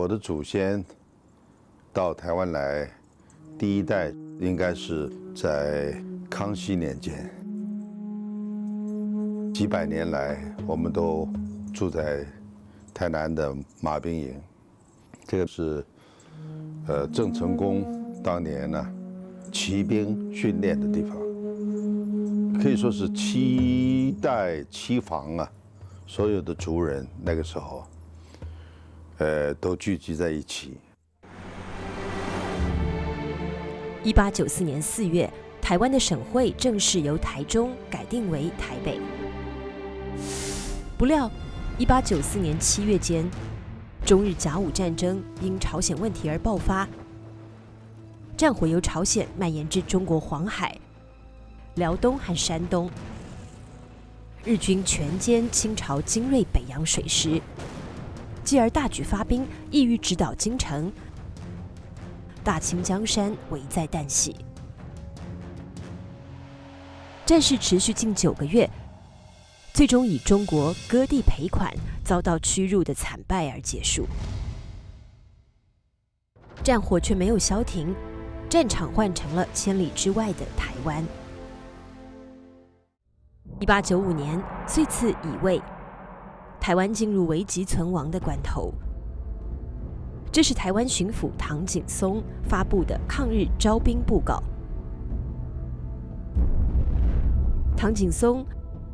我的祖先到台湾来，第一代应该是在康熙年间。几百年来，我们都住在台南的马兵营，这个是郑成功当年呢骑兵训练的地方，可以说是7代7房啊，所有的族人那个时候，都聚集在一起。1894年4月，台湾的省会正式由台中改定为台北。不料，1894年7月间，中日甲午战争因朝鲜问题而爆发，战火由朝鲜蔓延至中国黄海、辽东和山东，日军全歼清朝精锐北洋水师，继而大举发兵，意欲直捣京城，大清江山危在旦夕。战事持续近9个月，最终以中国割地赔款、遭到屈辱的惨败而结束。战火却没有消停，战场换成了千里之外的台湾。1895年，岁次乙未，台湾进入危急存亡的关头。这是台湾巡抚唐景崧发布的抗日招兵布告。唐景崧，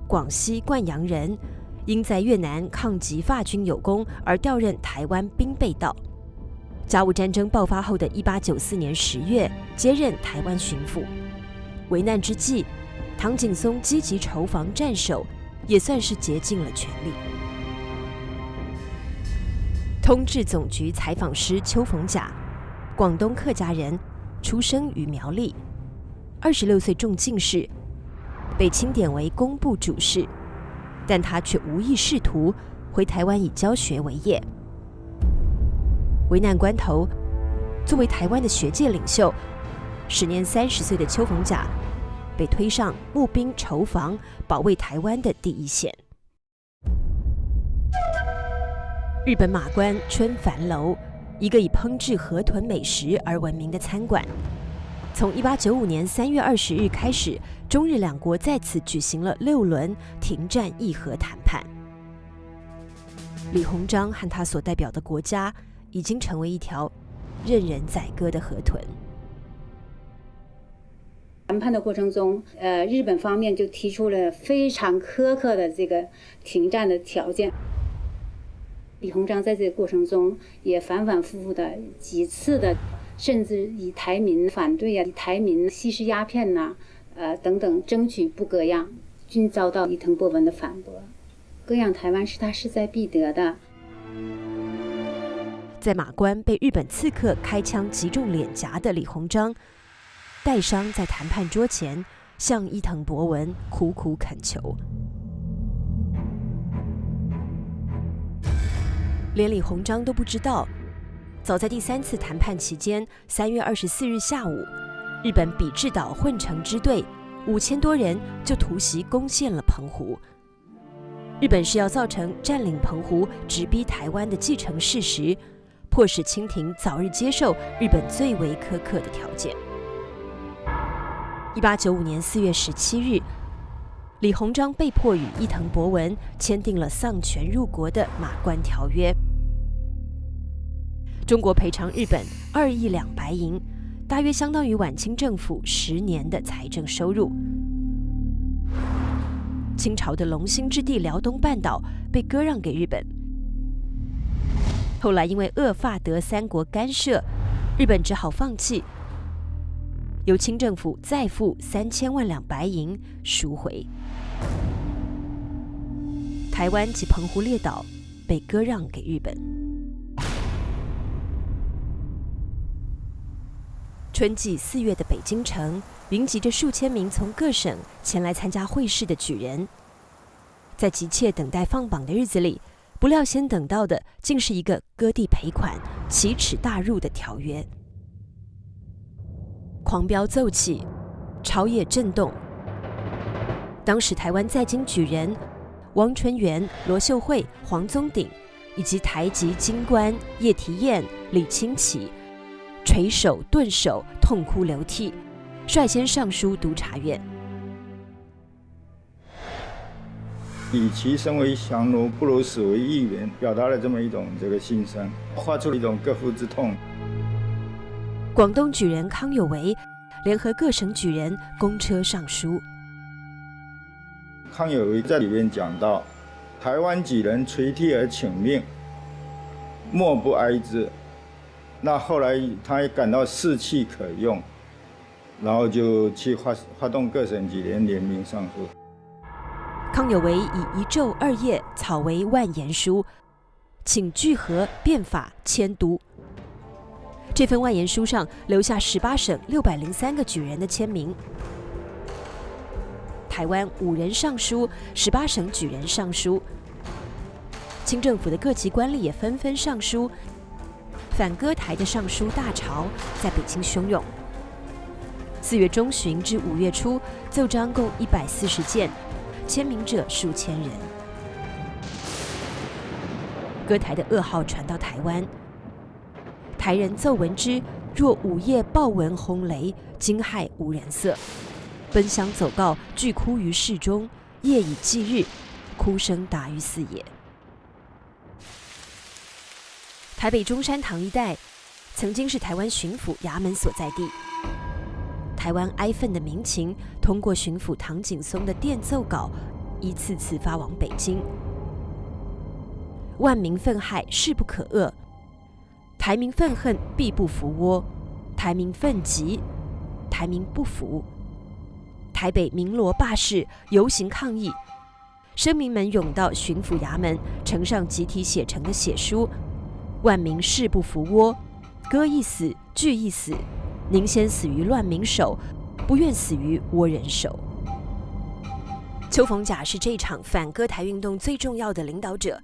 广西灌阳人，因在越南抗击法军有功而调任台湾兵备道。甲午战争爆发后的1894年10月，接任台湾巡抚。危难之际，唐景崧积极筹防战守，也算是竭尽了全力。通治总局采访师邱逢甲，广东客家人，出生于苗栗，26岁中进士，被钦点为工部主事，但他却无意仕途，回台湾以教学为业。危难关头，作为台湾的学界领袖，时年30岁的邱逢甲被推上募兵筹防、保卫台湾的第一线。日本马关春帆楼，一个以烹制河豚美食而闻名的餐馆，从1895年3月20日开始，中日两国在此举行了6轮停战议和谈判。李鸿章和他所代表的国家已经成为一条任人宰割的河豚。谈判的过程中，日本方面就提出了非常苛刻的这个停战的条件。李鸿章在这个过程中也反反复复的几次的，甚至以台民反对啊，以台民吸食鸦片呐，等等争取不割让，均遭到伊藤博文的反驳。割让台湾是他势在必得的。在马关被日本刺客开枪击中脸颊的李鸿章，带伤在谈判桌前向伊藤博文苦苦恳求。连李鸿章都不知道，早在第3次谈判期间，3月24日下午，日本比志岛混成支队5000多人就突袭攻陷了澎湖。日本是要造成占领澎湖、直逼台湾的既成事实，迫使清廷早日接受日本最为苛刻的条件。1895年4月17日，李鸿章被迫与伊藤博文签订了丧权入国的马关条约。中国赔偿日本2亿2白银，大约相当于晚清政府10年的财政收入。清朝的龙兴之地辽东半岛被割让给日本。后来因为俄法德3国干涉，日本只好放弃，由清政府再付3000万两白银赎回。台湾及澎湖列岛被割让给日本。春季4月的北京城，云集着数千名从各省前来参加会试的举人。在急切等待放榜的日子里，不料先等到的竟是一个割地赔款、奇耻大辱的条约。狂飙奏起，朝野震动。当时台湾在京举人王纯元、罗秀慧、黄宗鼎以及台籍京官叶提彦、李清奇垂手顿首，痛哭流涕，率先上书督察院。与其身为降奴，不如死为议员，表达了这么一种心声，画出了一种各夫之痛。广东举人康有为联合各省举人公车上书。康有为在里面讲到，台湾举人垂涕而请命，莫不哀之。那后来他也感到士气可用，然后就去发动各省举人联名上书。康有为以1昼2夜草为万言书，请聚合变法迁都。这份万言书上留下18省603个举人的签名。台湾5人上书，18省举人上书，清政府的各级官吏也纷纷上书。反割台的上书大潮在北京汹涌。4月中旬至5月初，奏章共140件，签名者数千人。割台的噩耗传到台湾，台人奏闻之，若午夜暴闻轰雷，惊骇无人色，奔相走告，俱哭于市中，夜以继日，哭声达于四野。台北中山堂一带曾经是台湾巡抚衙门所在地。台湾哀愤的民情通过巡抚唐景崧的电奏稿一次次发往北京。万民愤慨，势不可遏；台民愤恨，必不服窝；台民愤急，台民不服。台北鸣锣罢市，游行抗议，声民们涌到巡抚衙门，呈上集体写成的血书。万民誓不服窝，割一死，据一死，宁先死于乱民手，不愿死于倭人手。邱逢甲是这场反割台运动最重要的领导者，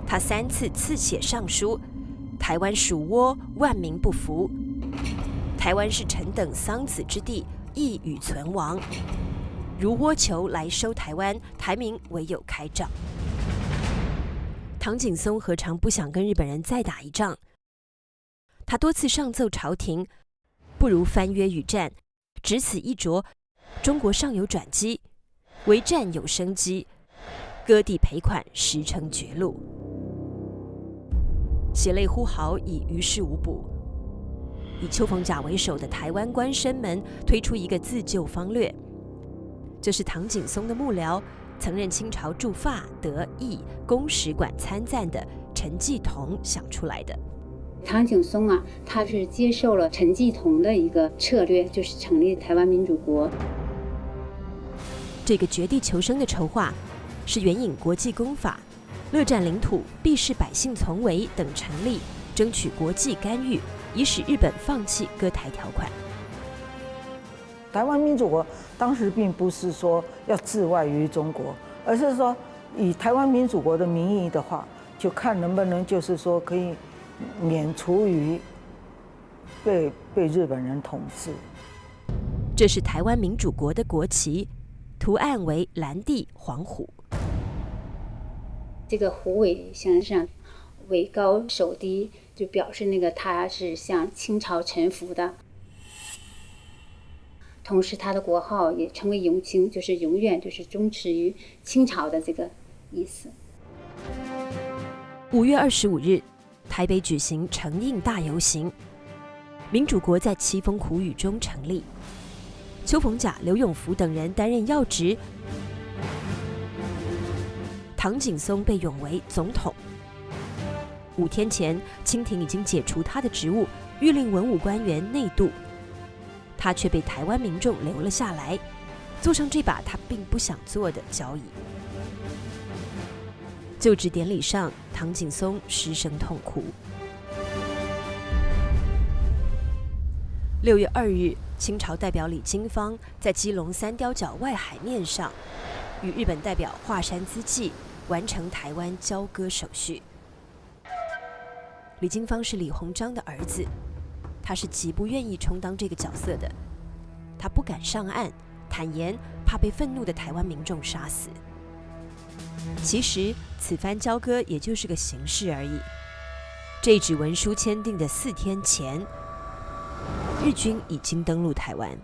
他3次刺血上书：台湾属倭，万民不服；台湾是臣等桑梓之地，亦与存亡。如倭酋来收台湾，台民唯有开仗。唐景崧何尝不想跟日本人再打一仗？他多次上奏朝廷，不如翻约与战，只此一着，中国尚有转机，为战有生机，割地赔款实成绝路。血泪呼号已于事无补，以邱逢甲为首的台湾官绅们推出一个自救方略，这是唐景崧的幕僚，曾任清朝驻法、德、意公使馆参赞的陈继同想出来的。唐景崧啊，他是接受了陈继同的一个策略，就是成立台湾民主国。这个绝地求生的筹划，是援引国际公法、乐占领土、必视百姓从为等成立，争取国际干预，以使日本放弃割台条款。台湾民主国当时并不是说要自外于中国，而是说以台湾民主国的名义的话，就看能不能就是说可以免除于被日本人统治。这是台湾民主国的国旗，图案为蓝地黄虎。这个虎尾向上，尾高手低，就表示那个它是向清朝臣服的。同时，他的国号也称为永清，就是永远，就是忠实于清朝的这个意思。5月25日，台北举行承印大游行，民主国在凄风苦雨中成立。邱逢甲、刘永福等人担任要职，唐景崧被拥为总统。5天前，清廷已经解除他的职务，谕令文武官员内渡。他却被台湾民众留了下来，坐上这把他并不想坐的交椅。就职典礼上，唐景崧失声痛哭。6月2日，清朝代表李经方在基隆三貂角外海面上，与日本代表华山资纪完成台湾交割手续。李经方是李鸿章的儿子。他是极不愿意充当这个角色的，他不敢上岸，坦言怕被愤怒的台湾民众杀死。其实此番交割也就是个形式而已。这纸文书签订的4天前，日军已经登陆台湾。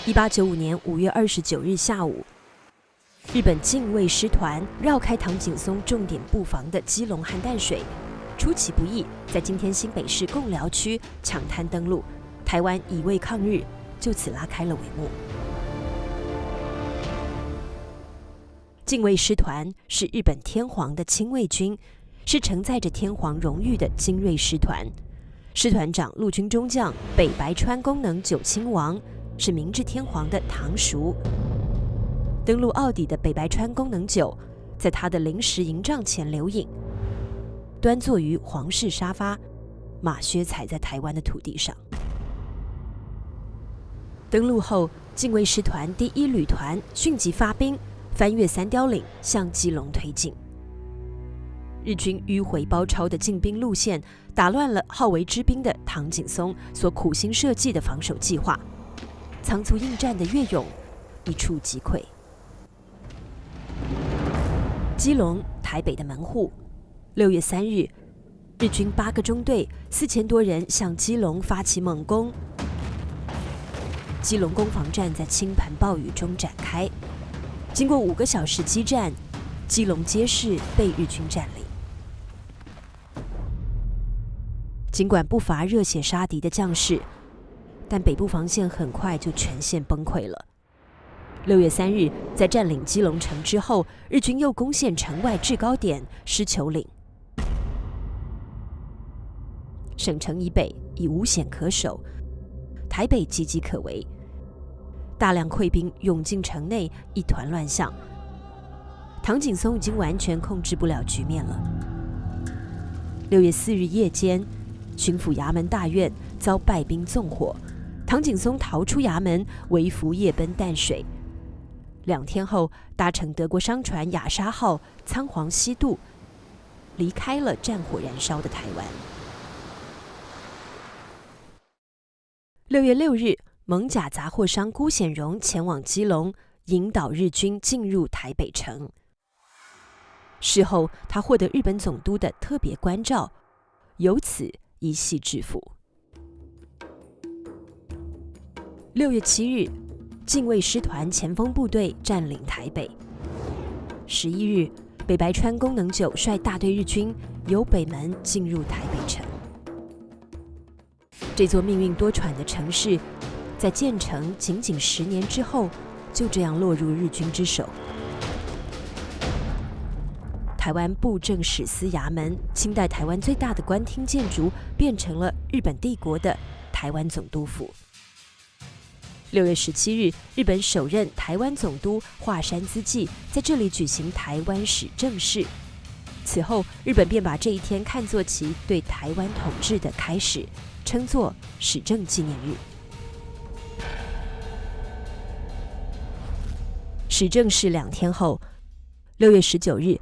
1895年5月29日下午，日本近卫师团绕开唐景崧重点布防的基隆和淡水，出其不意，在今天新北市贡寮区抢滩登陆，台湾以卫抗日就此拉开了帷幕。近卫师团是日本天皇的亲卫军，是承载着天皇荣誉的精锐师团。师团长陆军中将北白川功能9亲王是明治天皇的堂叔。登陆澳底的北白川功能9，在他的临时营帐前留影，端坐于皇室沙发，马靴踩在台湾的土地上。登陆后，近卫师团第1旅团迅即发兵，翻越三貂岭向基隆推进。日军迂回包抄的进兵路线，打乱了好为之兵的唐景崧所苦心设计的防守计划。仓促应战的越勇一触即溃。基隆、台北的门户，6月3日，日军8个中队4000多人向基隆发起猛攻。基隆攻防战在倾盆暴雨中展开，经过5个小时激战，基隆街市被日军占领。尽管不乏热血杀敌的将士，但北部防线很快就全线崩溃了。6月3日，在占领基隆城之后，日军又攻陷城外制高点狮球岭。省城以北已无险可守，台北岌岌可危，大量溃兵涌进城内，一团乱象。唐景崧已经完全控制不了局面了。6月4日夜间，巡抚衙门大院遭败兵纵火，唐景崧逃出衙门，微服夜奔淡水。2天后，搭乘德国商船亚沙号仓皇西渡，离开了战火燃烧的台湾。6月6日，蒙甲杂货商辜显荣前往基隆，引导日军进入台北城。事后，他获得日本总督的特别关照，由此一系致富。6月7日，近卫师团前锋部队占领台北。11日，北白川功能9率大队日军由北门进入台北城。这座命运多舛的城市，在建成仅仅10年之后，就这样落入日军之手。台湾布政使司衙门，清代台湾最大的官厅建筑，变成了日本帝国的台湾总督府。6月17日，日本首任台湾总督华山资纪在这里举行台湾史政式。此后，日本便把这一天看作其对台湾统治的开始，称作史政纪念日。史政式2天后，6月19日，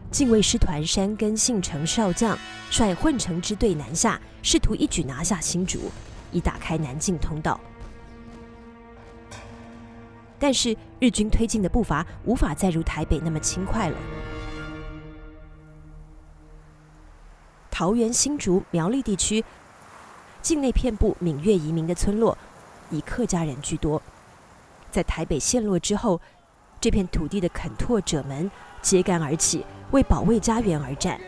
近卫师团山根信成少将率混成支队南下，试图一举拿下新竹，以打开南进通道。但是日军推进的步伐无法再如台北那么轻快了。桃园、新竹、苗栗地区境内遍布闽越移民的村落，以客家人居多。在台北陷落之后，这片土地的垦拓者们揭竿而起，为保卫家园而战。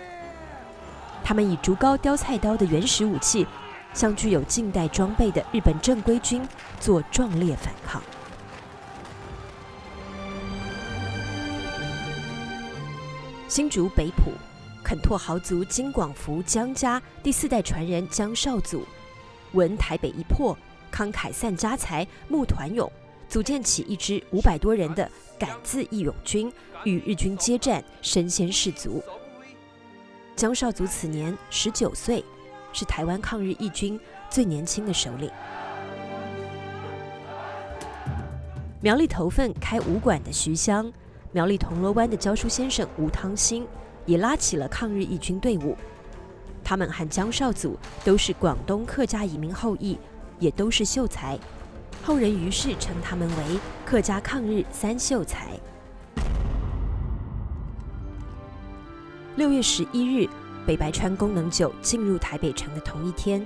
他们以竹篙、雕菜刀的原始武器，向具有近代装备的日本正规军做壮烈反抗。新竹北埔垦拓豪族金广福江家第4代传人江少祖，闻台北一破，慷慨散家财，募团勇，组建起一支500多人的敢字义勇军，与日军接战，身先士卒。江少祖此年19岁，是台湾抗日义军最年轻的首领。苗栗头份开武馆的徐湘，苗栗铜锣湾的教书先生吴汤兴，也拉起了抗日义军队伍。他们和江少祖都是广东客家移民后裔，也都是秀才。后人于是称他们为客家抗日三秀才。6月11日，北白川功能9进入台北城的同一天，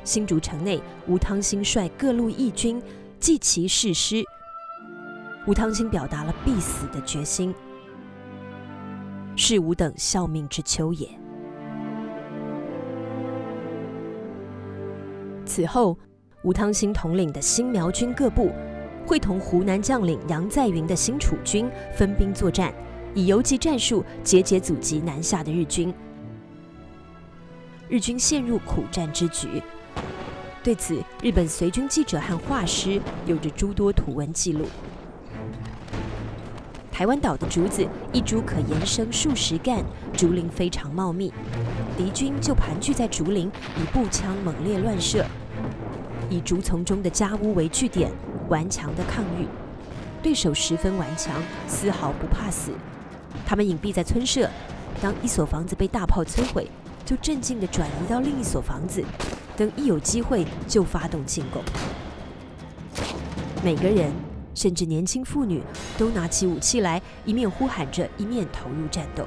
新竹城内，吴汤兴率各路义军祭旗誓师。吴汤兴表达了必死的决心，是吾等效命之秋也。此后，吴汤兴统领的新苗军各部，会同湖南将领杨再云的新楚军分兵作战，以游击战术节节阻击南下的日军。日军陷入苦战之局。对此，日本随军记者和画师有着诸多图文记录。台湾岛的竹子一株可延伸数十干，竹林非常茂密，敌军就盘踞在竹林，以步枪猛烈乱射，以竹丛中的家屋为据点，顽强的抗御。对手十分顽强，丝毫不怕死。他们隐蔽在村舍，当一所房子被大炮摧毁，就镇静地转移到另一所房子，等一有机会就发动进攻。每个人，甚至年轻妇女，都拿起武器来，一面呼喊着，一面投入战斗。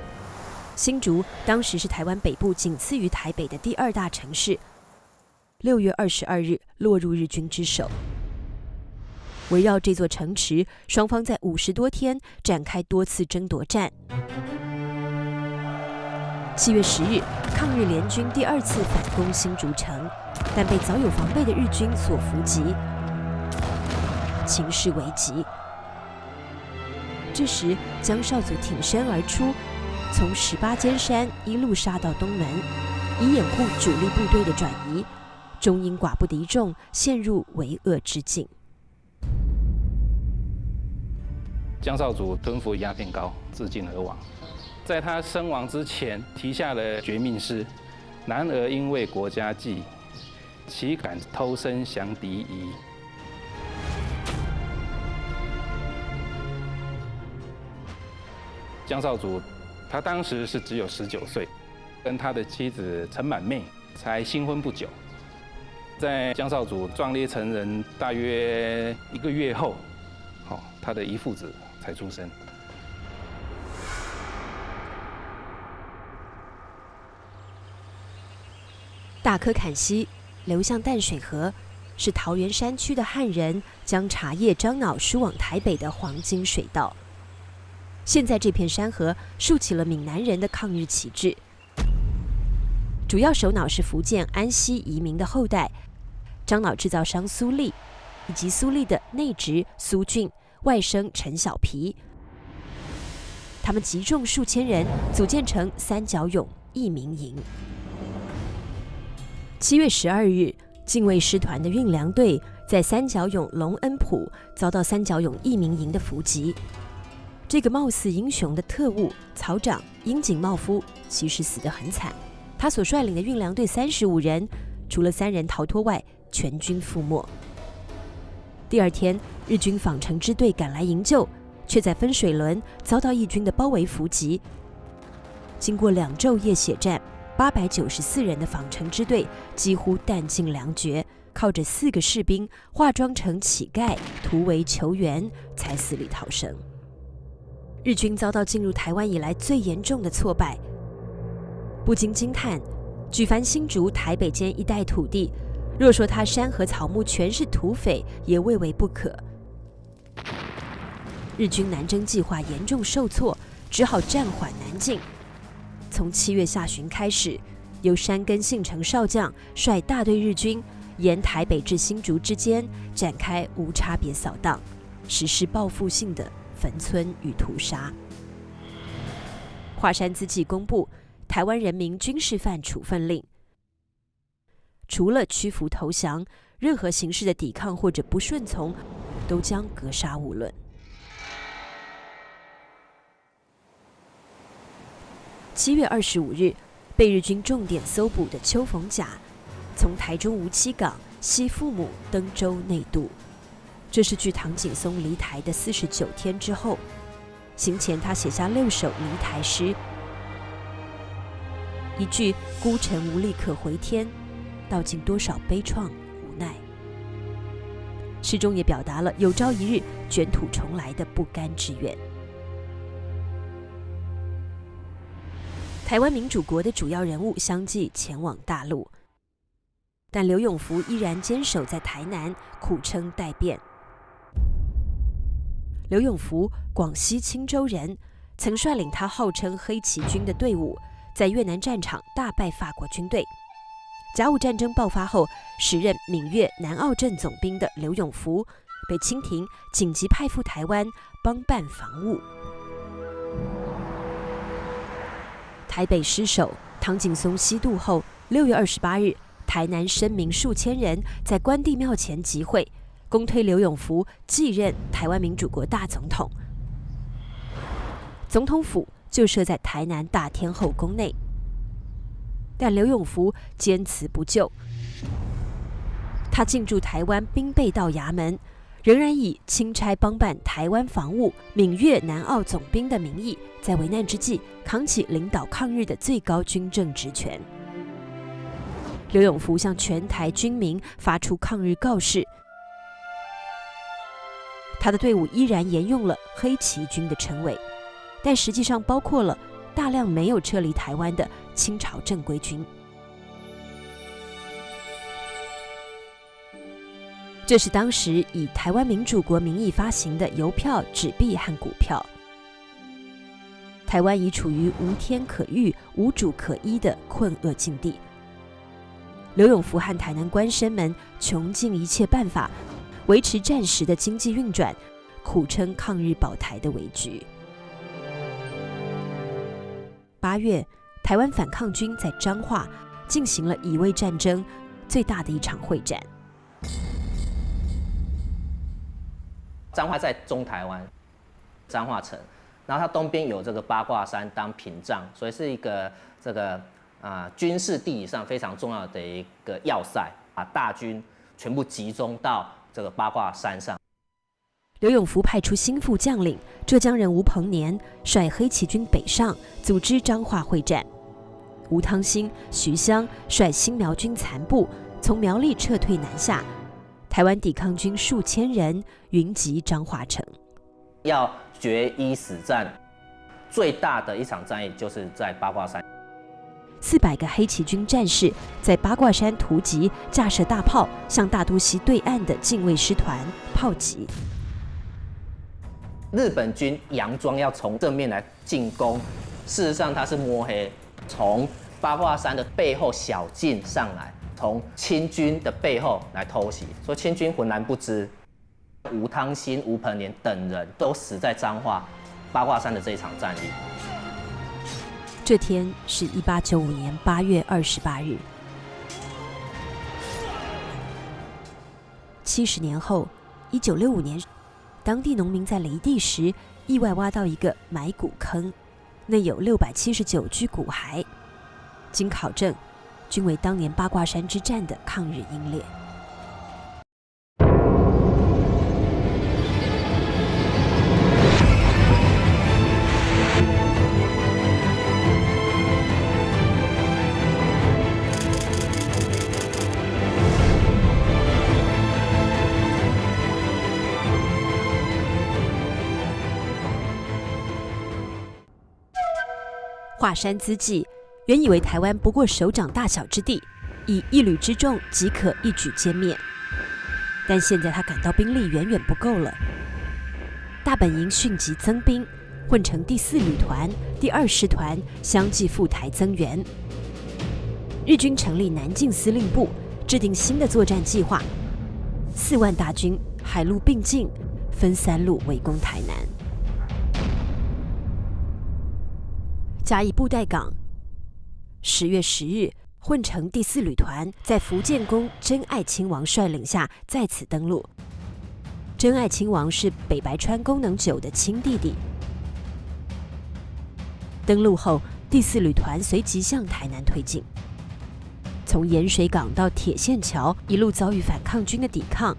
新竹当时是台湾北部仅次于台北的第2大城市。6月22日落入日军之手。围绕这座城池，双方在50多天展开多次争夺战。7月10日，抗日联军第2次反攻新竹城，但被早有防备的日军所伏击，情势危急。这时，江少祖挺身而出，从18尖山一路杀到东门，以掩护主力部队的转移，终因寡不敌众，陷入为恶之境。江少祖吞服鸦片膏，自尽而亡。在他身亡之前，题下了绝命诗：“男儿因为国家计，岂敢偷生降敌夷。”江少祖他当时是只有19岁，跟他的妻子陈满妹才新婚不久。在江少祖壮烈成人大约1个月后，他的遗腹子才出生。大柯坎溪流向淡水河，是桃园山区的汉人将茶叶樟脑输往台北的黄金水道。现在这片山河竖起了闽南人的抗日旗帜，主要首脑是福建安溪移民的后代，樟脑制造商苏立，以及苏立的内侄苏俊、外甥陈小皮。他们集众数千人，组建成三角俑义民营。7月12日，禁卫师团的运粮队在三角俑隆恩堡遭到三角俑义民营的伏击。这个貌似英雄的特务曹长樱井茂夫，其实死得很惨。他所率领的运粮队35人，除了3人逃脱外，全军覆没。第2天，日军访城支队赶来营救，却在分水轮遭到义军的包围伏击。经过2昼夜血战，894人的访城支队几乎弹尽粮绝，靠着4个士兵化妆成乞丐，突围求援，才死里逃生。日军遭到进入台湾以来最严重的挫败，不禁惊叹：举凡新竹、台北间一带土地，若说它山河草木全是土匪，也未为不可。日军南征计划严重受挫，只好暂缓南进。从7月下旬开始，由山根信成少将率大队日军沿台北至新竹之间展开无差别扫荡，实施报复性的焚村与屠杀。华山资纪公布台湾人民军事犯处分令，除了屈服投降，任何形式的抵抗或者不顺从，都将格杀勿论。7月25日，被日军重点搜捕的邱逢甲，从台中梧栖港西父母登州内渡。这是距唐景崧离台的49天之后，行前他写下6首离台诗，一句“孤城无力可回天”，道尽多少悲怆无奈。诗中也表达了有朝一日卷土重来的不甘之愿。台湾民主国的主要人物相继前往大陆，但刘永福依然坚守在台南，苦撑待变。刘永福，广西钦州人，曾率领他号称黑旗军的队伍，在越南战场大败法国军队。甲午战争爆发后，时任闽粤南澳镇总兵的刘永福被清廷紧急派赴台湾帮办防务。台北失守，唐景崧西渡后，6月28日，台南生民数千人在关帝庙前集会，公推刘永福继任台湾民主国大总统。总统府就设在台南大天后宫内，但刘永福坚持不就。他进驻台湾兵备道衙门，仍然以钦差帮办台湾防务、闽粤南澳总兵的名义，在危难之际扛起领导抗日的最高军政职权。刘永福向全台军民发出抗日告示，他的队伍依然沿用了黑旗军的称谓，但实际上包括了大量没有撤离台湾的清朝正规军。这是当时以台湾民主国名义发行的邮票、纸币和股票。台湾已处于无天可遇、无主可依的困厄境地。刘永福和台南官绅们穷尽一切办法，维持战时的经济运转，苦撑抗日保台的危局。8月，台湾反抗军在彰化进行了乙未战争最大的一场会战。彰化在中台湾，彰化城，然后它东边有这个八卦山当屏障，所以是一个这个军事地理上非常重要的一个要塞，把大军全部集中到这个八卦山上。刘永福派出心腹将领浙江人吴鹏年，率黑旗军北上，组织彰化会战。吴汤兴、徐湘率新苗军残部从苗栗撤退南下，台湾抵抗军数千人云集彰化城。要决一死战，最大的一场战役就是在八卦山。400个黑旗军战士在八卦山突击，架设大炮，向大肚溪对岸的近卫师团炮击。日本军佯装要从正面来进攻，事实上他是摸黑，从八卦山的背后小径上来，从清军的背后来偷袭，所以清军浑然不知。吴汤兴、吴鹏年等人都死在彰化八卦山的这一场战役。这天是1895年8月28日。70年后，1965年，当地农民在犁地时意外挖到一个埋骨坑，内有679具骨骸。经考证，均为当年八卦山之战的抗日英烈。华山之际，原以为台湾不过手掌大小之地，以一旅之众即可一举歼灭。但现在他感到兵力远远不够了。大本营迅即增兵，混成第4旅团、第2师团相继赴台增援。日军成立南进司令部，制定新的作战计划，4万大军海陆并进，分3路围攻台南。嘉义布袋港，10月10日，混成第4旅团在福建公真爱亲王率领下在此登陆。真爱亲王是北白川功能9的亲弟弟。登陆后，第4旅团随即向台南推进。从盐水港到铁线桥，一路遭遇反抗军的抵抗。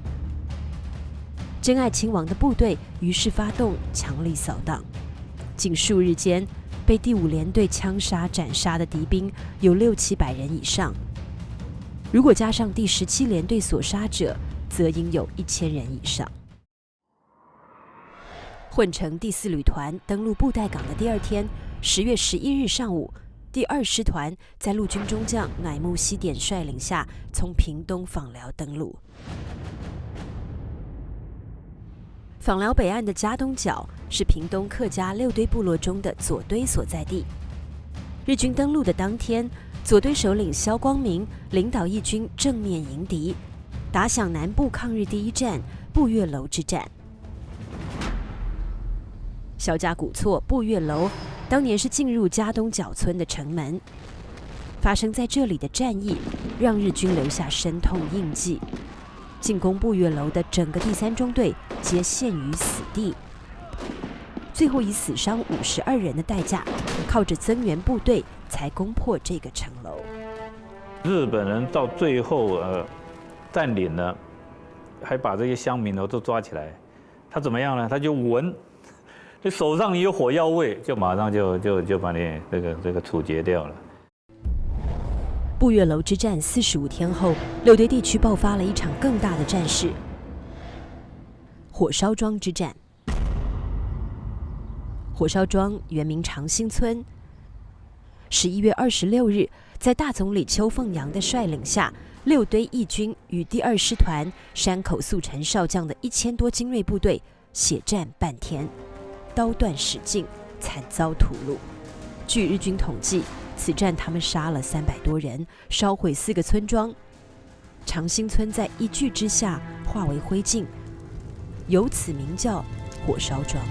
真爱亲王的部队于是发动强力扫荡，仅数日间，被第5联队枪杀斩杀的敌兵有600-700人以上。如果加上第17联队所杀者，则应有1000人以上。混成第4旅团登陆布袋港的第2天，10月11日上午，第2师团在陆军中将乃木希典率领下，从屏东枋寮登陆。枋寮北岸的嘉东角是屏东客家6堆部落中的左堆所在地。日军登陆的当天，左堆首领萧光明领导义军正面迎敌，打响南部抗日第1战步月楼之战。萧家古厝步月楼当年是进入嘉东角村的城门，发生在这里的战役让日军留下深痛印记。进攻步月楼的整个第3中队皆陷于死地，最后以死伤52人的代价，靠着增援部队才攻破这个城楼。日本人到最后占领了，还把这些乡民都抓起来，他怎么样呢？他就闻，这手上有火药味，就马上就把你这个处决掉了。步月楼之战45天后，6堆地区爆发了一场更大的战事——火烧庄之战。火烧庄原名长兴村。11月26日，在大总理邱凤阳的率领下，6堆义军与第2师团山口速成少将的1000多精锐部队血战半天，刀断矢尽，惨遭屠戮。据日军统计，此战他们杀了300多人，烧毁4个村庄。长兴村在一炬之下化为灰烬，由此名叫火烧庄。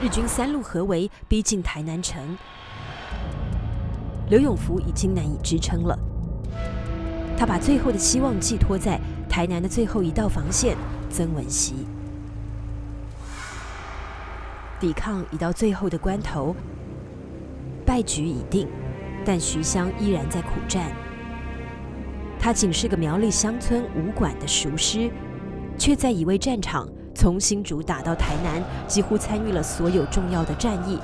日军3路合围逼近台南城，刘永福已经难以支撑了。他把最后的希望寄托在台南的最后一道防线曾文溪。抵抗已到最后的关头，败局已定，但徐湘依然在苦战。他仅是个苗栗乡村武馆的熟师，却在乙未战场从新竹打到台南，几乎参与了所有重要的战役，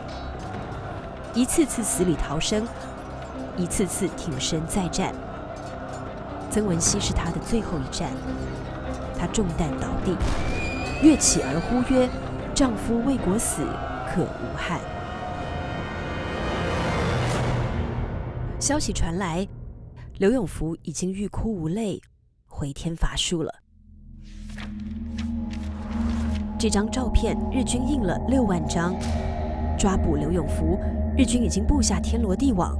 一次次死里逃生，一次次挺身再战。曾文溪是他的最后一战，他中弹倒地，跃起而呼曰：“丈夫为国死，可无憾。”消息传来，刘永福已经欲哭无泪，回天乏术了。这张照片日军印了6万张，抓捕刘永福，日军已经布下天罗地网，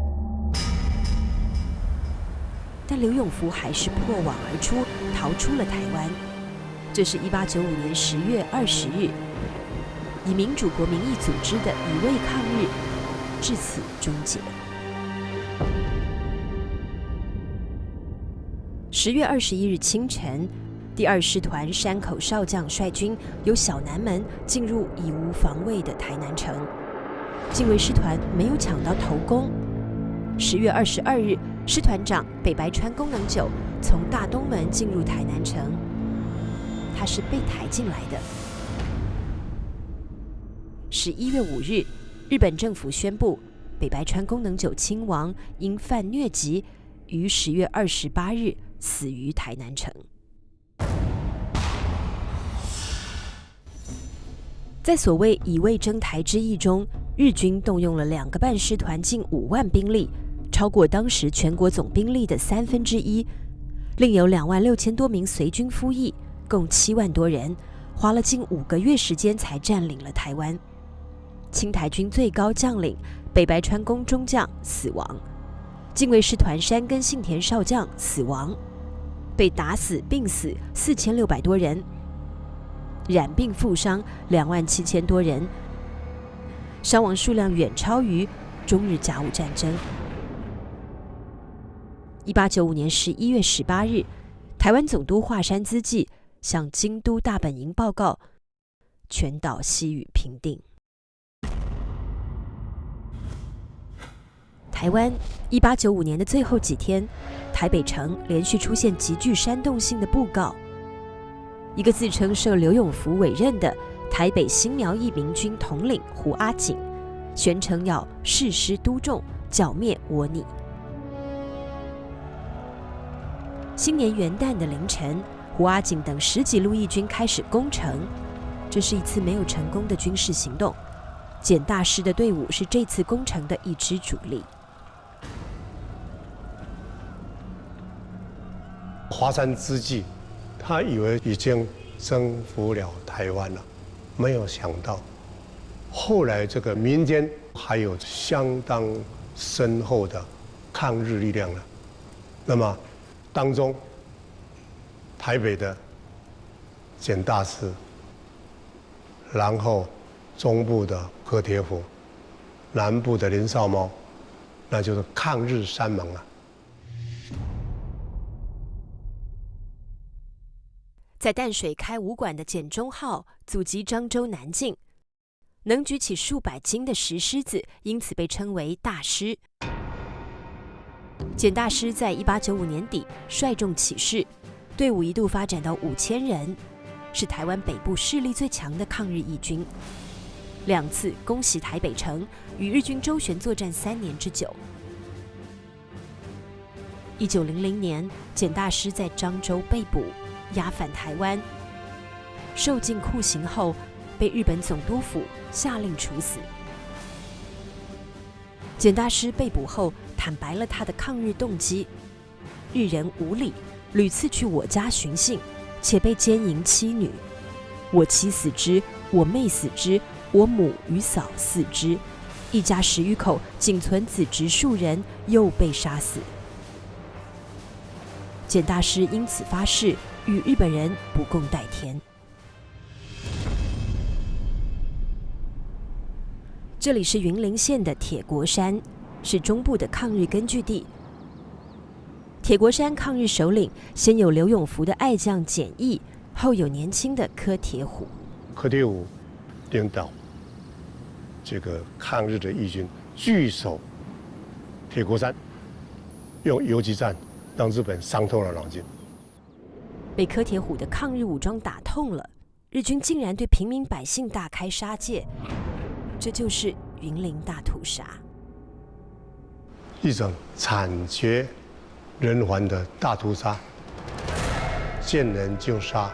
但刘永福还是破网而出，逃出了台湾。这是1895年10月20日，以民主国民义组织的乙未抗日至此终结。10月21日清晨，第2师团山口少将率军由小南门进入已无防卫的台南城，近卫师团没有抢到头功。10月22日，师团长北白川宫能久从大东门进入台南城，他是被抬进来的。11月5日，日本政府宣布北白川宫能久亲王因犯疟疾，于10月28日死于台南城。在所谓乙未征台之役中，日军动用了2个半师团近5万兵力，超过当时全国总兵力的1/3，另有26000多名随军服役，共7万多人，花了近5个月时间才占领了台湾。清台军最高将领北白川宫中将死亡，近卫师团山根信田少将死亡，被打死病死4600多人，染病负伤27000多人，伤亡数量远超于中日甲午战争。1895年11月18日，台湾总督华山资纪向京都大本营报告，全岛西雨平定。台湾1895年的最后几天，台北城连续出现极具煽动性的布告。一个自称受刘永福委任的台北新苗裔民军统领胡阿景，宣称要誓师督众，剿灭倭逆。新年元旦的凌晨，胡阿景等10几路义军开始攻城。这是一次没有成功的军事行动，简大师的队伍是这次攻城的一支主力。华山之际，他以为已经征服了台湾了，没有想到，后来这个民间还有相当深厚的抗日力量了。那么，当中台北的简大师，然后中部的柯铁虎，南部的林少猫，那就是抗日三盟啊。在淡水开武馆的简中号祖籍漳州南靖，能举起数百斤的石狮子，因此被称为大师。简大师在1895年底率众起事，队伍一度发展到5000人，是台湾北部势力最强的抗日义军。2次攻袭台北城，与日军周旋作战3年之久。1900年，简大师在漳州被捕，押返台湾，受尽酷刑后，被日本总督府下令处死。简大师被捕后，坦白了他的抗日动机：日人无礼，屡次去我家寻衅，且被奸淫妻女，我妻死之，我妹死之，我母与嫂死之，一家10余口，仅存子侄数人，又被杀死。简大师因此发誓，与日本人不共戴天。这里是云林县的铁国山，是中部的抗日根据地。铁国山抗日首领先有刘永福的爱将简易，后有年轻的柯铁虎。柯铁虎领导这个抗日的义军据守铁国山，用游击战让日本伤透了脑筋。被柯铁虎的抗日武装打痛了，日军竟然对平民百姓大开杀戒，这就是云林大屠杀，一种惨绝人寰的大屠杀，见人就杀，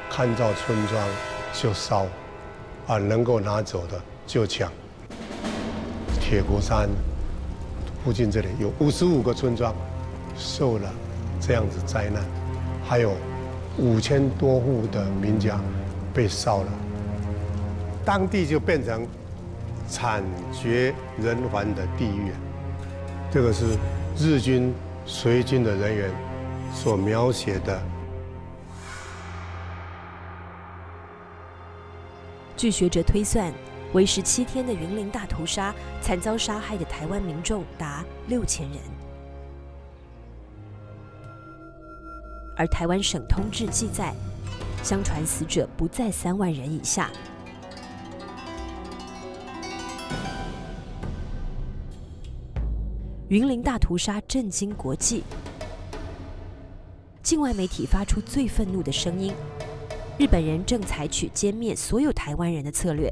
看到村庄就烧，啊，能够拿走的就抢。铁国山附近这里有55个村庄受了这样子灾难，还有5000多户的民家被烧了，当地就变成惨绝人寰的地狱。这个是日军随军的人员所描写的。据学者推算，为时7天的云林大屠杀，惨遭杀害的台湾民众达6000人。而台湾省通志记载，相传死者不在3万人以下。云林大屠杀震惊国际，境外媒体发出最愤怒的声音：日本人正采取歼灭所有台湾人的策略，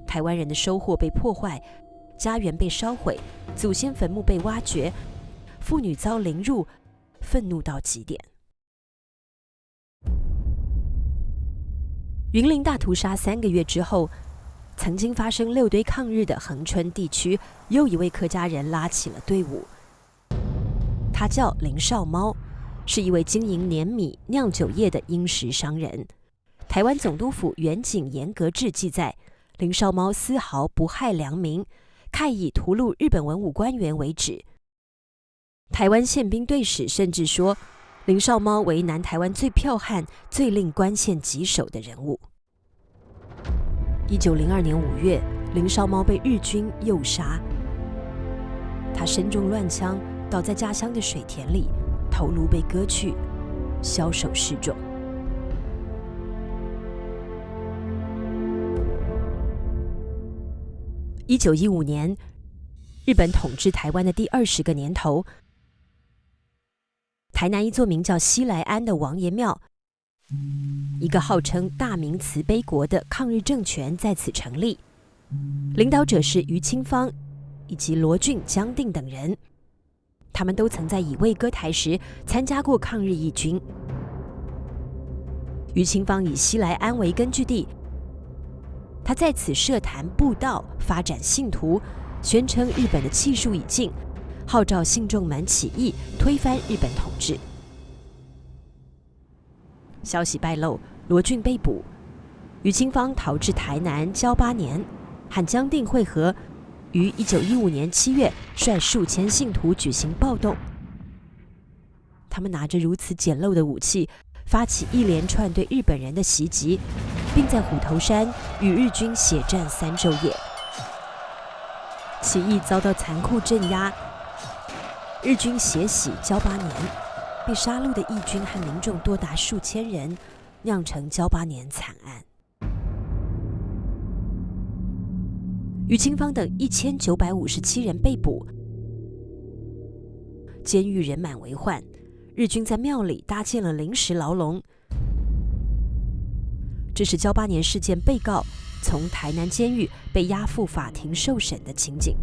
台湾人的收获被破坏，家园被烧毁，祖先坟墓被挖掘，妇女遭凌辱，愤怒到极点。云林大屠杀3个月之后，曾经发生6堆抗日的恒春地区，又一位客家人拉起了队伍。他叫林少猫，是一位经营碾米、酿酒业的殷实商人。台湾总督府远景严格志记载，林少猫丝毫不害良民，慨以屠戮日本文武官员为止。台湾宪兵队史甚至说，林少猫为南台湾最剽悍、最令官县棘手的人物。1902年5月，林少猫被日军诱杀，他身中乱枪，倒在家乡的水田里，头颅被割去，枭首示众。1915年，日本统治台湾的第20个年头，台南一座名叫西来庵的王爷庙，一个号称大明慈悲国的抗日政权在此成立，领导者是余清芳以及罗俊、江定等人。他们都曾在乙未割台时参加过抗日义军。余清芳以西来庵为根据地，他在此设坛布道，发展信徒，宣称日本的气数已尽，号召信众们起义，推翻日本统治。消息败露，罗俊被捕，余清芳逃至台南交8年，和江定会合，于1915年7月率数千信徒举行暴动。他们拿着如此简陋的武器，发起一连串对日本人的袭击，并在虎头山与日军血战3昼夜。起义遭到残酷镇压，日军血洗交8年，被杀戮的义军和民众多达数千人，酿成交8年惨案。余清芳等1957人被捕，监狱人满为患，日军在庙里搭建了临时牢笼。这是交8年事件被告从台南监狱被押赴法庭受审的情景。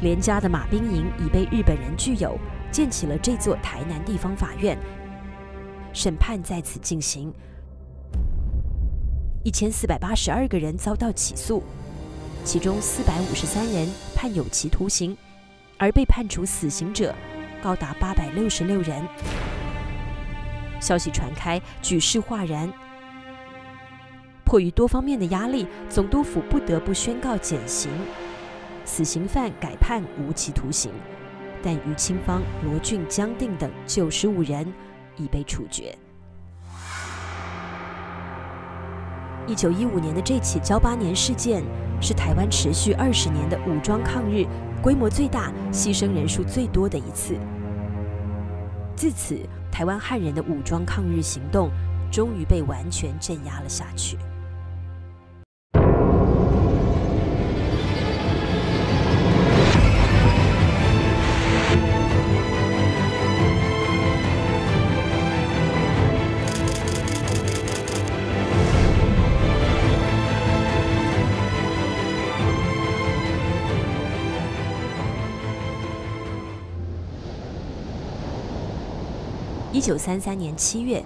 廉价的马兵营已被日本人具有，建起了这座台南地方法院，审判在此进行。1482个人遭到起诉，其中453人判有期徒刑，而被判处死刑者高达866人。消息传开，举世哗然。迫于多方面的压力，总督府不得不宣告减刑，死刑犯改判无期徒刑，但余清芳、罗俊、江定等95人已被处决。1915年的这起交8年事件，是台湾持续20年的武装抗日规模最大、牺牲人数最多的一次。自此，台湾汉人的武装抗日行动终于被完全镇压了下去。1933年7月，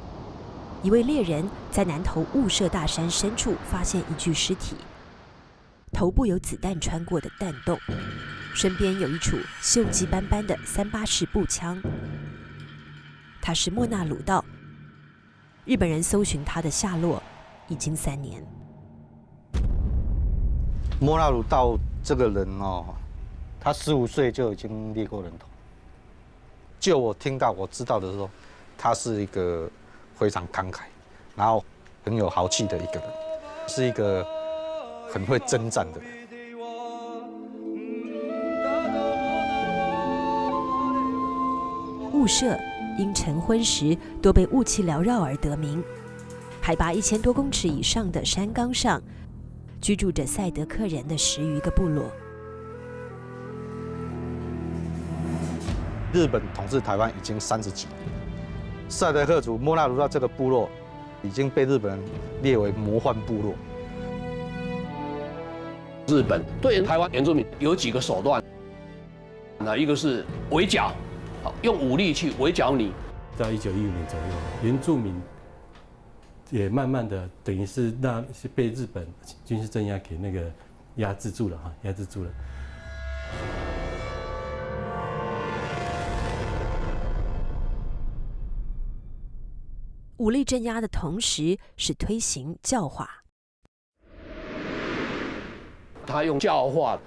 一位猎人在南投雾社大山深处发现一具尸体，头部有子弹穿过的弹洞，身边有一处锈迹斑斑的38式步枪。他是莫那鲁道，日本人搜寻他的下落已经3年。莫那鲁道这个人哦，他15岁就已经猎过人头。就我听到、我知道的时候，他是一个非常慷慨，然后很有豪气的一个人，是一个很会征战的人。雾社因晨昏时多被雾气缭绕而得名。海拔1000多公尺以上的山岗上，居住着赛德克人的10余个部落。日本统治台湾已经30几年，赛德克族莫那鲁道这个部落已经被日本人列为魔幻部落。日本对台湾原住民有几个手段，那一个是围剿，用武力去围剿你。到1915年左右，原住民也慢慢的等于是被日本军事镇压给那个压制住了。武力镇压的同时，是推行教化。他用教化，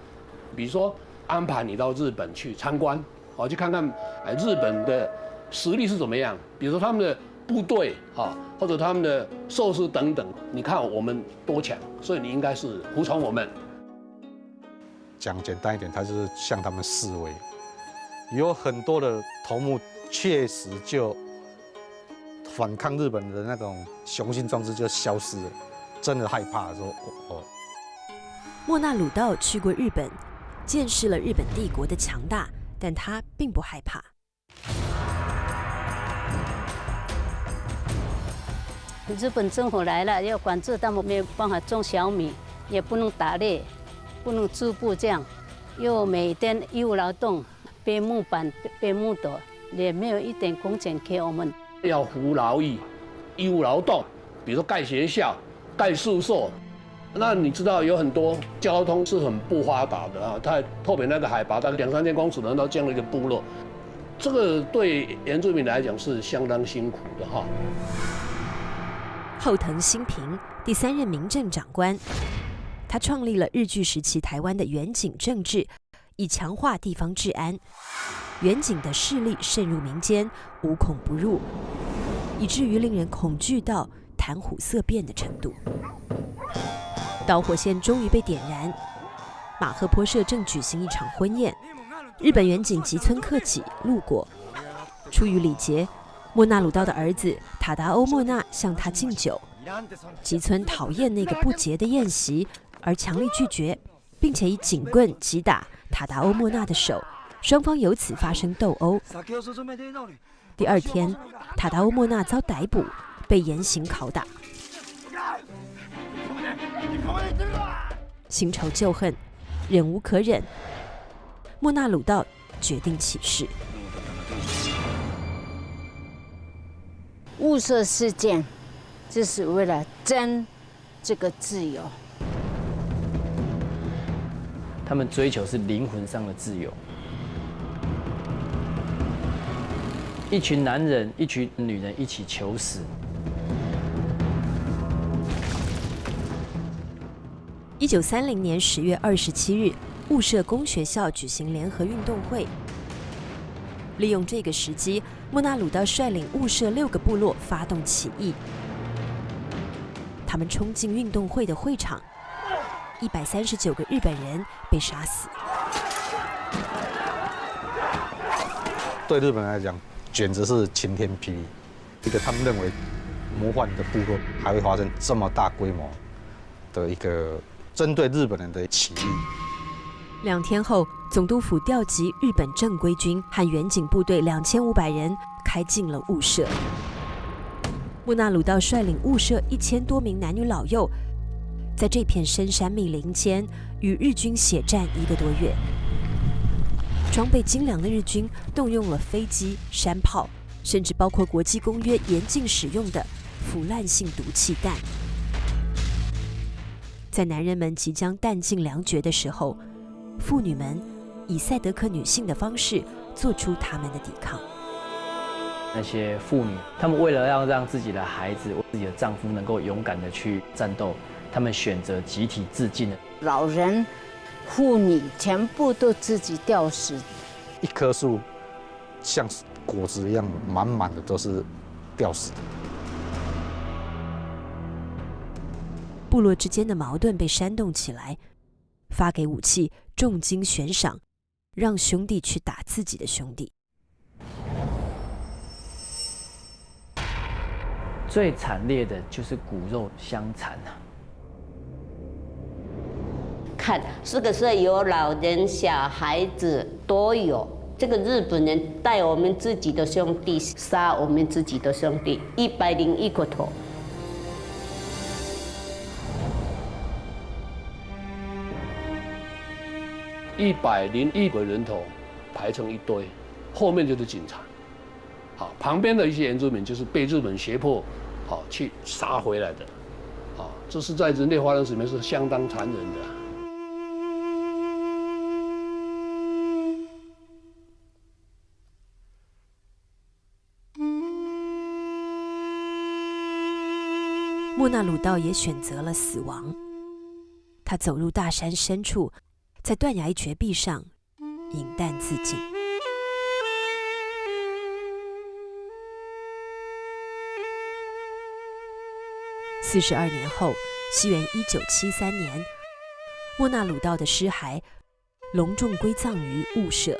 比如说安排你到日本去参观，去看看日本的实力是怎么样，比如说他们的部队或者他们的设施等等，你看我们多强，所以你应该是服从我们。讲简单一点，他就是向他们示威。有很多的头目确实就反抗日本的那种雄心壮志就消失了，真的害怕说莫那鲁道去过日本，见识了日本帝国的强大，但他并不害怕。日本政府来了，要管制他们没有办法种小米，也不能打猎，不能织布，这样又每天义务劳动，背木板、背木斗，也没有一点工钱给我们。要服劳役、义务劳动，比如说盖学校、盖宿舍。那你知道有很多交通是很不发达的啊，它特别那个海拔大概2、3千公尺的到这样的一个部落，这个对原住民来讲是相当辛苦的哈。后藤新平，第3任民政长官，他创立了日据时期台湾的远景政治，以强化地方治安。远景的势力渗入民间，无孔不入，以至于令人恐惧到谈虎色变的程度。导火线终于被点燃，马赫坡社正举行一场婚宴，日本远景吉村克己路过，出于礼节，莫那鲁道的儿子塔达欧莫那向他敬酒。吉村讨厌那个不洁的宴席，而强力拒绝，并且以警棍击打塔达欧莫那的手，双方由此发生斗殴。第2天，塔达欧莫那遭逮捕，被严刑拷打。新仇旧恨，忍无可忍，莫那鲁道决定起事。雾社事件，就是为了争这个自由。他们追求是灵魂上的自由。一群男人、一群女人一起求死。1930年10月27日，雾社公学校举行联合运动会。利用这个时机，莫那鲁道率领雾社6个部落发动起义。他们冲进运动会的会场，139个日本人被杀死。对日本人来讲，简直是晴天霹雳。一个他们认为魔幻的部落，还会发生这么大规模的一个针对日本人的起义。 2天后，总督府调集日本正规军和远景部队2500人，开进了雾社。莫那鲁道率领雾社1000多名男女老幼，在这片深山密林间与日军血战1个多月。装备精良的日军动用了飞机、山炮，甚至包括国际公约严禁使用的腐烂性毒气弹。在男人们即将弹尽粮绝的时候， 妇女们以赛德克女性的方式做出他们的抵抗。那些妇女，她们为了要让自己的孩子、自己的丈夫能够勇敢的去战斗，她们选择集体自尽了。老人、妇女全部都自己吊死。一棵树像果子一样，满满的都是吊死的。 部落之间的矛盾被煽动起来，发给武器，重金悬赏，让兄弟去打自己的兄弟。最惨烈的就是骨肉相残啊！看，这个是有老人、小孩子都有。这个日本人带我们自己的兄弟，杀我们自己的兄弟，101个头。 101个人头排成一堆，后面就是警察，好，旁边的一些原住民就是被日本胁迫，好去杀回来的，好，这是在人类发展史里面是相当残忍的。莫那鲁道也选择了死亡，他走入大山深处。 在断崖绝壁上饮弹自尽。42年后，西元1973年，莫那鲁道的尸骸隆重归葬于雾社。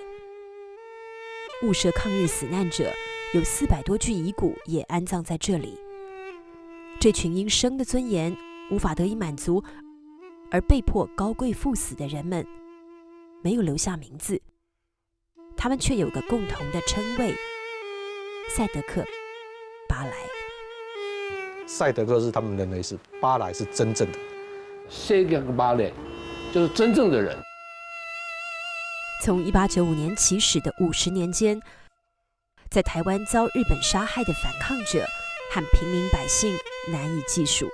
雾社抗日死难者有400多具遗骨也安葬在这里。这群因生的尊严无法得以满足，而被迫高贵赴死的人们，没有留下名字，他们却有个共同的称谓——赛德克·巴莱。赛德克是他们认为是，巴莱是真正的。赛德克巴莱就是真正的人。从1895年起始的50年间，在台湾遭日本杀害的反抗者和平民百姓难以计数。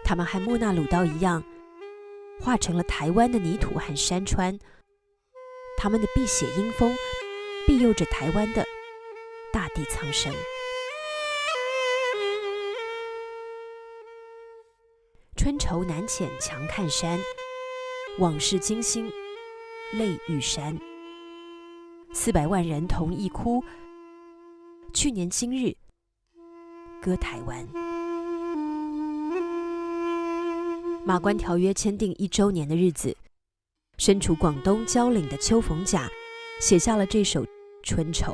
他们和莫纳鲁道一样，化成了台湾的泥土和山川。他们的碧血英风庇佑着台湾的大地苍生。春愁难遣强看山，往事惊心泪欲潸。400万人同一哭，去年今日歌台湾。马关条约签订1周年的日子，身处广东蕉岭的邱逢甲写下了这首《春愁》。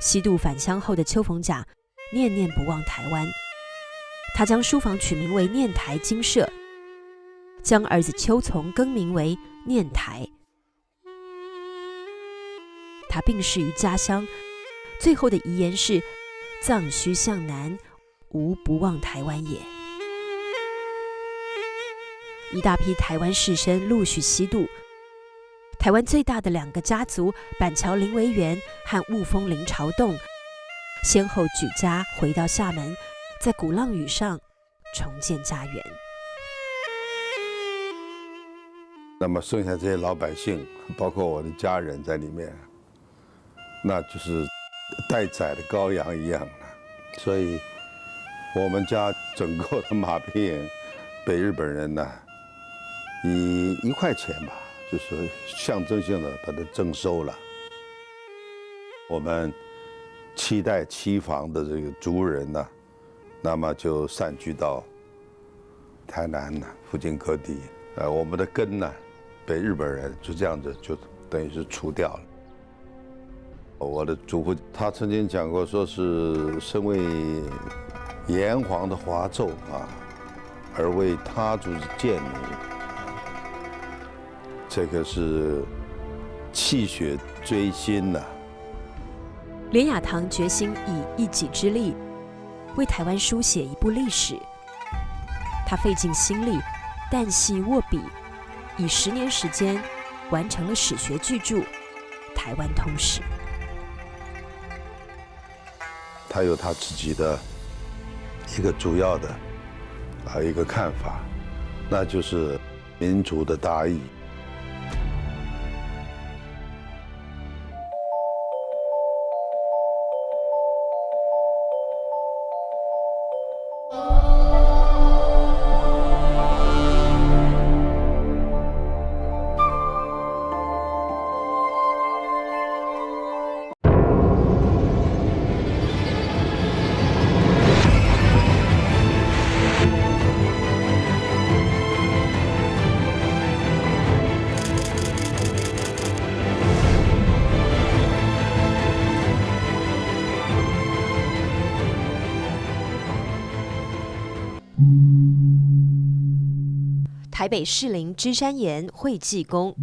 西渡返乡后的邱逢甲念念不忘台湾，他将书房取名为念台精舍，将儿子邱从更名为念台。他病逝于家乡，最后的遗言是：藏须向南，无不忘台湾也。一大批台湾士绅陆续西渡，台湾最大的2个家族板桥林维元和雾峰林朝栋，先后举家回到厦门，在鼓浪屿上重建家园。那么剩下这些老百姓，包括我的家人在里面，那就是待宰的羔羊一样的。所以，我们家整个的马兵营被日本人呢，以1块钱吧，就是象征性的把它征收了。我们期待期防的这个族人呢，那么就散居到台南呢附近各地。我们的根呢，被日本人就这样子就等于是除掉了。我的祖父他曾经讲过，说是身为炎黄的华胄啊，而为他族贱奴。这个是气血追心呐。连雅堂决心以一己之力为台湾书写一部历史，他费尽心力，旦夕握笔，以10年时间完成了史学巨著《台湾通史》。他有他自己的一个主要的一个看法，那就是民族的大义。台北士林芝山岩会济宫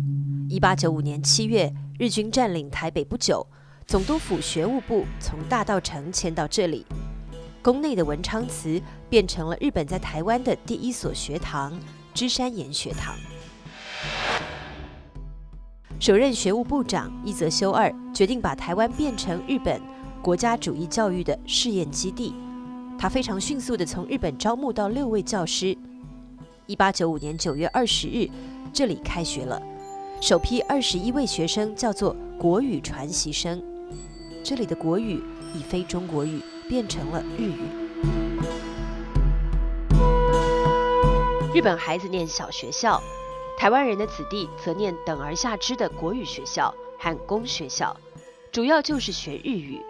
，1895年7月，日军占领台北不久，总督府学务部从大稻埕迁到这里，宫内的文昌祠变成了日本在台湾的第1所学堂——芝山岩学堂。首任学务部长伊泽修二决定把台湾变成日本国家主义教育的试验基地，他非常迅速地从日本招募到6位教师。1895年9月20日，这里开学了，首批21位学生叫做国语传习生。这里的国语已非中国语，变成了日语。日本孩子念小学校，台湾人的子弟则念等而下之的国语学校和公学校，主要就是学日语。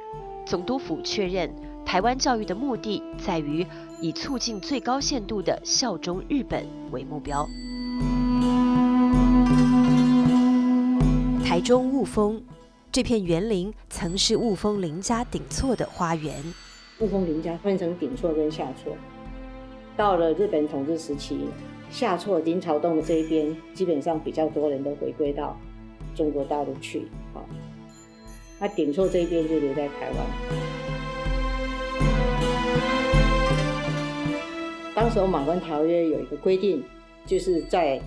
总督府确认，台湾教育的目的在于以促进最高限度的效忠日本为目标。台中雾峰这片园林曾是雾峰林家顶错的花园。雾峰林家分成顶错跟下错，到了日本统治时期，下措林朝栋这一边，基本上比较多人都回归到中国大陆去，那顶错这一边就留在台湾。当时马关条约有一个规定，就是在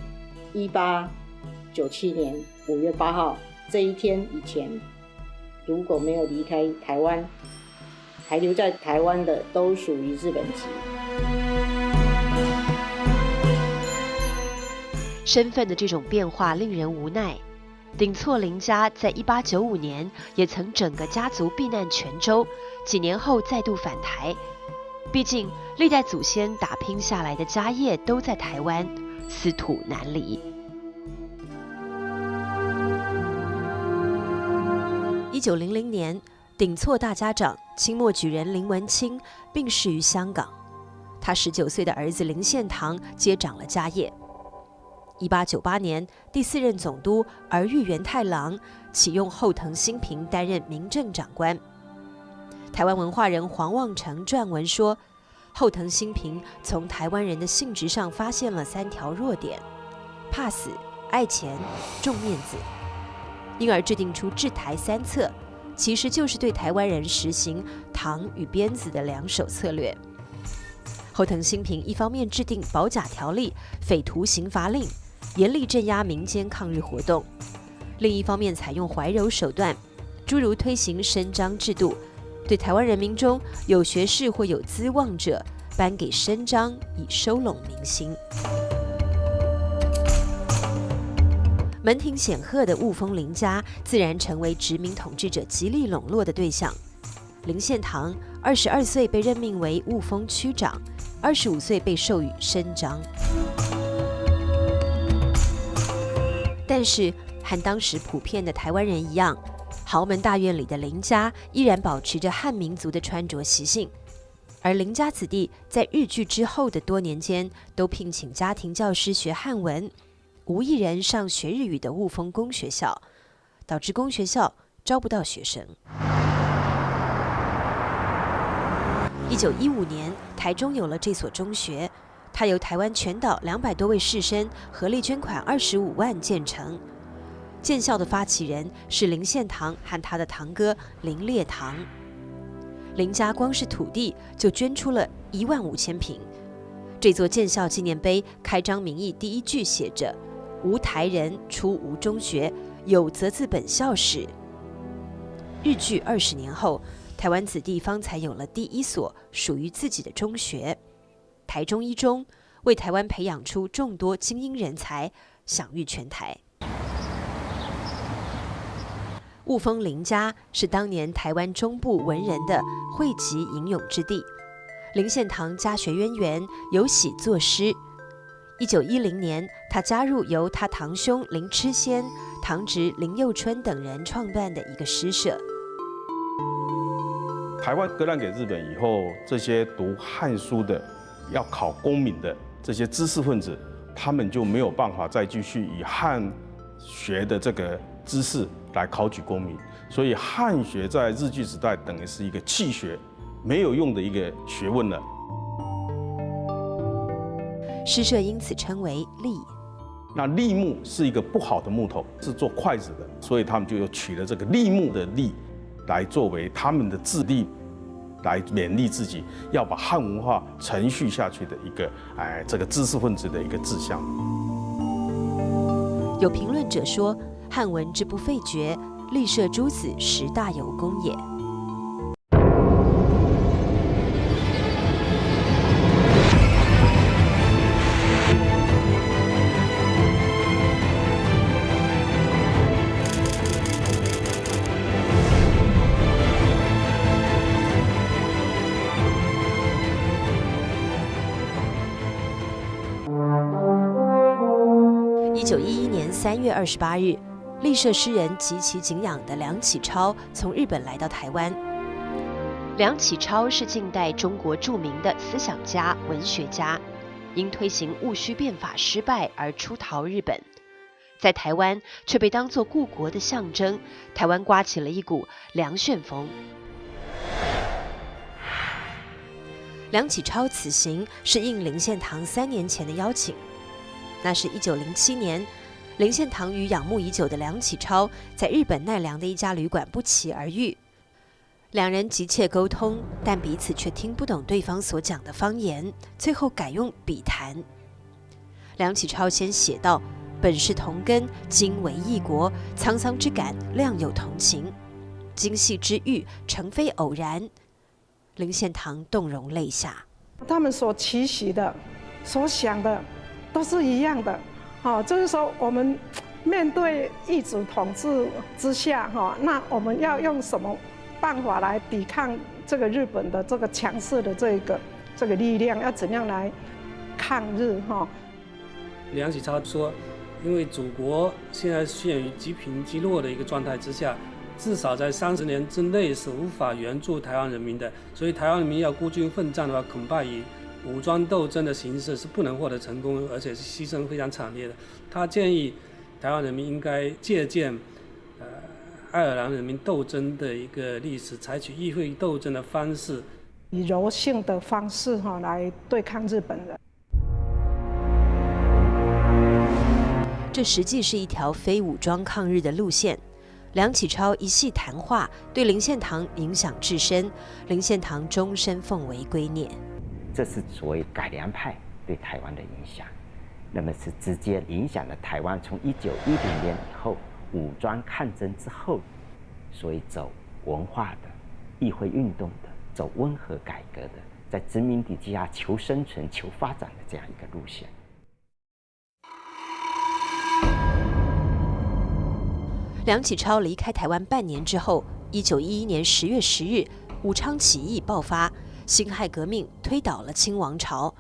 1897年5月8号这一天以前，如果没有离开台湾，还留在台湾的都属于日本籍。身份的这种变化令人无奈。顶错林家在1895年也曾整个家族避难泉州，几年后再度返台。毕竟历代祖先打拼下来的家业都在台湾，斯土难离。1900年，顶错大家长清末举人林文清病逝于香港，他19岁的儿子林献堂接掌了家业。1898年，第4任总督儿玉源太郎启用后藤新平担任民政长官。台湾文化人黄望成撰文说，后藤新平从台湾人的性质上发现了3条弱点：怕死、爱钱、重面子，因而制定出治台3策，其实就是对台湾人实行糖与鞭子的2手策略。后藤新平一方面制定保甲条例、匪徒刑罚令，严厉镇压民间抗日活动；另一方面采用怀柔手段，诸如推行伸章制度，对台湾人民中有学识或有资望者颁给伸章，以收拢民心。门庭显赫的雾峰林家，自然成为殖民统治者极力笼络的对象。林献堂22岁被任命为雾峰区长，25岁被授予伸章。但是和当时普遍的台湾人一样，豪门大院里的林家依然保持着汉民族的穿着习性，而林家子弟在日据之后的多年间，都聘请家庭教师学汉文，无一人上学日语的雾峰公学校，导致公学校招不到学生。1915年，台中有了这所中学，它由台湾全岛200多位士绅合力捐款25万建成。建校的发起人是林献堂和他的堂哥林烈堂。林家光是土地就捐出了15000坪。这座建校纪念碑开张名义第1句写着“无台人出无中学，有则自本校史”。日据20年后，台湾子弟方才有了第1所属于自己的中学——台中一中，为台湾培养出众多精英人才，享誉全台。雾峰林家是当年台湾中部文人的汇集吟咏之地。林献堂家学渊源，有喜作诗。1910年，他加入由他堂兄林痴仙、堂侄林佑春等人创办的一个诗社。台湾割让给日本以后，这些读汉书的、要考功名的这些知识分子，他们就没有办法再继续以汉学的这个知识来考取功名，所以汉学在日据时代等于是一个弃学、没有用的一个学问了。诗社因此称为栎。那栎木是一个不好的木头，是做筷子的，所以他们就又取了这个栎木的栎，来作为他们的自立，来勉励自己要把汉文化承续下去的一个这个知识分子的一个志向。有评论者说，汉文之不废绝，栎社诸子实大有功也。1911年3月28日，栎社诗人极其敬仰的梁启超从日本来到台湾。梁启超是近代中国著名的思想家、文学家，因推行戊戌变法失败而出逃日本，在台湾却被当作故国的象征，台湾刮起了一股梁旋风。梁启超此行是应林献堂3年前的邀请，那是1907年，林献堂与仰慕已久的梁启超在日本奈良的一家旅馆不期而遇，两人急切沟通，但彼此却听不懂对方所讲的方言，最后改用笔谈。梁启超先写道：“本是同根，今为异国，沧桑之感，谅有同情。今夕之遇，诚非偶然。”林献堂动容泪下。他们所期许的、所想的，都是一样的。就是说我们面对异族统治之下，那我们要用什么办法来抵抗这个日本的这个强势的这个力量？要怎样来抗日？梁启超说，因为祖国现在陷于积贫积弱的一个状态之下，至少在30年之内是无法援助台湾人民的，所以台湾人民要孤军奋战的话，恐怕以武装斗争的形式是不能获得成功，而且是牺牲非常惨烈的。他建议台湾人民应该借鉴爱尔兰人民斗争的一个历史，采取议会斗争的方式，以柔性的方式来对抗日本人。这实际是一条非武装抗日的路线。梁启超一系谈话对林献堂影响至深，林献堂终身奉为圭臬。这是所谓改良派对台湾的影响，那么是直接影响了台湾从1910年以后武装抗争之后，所以走文化的、议会运动的、走温和改革的，在殖民地之下求生存、求发展的这样一个路线。梁启超离开台湾半年之后，1911年10月10日，武昌起义爆发，辛亥革命推倒了清王朝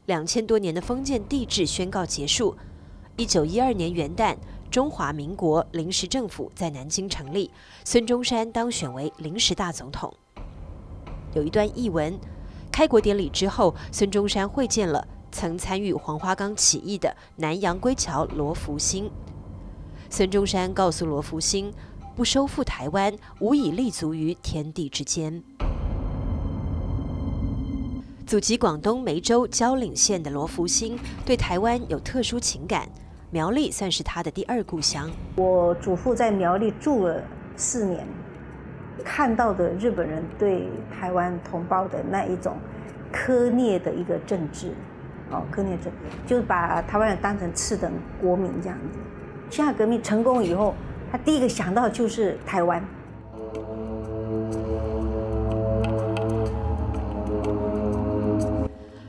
，2000多年的封建帝制宣告结束。1912年元旦，中华民国临时政府在南京成立，孙中山当选为临时大总统。有一段译文：开国典礼之后，孙中山会见了曾参与黄花岗起义的南洋归侨罗福星。孙中山告诉罗福星，不收复台湾，无以立足于天地之间。祖籍广东梅州蕉岭县的罗福星对台湾有特殊情感，苗栗算是他的第2故乡。我祖父在苗栗住了4年，看到的日本人对台湾同胞的那一种苛虐的一个政治，苛虐政，就是把台湾人当成次等国民这样子。辛亥革命成功以后，他第一个想到就是台湾。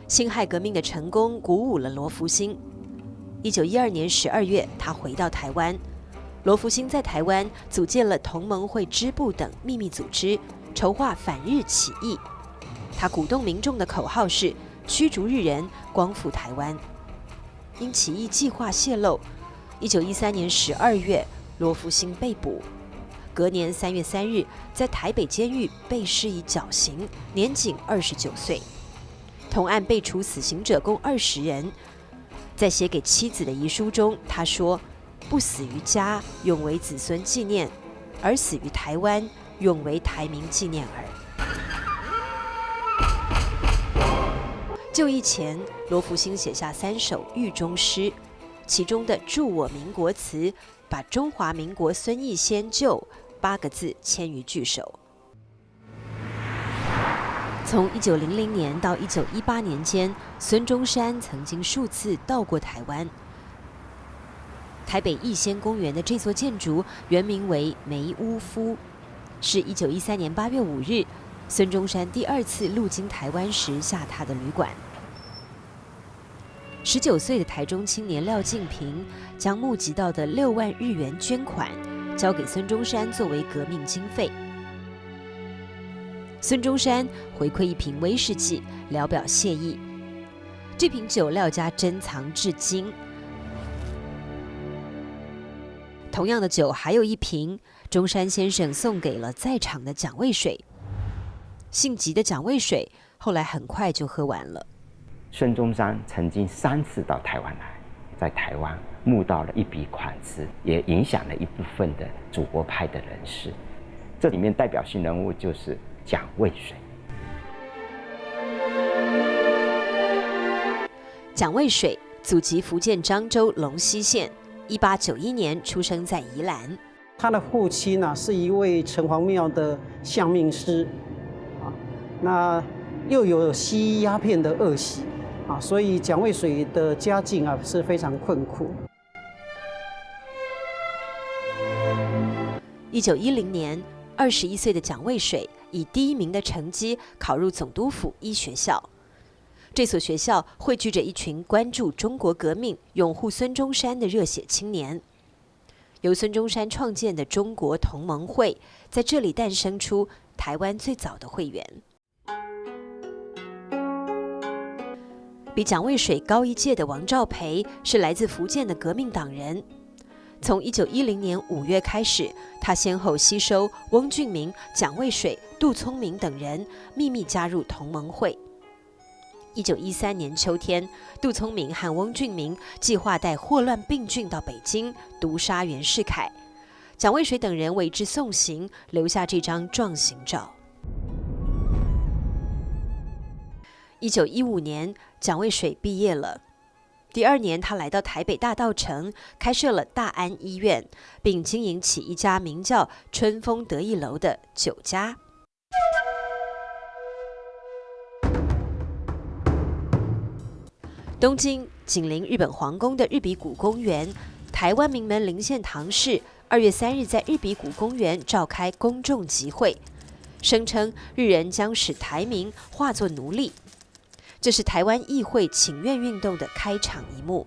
辛亥革命的成功鼓舞了罗福星。1912年12月，他回到台湾。罗福星在台湾组建了同盟会支部等秘密组织，筹划反日起义。他鼓动民众的口号是驱逐日人，光复台湾。因起义计划泄露，1913年12月，罗福星被捕。隔年3月3日，在台北监狱被施以绞刑，年仅29岁。同案被处死刑者共20人。在写给妻子的遗书中，他说：“不死于家，永为子孙纪念；而死于台湾，永为台民纪念耳。”就义前，罗福星写下3首狱中诗。其中的“祝我民国”词，把中华民国孙逸仙旧8个字签于句首。从1900年到1918年间，孙中山曾经数次到过台湾。台北逸仙公园的这座建筑原名为梅屋夫，是1913年8月5日孙中山第2次路经台湾时下榻的旅馆。19岁的台中青年廖敬平将募集到的6万日元捐款交给孙中山作为革命经费。孙中山回馈一瓶威士忌，聊表谢意。这瓶酒廖家珍藏至今。同样的酒还有一瓶，中山先生送给了在场的蒋渭水。姓吉的蒋渭水后来很快就喝完了。孙中山曾经3次到台湾来，在台湾募到了一笔款子，也影响了一部分的祖国派的人士。这里面代表性人物就是蒋渭水。蒋渭水，祖籍福建漳州龙溪县，1891年出生在宜兰。他的父亲呢是一位城隍庙的相命师，那又有吸鸦片的恶习，所以蒋渭水的家境是非常困苦。1910年，21岁的蒋渭水以第1名的成绩考入总督府医学校。这所学校汇聚着一群关注中国革命、拥护孙中山的热血青年。由孙中山创建的中国同盟会，在这里诞生出台湾最早的会员。比蒋渭水高一届的王兆培是来自福建的革命党人。从1910年5月开始，他先后吸收翁俊明、蒋渭水、杜聪明等人，秘密加入同盟会。1913年秋天，杜聪明和翁俊明计划带霍乱病菌到北京，毒杀袁世凯。蒋渭水等人为之送行，留下这张状形照。1915年，蒋渭水毕业了。第2年，他来到台北大稻埕，开设了大安医院，并经营起一家名叫春风得意楼的酒家。东京紧邻日本皇宫的日比谷公园，台湾名门林献堂市2月3日在日比谷公园召开公众集会，声称日人将使台民化作奴隶。这是台湾议会请愿运动的开场一幕。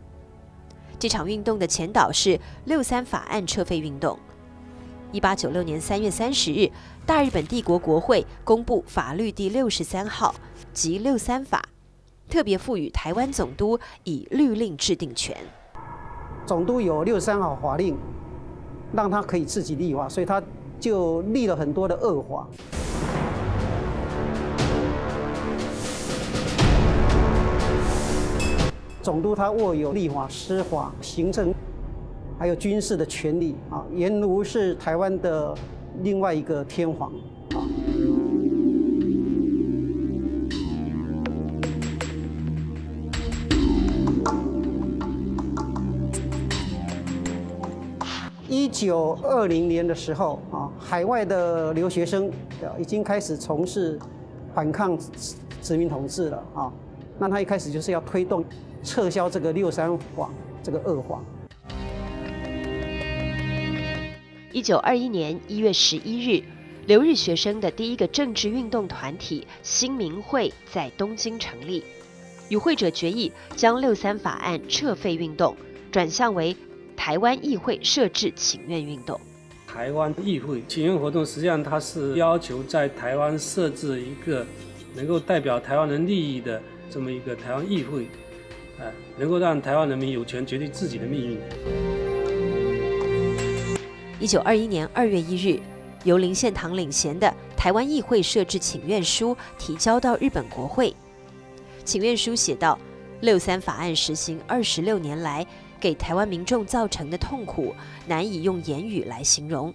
这场运动的前导是63法案撤废运动。1896年3月30日，大日本帝国国会公布法律第63号及63法，特别赋予台湾总督以律令制定权。总督有63号法令，让他可以自己立法，所以他就立了很多的恶法。总督他握有立法、司法、行政，还有军事的权利俨如是台湾的另外一个天皇1920年的时候海外的留学生已经开始从事反抗殖民统治了那他一开始就是要推动撤销这个63法这个恶法。1921年1月11日，留日学生的第一个政治运动团体新民会在东京成立，与会者决议将63法案撤废运动转向为台湾议会设置请愿运动。台湾议会请愿活动实际上它是要求在台湾设置一个能够代表台湾人利益的这么一个台湾议会，能够让台湾人民有权决定自己的命运。1921年2月1日，由林献堂领衔的台湾议会设置请愿书提交到日本国会。请愿书写道：63法案实行26年来，给台湾民众造成的痛苦，难以用言语来形容。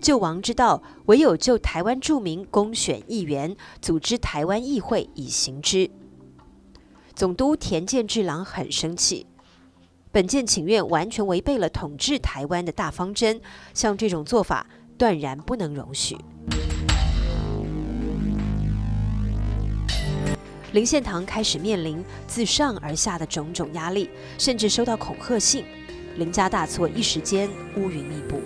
救亡之道，唯有就台湾著名公选议员，组织台湾议会以行之。总督田健治郎很生气，本件请愿完全违背了统治台湾的大方针，像这种做法断然不能容许。林献堂开始面临自上而下的种种压力，甚至收到恐吓信，林家大错，一时间乌云密布。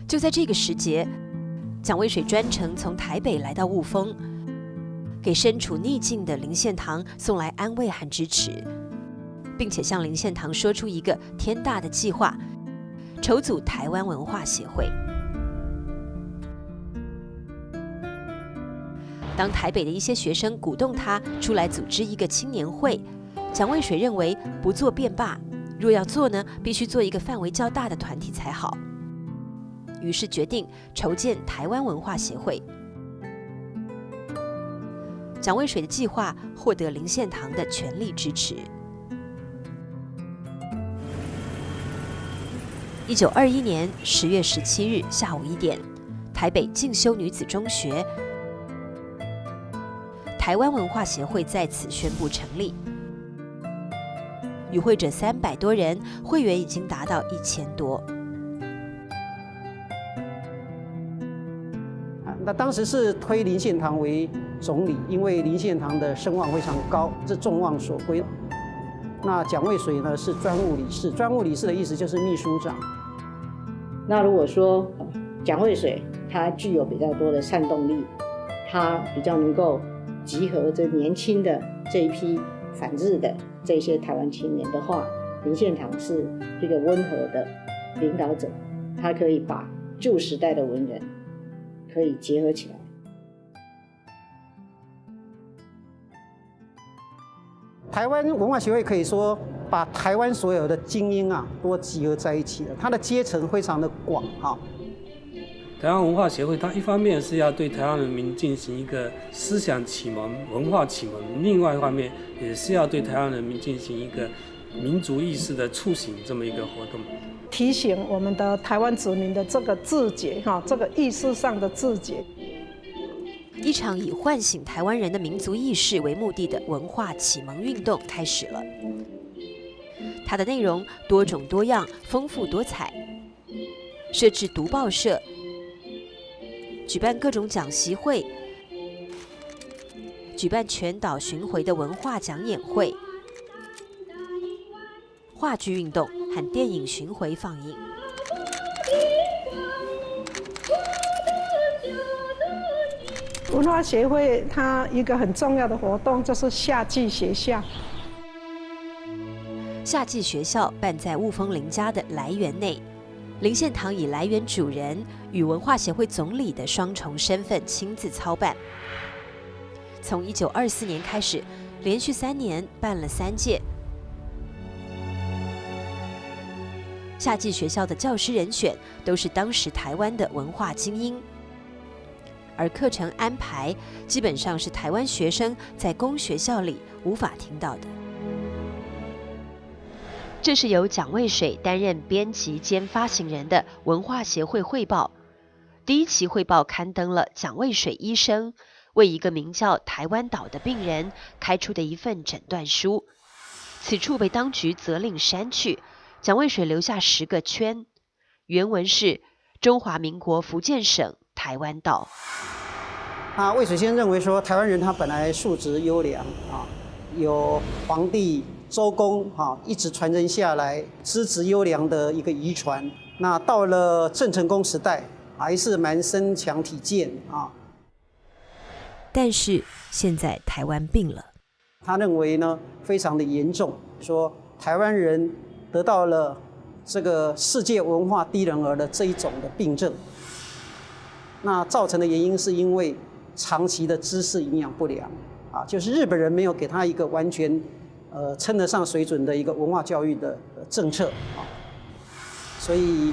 就在这个时节，蒋渭水专程从台北来到雾峰，给身处逆境的林献堂送来安慰和支持，并且向林献堂说出一个天大的计划，筹组台湾文化协会。当台北的一些学生鼓动他出来组织一个青年会，蒋渭水认为不做便罢，若要做呢，必须做一个范围较大的团体才好。于是决定筹建台湾文化协会，蒋渭水的计划获得林献堂的全力支持。1921年10月17日下午1点，台北进修女子中学，台湾文化协会在此宣布成立。与会者300多人，会员已经达到1000多。那当时是推林献堂为总理，因为林献堂的声望非常高，是众望所归。那蒋渭水呢是专务理事，专务理事的意思就是秘书长。那如果说蒋渭水他具有比较多的煽动力，他比较能够集合这年轻的这一批反日的这些台湾青年的话，林献堂是一个温和的领导者，他可以把旧时代的文人可以结合起来。台湾文化协会可以说把台湾所有的精英啊都集合在一起了，它的阶层非常的广啊。台湾文化协会，它一方面是要对台湾人民进行一个思想启蒙、文化启蒙，另外一方面也是要对台湾人民进行一个民族意识的促醒这么一个活动，提醒我们的台湾子民的这个自觉这个意识上的自觉。一场以唤醒台湾人的民族意识为目的的文化启蒙运动开始了。它的内容多种多样、丰富多彩，设置读报社，举办各种讲习会，举办全岛巡回的文化讲演会、话剧运动和电影巡回放映。文化协会它一个很重要的活动就是夏季学校。夏季学校办在雾峰林家的来园内，林献堂以来园主人与文化协会总理的双重身份亲自操办。从1924年开始，连续3年办了3届。夏季学校的教师人选都是当时台湾的文化精英，而课程安排基本上是台湾学生在公学校里无法听到的。这是由蒋渭水担任编辑兼发行人的文化协会汇报。第1期汇报刊登了蒋渭水医生为一个名叫台湾岛的病人开出的一份诊断书，此处被当局责令删去，蒋渭水留下10个圈，原文是中华民国福建省台湾岛。渭水先生认为说，台湾人他本来素质优良啊，有皇帝周公一直传承下来资质优良的一个遗传。那到了郑成功时代，还是蛮身强体健啊。但是现在台湾病了，他认为呢非常的严重，说台湾人得到了这个世界文化低人儿的这一种的病症。那造成的原因是因为长期的知识营养不良啊，就是日本人没有给他一个完全称得上水准的一个文化教育的政策啊，所以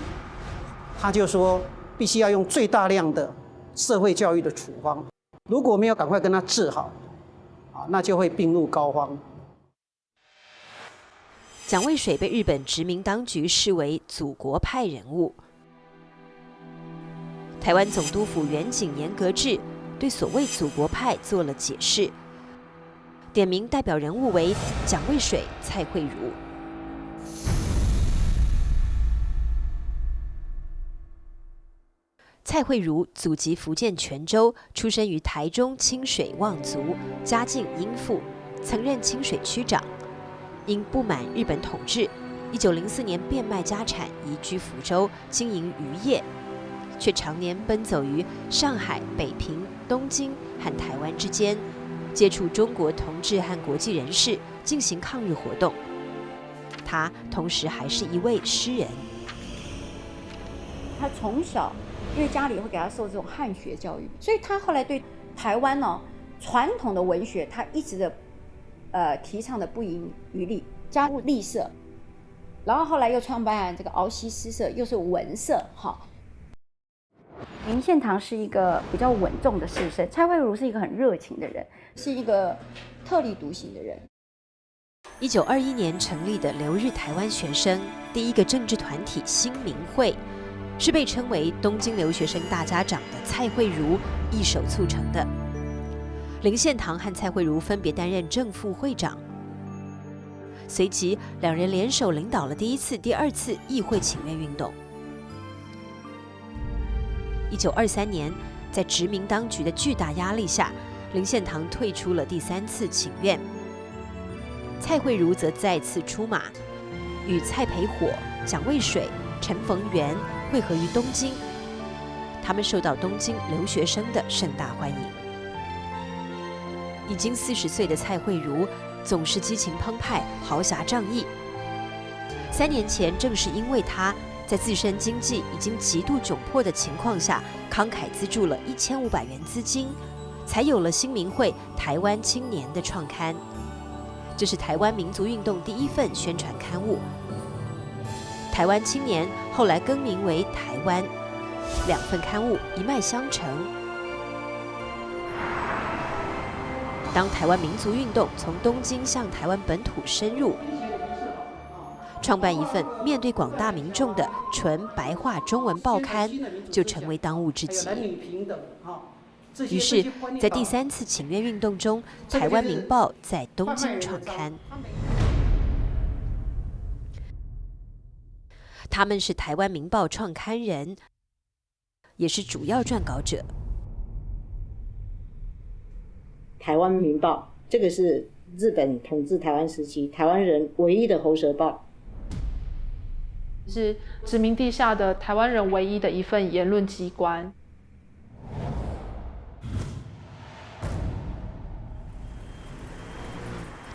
他就说必须要用最大量的社会教育的处方，如果没有赶快跟他治好啊，那就会病入膏肓。蒋渭水被日本殖民当局视为祖国派人物。台湾总督府远景严格志对所谓祖国派做了解释，点名代表人物为蒋渭水、蔡惠如。蔡惠如祖籍福建泉州，出生于台中清水望族，家境殷富，曾任清水区长。因不满日本统治，1904年变卖家产，移居福州，经营渔业，却常年奔走于上海、北平、东京和台湾之间，接触中国同志和国际人士，进行抗日活动。他同时还是一位诗人。他从小因为家里会给他受这种汉学教育，所以他后来对台湾传统的文学，他一直的提倡的不遗余力，加入立社，然后后来又创办这个鳌溪诗社，又是文社，林献堂是一个比较稳重的士绅，蔡慧如是一个很热情的人，是一个特立独行的人。1921年成立的留日台湾学生第一个政治团体新民会，是被称为东京留学生大家长的蔡慧如一手促成的。林献堂和蔡慧如分别担任正副会长，随即两人联手领导了第一次、第二次议会请愿运动。1923年，在殖民当局的巨大压力下，林献堂退出了第3次请愿，蔡慧如则再次出马，与蔡培火、蒋渭水、陈逢源会合于东京。他们受到东京留学生的盛大欢迎。已经40岁的蔡慧如总是激情澎湃、豪侠仗义。3年前，正是因为他在自身经济已经极度窘迫的情况下，慷慨资助了1500元资金，才有了新民会台湾青年的创刊。这是台湾民族运动第一份宣传刊物。台湾青年后来更名为台湾，2份刊物一脉相承。当台湾民族运动从东京向台湾本土深入，创办一份面对广大民众的纯白话中文报刊，就成为当务之急。于是，在第3次请愿运动中，《台湾民报》在东京创刊。他们是《台湾民报》创刊人，也是主要撰稿者。《台湾民报》这个是日本统治台湾时期台湾人唯一的喉舌报，是殖民地下的台湾人唯一的一份言论机关。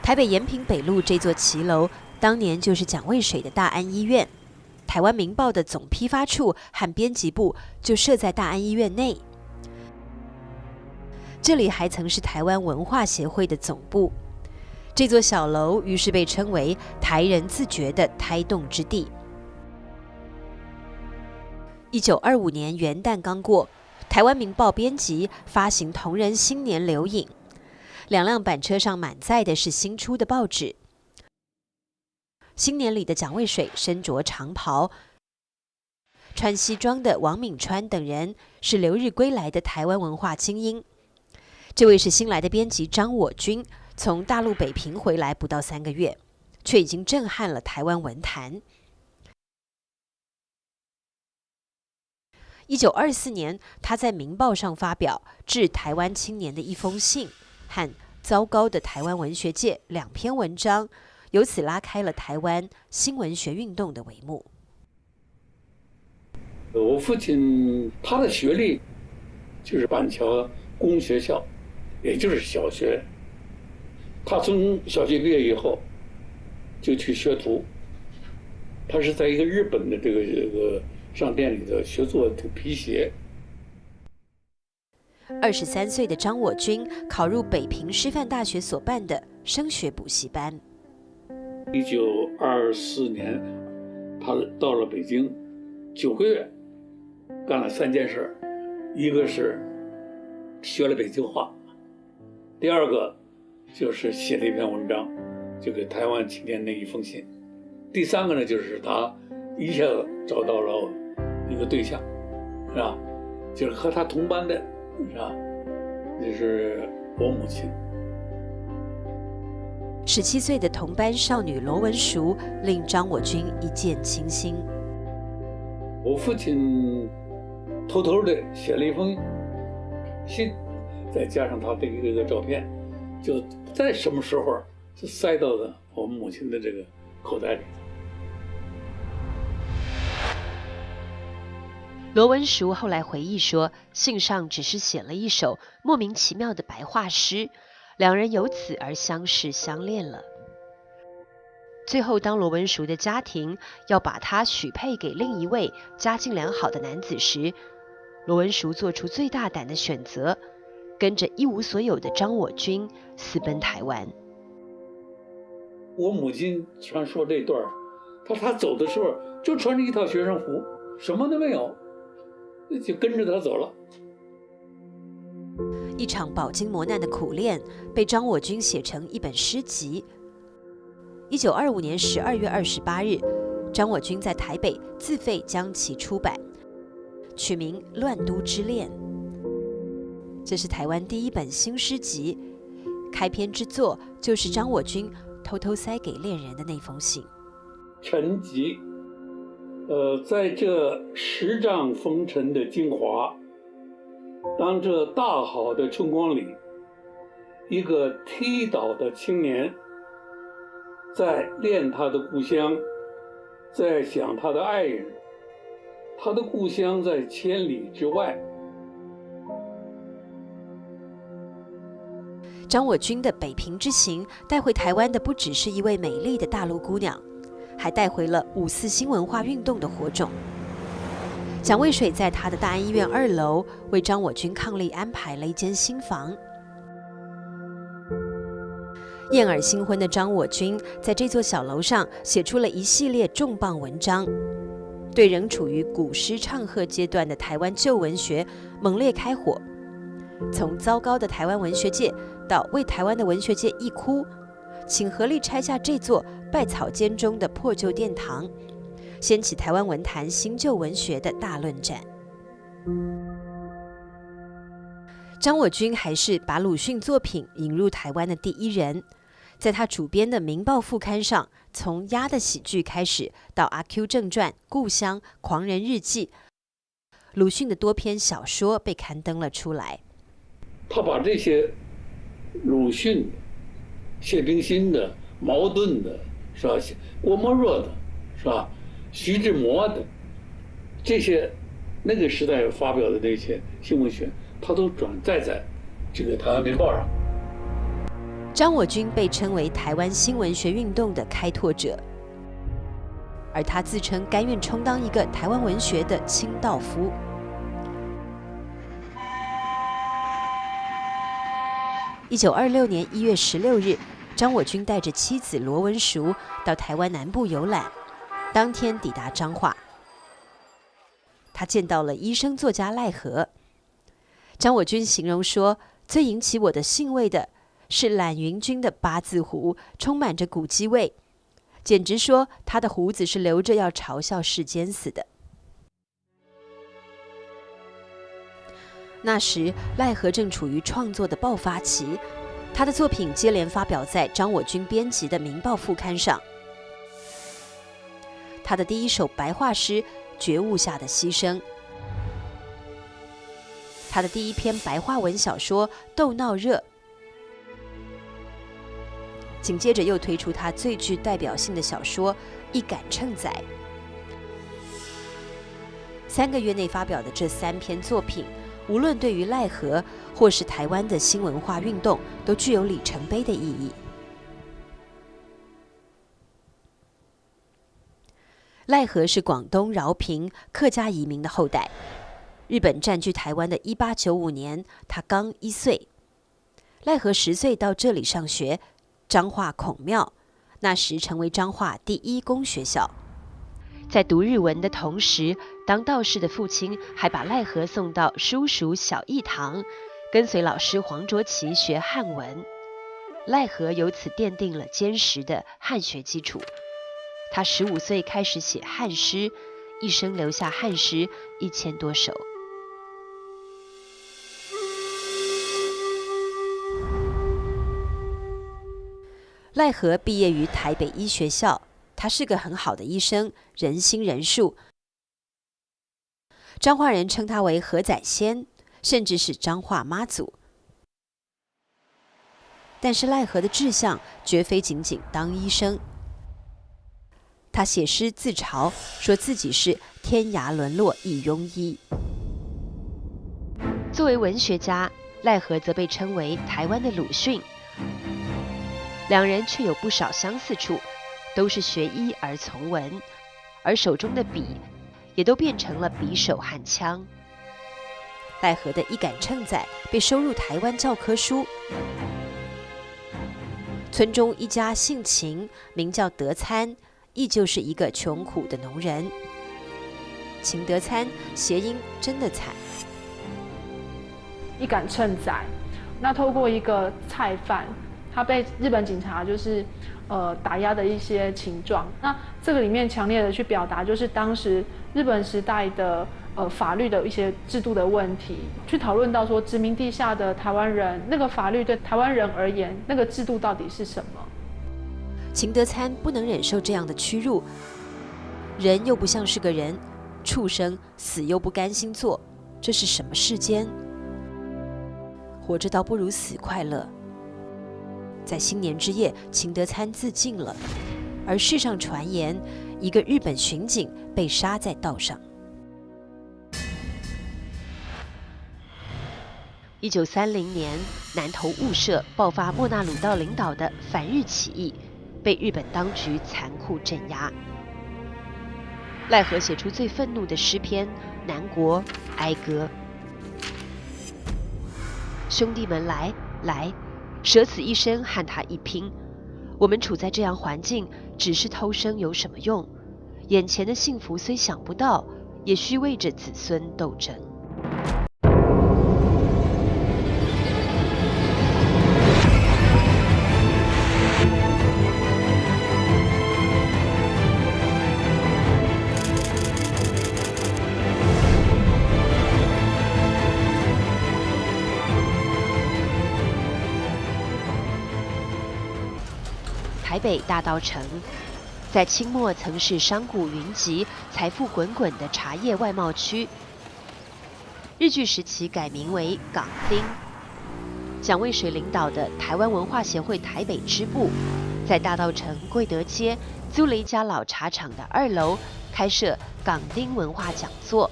台北延平北路这座骑楼，当年就是蒋渭水的大安医院。台湾民报的总批发处和编辑部就设在大安医院内。这里还曾是台湾文化协会的总部。这座小楼于是被称为台人自觉的胎动之地。1925年元旦刚过，台湾民报编辑发行同人新年留影，2辆板车上满载的是新出的报纸。新年里的蒋渭水身着长袍，穿西装的王敏川等人是留日归来的台湾文化精英。这位是新来的编辑张我军，从大陆北平回来不到3个月，却已经震撼了台湾文坛。1924年，他在《民报》上发表致台湾青年的一封信和糟糕的台湾文学界2篇文章，由此拉开了台湾新文学运动的帷幕。我父亲他的学历就是板桥公学校，也就是小学。他从小学毕业以后就去学徒，他是在一个日本的这个商店里头学做皮鞋。23岁的张我军考入北平师范大学所办的升学补习班。1924年，他到了北京9个月，干了3件事，一个是学了北京话，第二个就是写了一篇文章，就给台湾青年的一封信，第3个呢就是他一下子找到了一个对象，是吧？就是和他同班的，是吧？就是我母亲。17岁的同班少女罗文淑令张我军一见倾心。我父亲偷偷的写了一封信，再加上他的一个照片，就在什么时候就塞到了我们母亲的这个口袋里。罗文淑后来回忆说，信上只是写了一首莫名其妙的白话诗，2人由此而相识相恋了。最后，当罗文淑的家庭要把她许配给另一位家境良好的男子时，罗文淑做出最大胆的选择，跟着一无所有的张我军私奔台湾。我母亲传说这段，她走的时候就穿着一套学生服，什么都没有，就跟着他走了。一场饱经磨难的苦恋，被张我军写成一本诗集。1925年12月28日，张我军在台北自费将其出版，取名《乱都之恋》。这是台湾第一本新诗集，开篇之作就是张我军偷偷塞给恋人的那封信。沉寂，在这10丈风尘的精华，当这大好的春光里，一个踢倒的青年，在恋他的故乡，在想他的爱人，他的故乡在千里之外。张我军的北平之行带回台湾的不只是一位美丽的大陆姑娘，还带回了5·4新文化运动的火种。蒋渭水在他的大安医院2楼为张我军伉俪安排了一间新房。燕尔新婚的张我军在这座小楼上写出了一系列重磅文章，对仍处于古诗唱和阶段的台湾旧文学猛烈开火。从糟糕的台湾文学界到为台湾的文学界一哭，请合力拆下这座败草间中的破旧殿堂，掀起台湾文坛新旧文学的大论战。张我军还是把鲁迅作品引入台湾的第一人，在他主编的《民报》副刊上，从《鸭的喜剧》开始，到《阿 Q 正传》《故乡》《狂人日记》，鲁迅的多篇小说被刊登了出来。他把这些鲁迅的、谢冰心的、茅盾的，是吧？郭沫若的，是吧？徐志摩的，这些那个时代发表的这些新文学，他都转载在这个《台湾民报》上。张我军被称为台湾新文学运动的开拓者，而他自称甘愿充当一个台湾文学的清道夫。1926年1月16日，张我军带着妻子罗文淑到台湾南部游览，当天抵达彰化。他见到了医生作家赖和。张我军形容说，最引起我的兴味的是懒云君的八字胡，充满着古迹味，简直说他的胡子是留着要嘲笑世间死的。那时赖和正处于创作的爆发期，他的作品接连发表在张我军编辑的《民报》副刊上。他的第一首白话诗《觉悟下的牺牲》，他的第一篇白话文小说《斗闹热》，紧接着又推出他最具代表性的小说《一杆秤仔》。3个月内发表的这3篇作品，无论对于赖和或是台湾的新文化运动，都具有里程碑的意义。赖和是广东饶平客家移民的后代。日本占据台湾的1895年，他刚1岁。赖和10岁到这里上学，彰化孔庙，那时成为彰化第1公学校。在读日文的同时，当道士的父亲还把赖和送到叔塾小义堂，跟随老师黄卓琪学汉文。赖和由此奠定了坚实的汉学基础。他15岁开始写汉诗，一生留下汉诗1000多首。赖和毕业于台北医学校，他是个很好的医生，仁心仁术。彰化人称他为何仔仙，甚至是彰化妈祖。但是赖和的志向绝非仅仅当医生。他写诗自嘲，说自己是天涯沦落一庸医。作为文学家，赖和则被称为台湾的鲁迅。两人却有不少相似处，都是学医而从文，而手中的笔也都变成了匕首和枪。赖和的一杆秤仔被收入台湾教科书。村中一家姓秦，名叫德参，亦就是一个穷苦的农人。秦德参谐音真的惨。一杆秤仔，那透过一个菜贩，他被日本警察打压的一些情状。那这个里面强烈的去表达，就是当时日本时代的法律的一些制度的问题，去讨论到说殖民地下的台湾人，那个法律对台湾人而言，那个制度到底是什么？秦德参不能忍受这样的屈辱，人又不像是个人，畜生死又不甘心做，这是什么世间？活着倒不如死快乐。在新年之夜，秦德参自尽了，而世上传言，一个日本巡警被杀在道上。1930年，南投雾社爆发莫那鲁道领导的反日起义，被日本当局残酷镇压。赖和写出最愤怒的诗篇《南国哀歌》。兄弟们来，舍此一生和他一拼。我们处在这样环境，只是偷生有什么用？眼前的幸福虽想不到，也需为着子孙斗争。台北大稻埕，在清末曾是商贾云集、财富滚滚的茶叶外贸区。日据时期改名为港町。蒋渭水领导的台湾文化协会台北支部，在大稻埕贵德街租了一家老茶厂的2楼，开设港町文化讲座。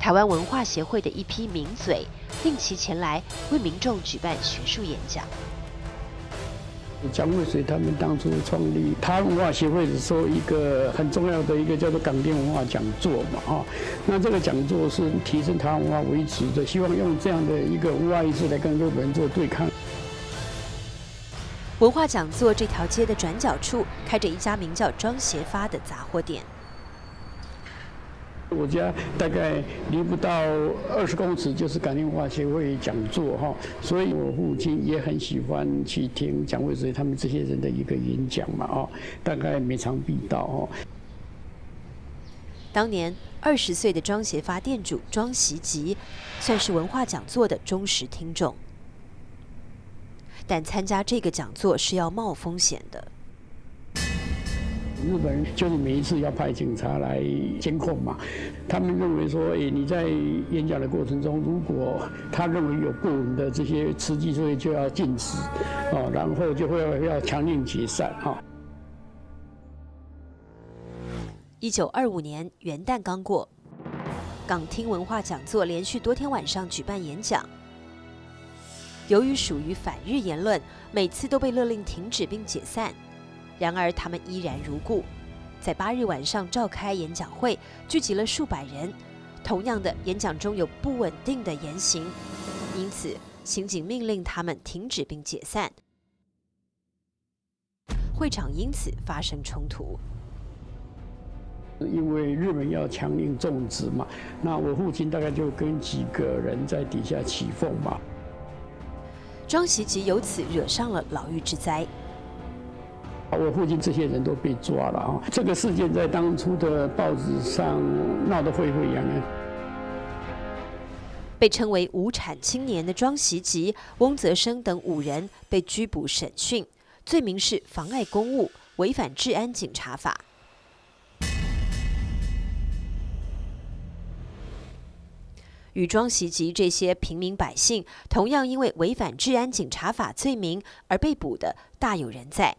台湾文化协会的一批名嘴定期前来为民众举办学术演讲。蒋渭水他们当初创立台湾文化协会的时候，一个很重要的一个叫做港町文化讲座嘛，那这个讲座是提升台湾文化为主的，希望用这样的一个文化意识来跟日本人做对抗。文化讲座这条街的转角处开着一家名叫庄协发的杂货店。我家大概离不到20公尺就是港町文化协会讲座哈，所以我父亲也很喜欢去听蒋渭水他们这些人的一个演讲嘛，大概每场必到。当年20岁的庄协发店主庄习吉，算是文化讲座的忠实听众，但参加这个讲座是要冒风险的。日本人就是每一次要派警察来监控嘛，他们认为说，你在演讲的过程中，如果他认为有不稳的这些词句，所以就要禁止，然后就会要强令解散1925年元旦刚过，港町文化讲座连续多天晚上举办演讲，由于属于反日言论，每次都被勒令停止并解散。然而他们依然如故，在8日晚上召开演讲会，聚集了数百人。同样的，演讲中有不稳定的言行，因此刑警命令他们停止并解散。会场因此发生冲突。因为日本要强令种植嘛，那我父亲大概就跟几个人在底下起哄嘛。庄习吉由此惹上了牢狱之灾。我父亲这些人都被抓了这个事件在当初的报纸上闹得沸沸扬扬。被称为无产青年的庄习吉、翁泽生等5人被拘捕审讯，罪名是妨碍公务、违反治安警察法。与庄习吉这些平民百姓同样因为违反治安警察法罪名而被捕的大有人在，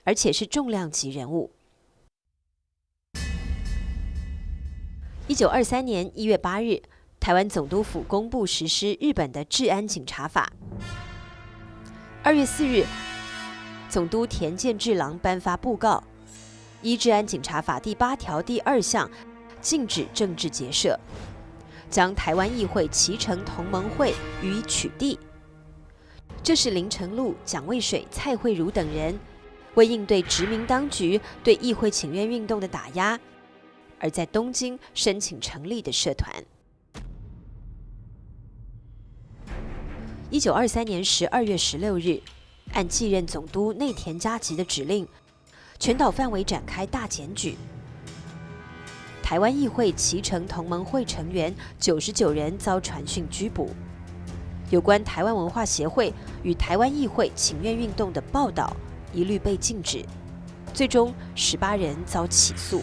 而且是重量级人物。1923年1月8日，台湾总督府公布实施日本的治安警察法。2月4日，总督田健治郎颁发布告，依治安警察法第8条第2项，禁止政治结社，将台湾议会期成同盟会予以取缔。这是林呈禄、蒋渭水、蔡惠如等人为应对殖民当局对议会请愿运动的打压，而在东京申请成立的社团。1923年12月16日，按继任总督内田嘉吉的指令，全岛范围展开大检举。台湾议会旗城同盟会成员99人遭传讯拘捕。有关台湾文化协会与台湾议会请愿运动的报道一律被禁止，最终18人遭起诉。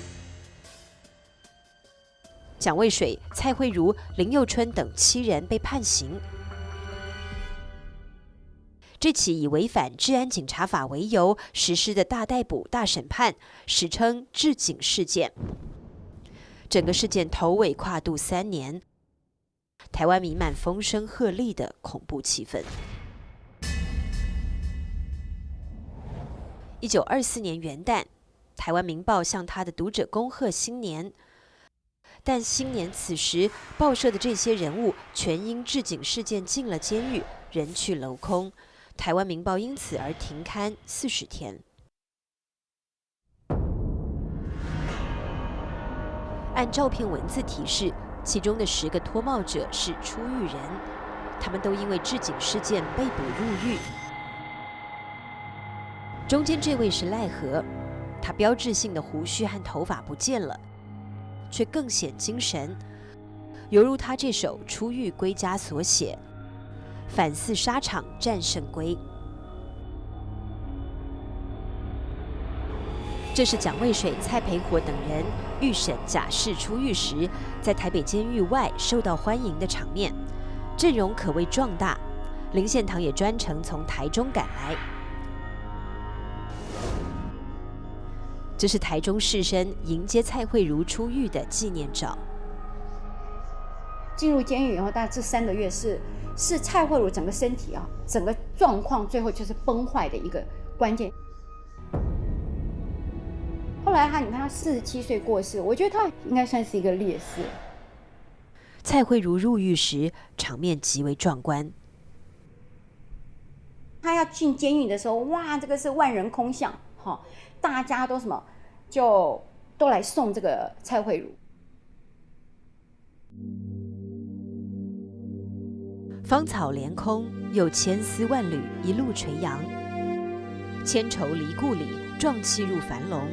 蒋渭水、蔡惠如、林佑春等7人被判刑。这起以违反治安警察法为由实施的大逮捕、大审判，史称“治警事件”。整个事件头尾跨度3年，台湾弥漫风声鹤唳的恐怖气氛。1924年元旦，台湾民报向他的读者恭贺新年，但新年此时，报社的这些人物全因治警事件进了监狱，人去楼空。台湾民报因此而停刊40天。按照片文字提示，其中的10个脱帽者是出狱人，他们都因为治警事件被捕入狱。中间这位是赖和，他标志性的胡须和头发不见了，却更显精神，犹如他这首出狱归家所写：反似沙场战胜归。这是蒋渭水、蔡培火等人预审假释出狱时，在台北监狱外受到欢迎的场面，阵容可谓壮大。林献堂也专程从台中赶来。这是台中士绅迎接蔡惠如出狱的纪念照。进入监狱以后，大概这3个月是蔡惠如整个身体整个状况最后就是崩坏的一个关键。后来你看他47岁过世，我觉得他应该算是一个烈士。蔡惠如入狱时，场面极为壮观。他要进监狱的时候，哇，这个是万人空巷，大家都什么，就都来送这个蔡惠如。芳草连空，又千丝万缕一路垂杨。千愁离故里，壮气入樊笼。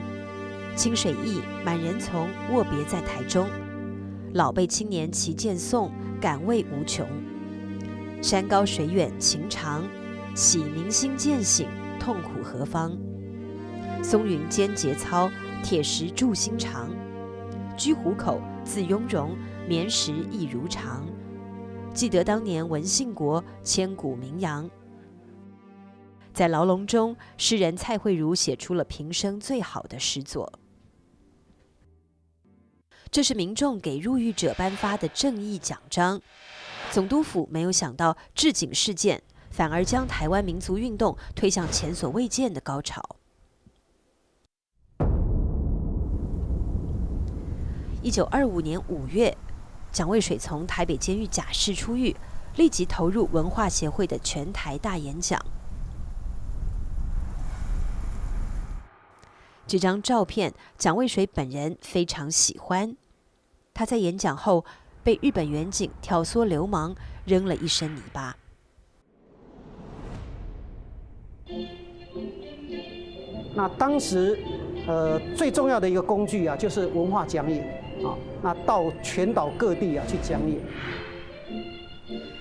清水驿，满人从，握别在台中。老辈青年齐见颂，感慰无穷。山高水远情长，喜民心渐醒，痛苦何方？松云间节操，铁石铸心肠。居虎口，自雍容，绵时亦如常。记得当年文信国，千古名扬。在牢笼中，诗人蔡惠如写出了平生最好的诗作。这是民众给入狱者颁发的正义奖章。总督府没有想到治警事件反而将台湾民族运动推向前所未见的高潮。1925年5月，蒋渭水从台北监狱假释出狱，立即投入文化协会的全台大演讲。这张照片，蒋渭水本人非常喜欢。他在演讲后被日本远警挑唆流氓扔了一身泥巴。那当时，最重要的一个工具就是文化讲演那到全岛各地去讲演。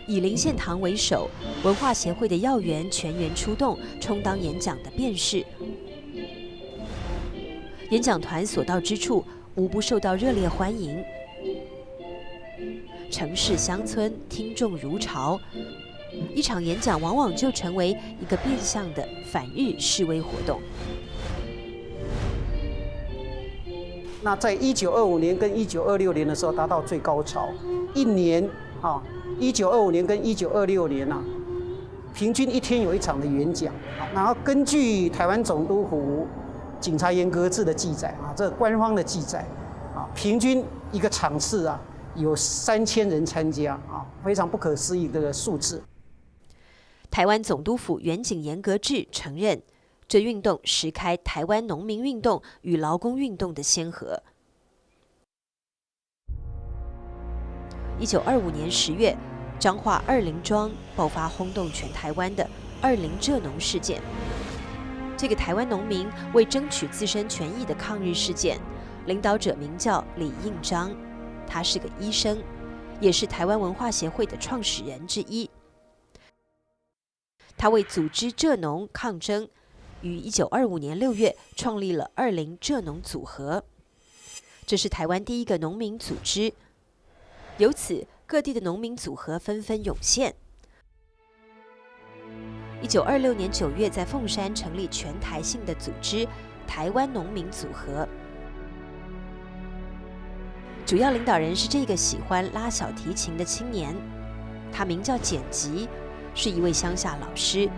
以林献堂为首，文化协会的要员全员出动，充当演讲的辩士。演讲团所到之处，无不受到热烈欢迎。城市乡村，听众如潮。一场演讲往往就成为一个变相的反日示威活动。那在1925年跟1926年的时候达到最高潮，一年1925年跟1926年平均1天有1场的演讲。然后根据台湾总督府警察严格制的记载这官方的记载平均一个场次有3000人参加非常不可思议的数字。台湾总督府远景严格制承认，这运动实开台湾农民运动与劳工运动的先河。1925年10月，彰化二林庄爆发轰动全台湾的二林蔗农事件。这个台湾农民为争取自身权益的抗日事件，领导者名叫李应章，他是个医生，也是台湾文化协会的创始人之一。他为组织蔗农抗争，于1925年6月创立了二林蔗农组合，这是台湾第一个农民组织。由此，各地的农民组合纷纷涌现。1926年9月，在凤山成立全台性的组织台湾农民组合，主要领导人是这个喜欢拉小提琴的青年，他名叫简吉，是一位乡下老师。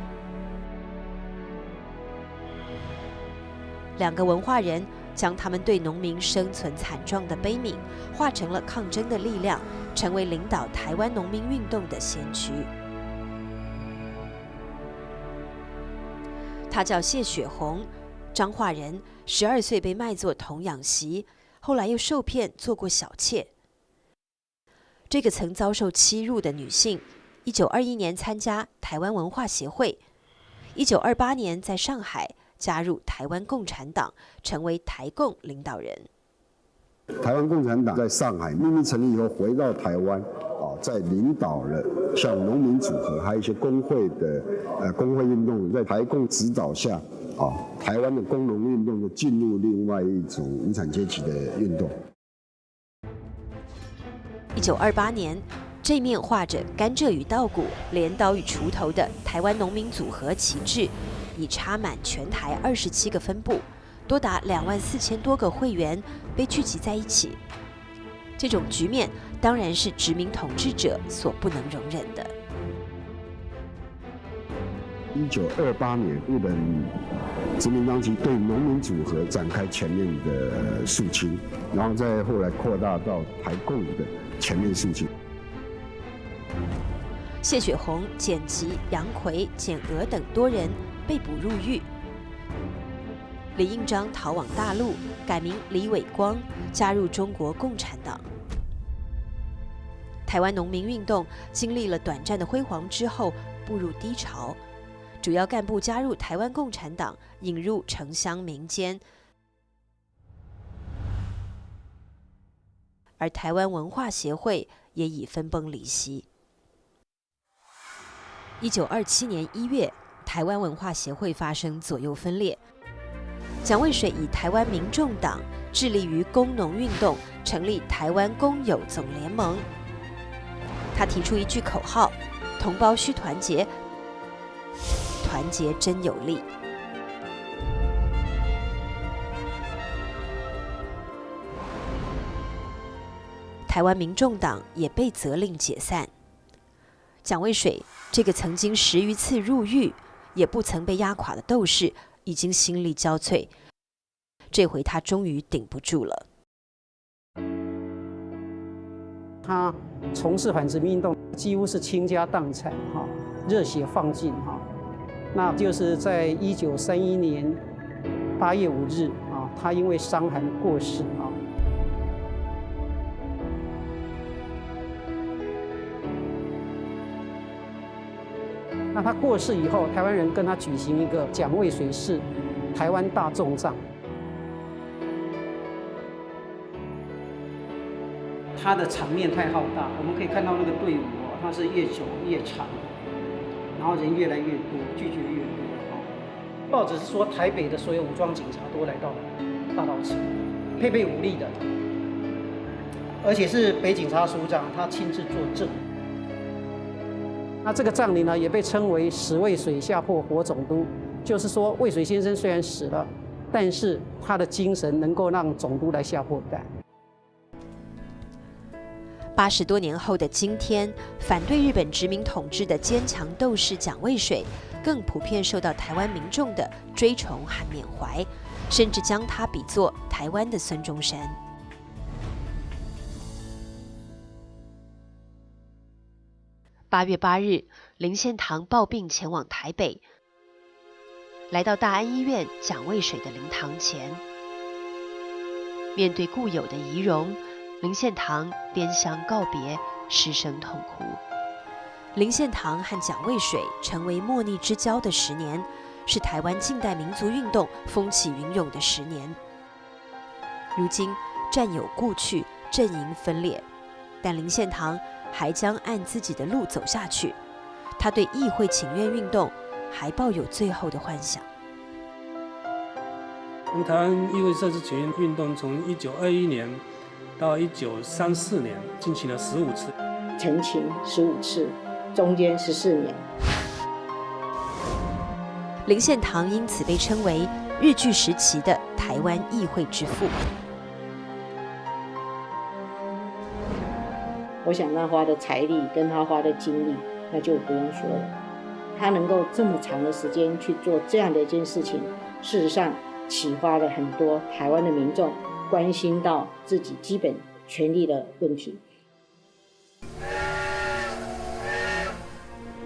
两个文化人将他们对农民生存惨状的悲悯化成了抗争的力量，成为领导台湾农民运动的先驱。他叫谢雪红，彰化人，12岁被卖作童养媳，后来又受骗做过小妾。这个曾遭受欺辱的女性，1921年参加台湾文化协会，1928年在上海加入台湾共产党，成为台共领导人。台湾共产党在上海秘密成立以后，回到台湾，在领导了像农民组合，还有一些工会的工会运动，在台共指导下，台湾的工农运动就进入另外一种无产阶级的运动。1928年，这面画着甘蔗与稻谷、镰刀与锄头的台湾农民组合旗帜，已插满全台27个分部，多达24000多个会员被聚集在一起。这种局面当然是殖民统治者所不能容忍的。1928年，日本殖民当局对农民组合展开全面的肃清，然后再后来扩大到台共的全面肃清。谢雪红、简吉、杨奎、简娥等多人被捕入狱。李应章逃往大陆，改名李伟光，加入中国共产党。台湾农民运动经历了短暂的辉煌之后，步入低潮。主要干部加入台湾共产党，引入城乡民间，而台湾文化协会也已分崩离析。1927年1月，台湾文化协会发生左右分裂。蒋渭水以台湾民众党致力于工农运动，成立台湾工友总联盟。他提出一句口号：同胞须团结，团结真有力。台湾民众党也被责令解散。蒋渭水这个曾经10余次入狱，也不曾被压垮的斗士，已经心力交瘁，这回他终于顶不住了。他从事反殖民运动，几乎是倾家荡产，热血放尽，那就是在1931年8月5日，他因为伤寒过世，那他过世以后，台湾人跟他举行一个蒋渭水式台湾大众葬。他的场面太浩大，我们可以看到那个队伍它是越走越长，然后人越来越多，聚集越多。报纸是说台北的所有武装警察都来到了大稻埕，配备武力的，而且是北警察署长他亲自作证。那这个葬礼呢，也被称为死渭水，下破活总督，就是说渭水先生虽然死了，但是他的精神能够让总督来下破蛋。80多年后的今天，反对日本殖民统治的坚强斗士蒋渭水，更普遍受到台湾民众的追崇和缅怀，甚至将他比作台湾的孙中山。8月8日，林献堂抱病前往台北，来到大安医院蒋渭水的灵堂前，面对故友的遗容，林献堂边向告别，失声痛哭。林献堂和蒋渭水成为莫逆之交的10年，是台湾近代民族运动风起云涌的10年。如今战友故去，阵营分裂，但林献堂还将按自己的路走下去。他对议会请愿运动还抱有最后的幻想。台湾议会设置请愿运动从1921年到1934年进行了15次，陈情15次，中间14年。林献堂因此被称为日据时期的台湾议会之父。我想他花的财力跟他花的精力，那就不用说了。他能够这么长的时间去做这样的一件事情，事实上启发了很多台湾的民众关心到自己基本权利的问题。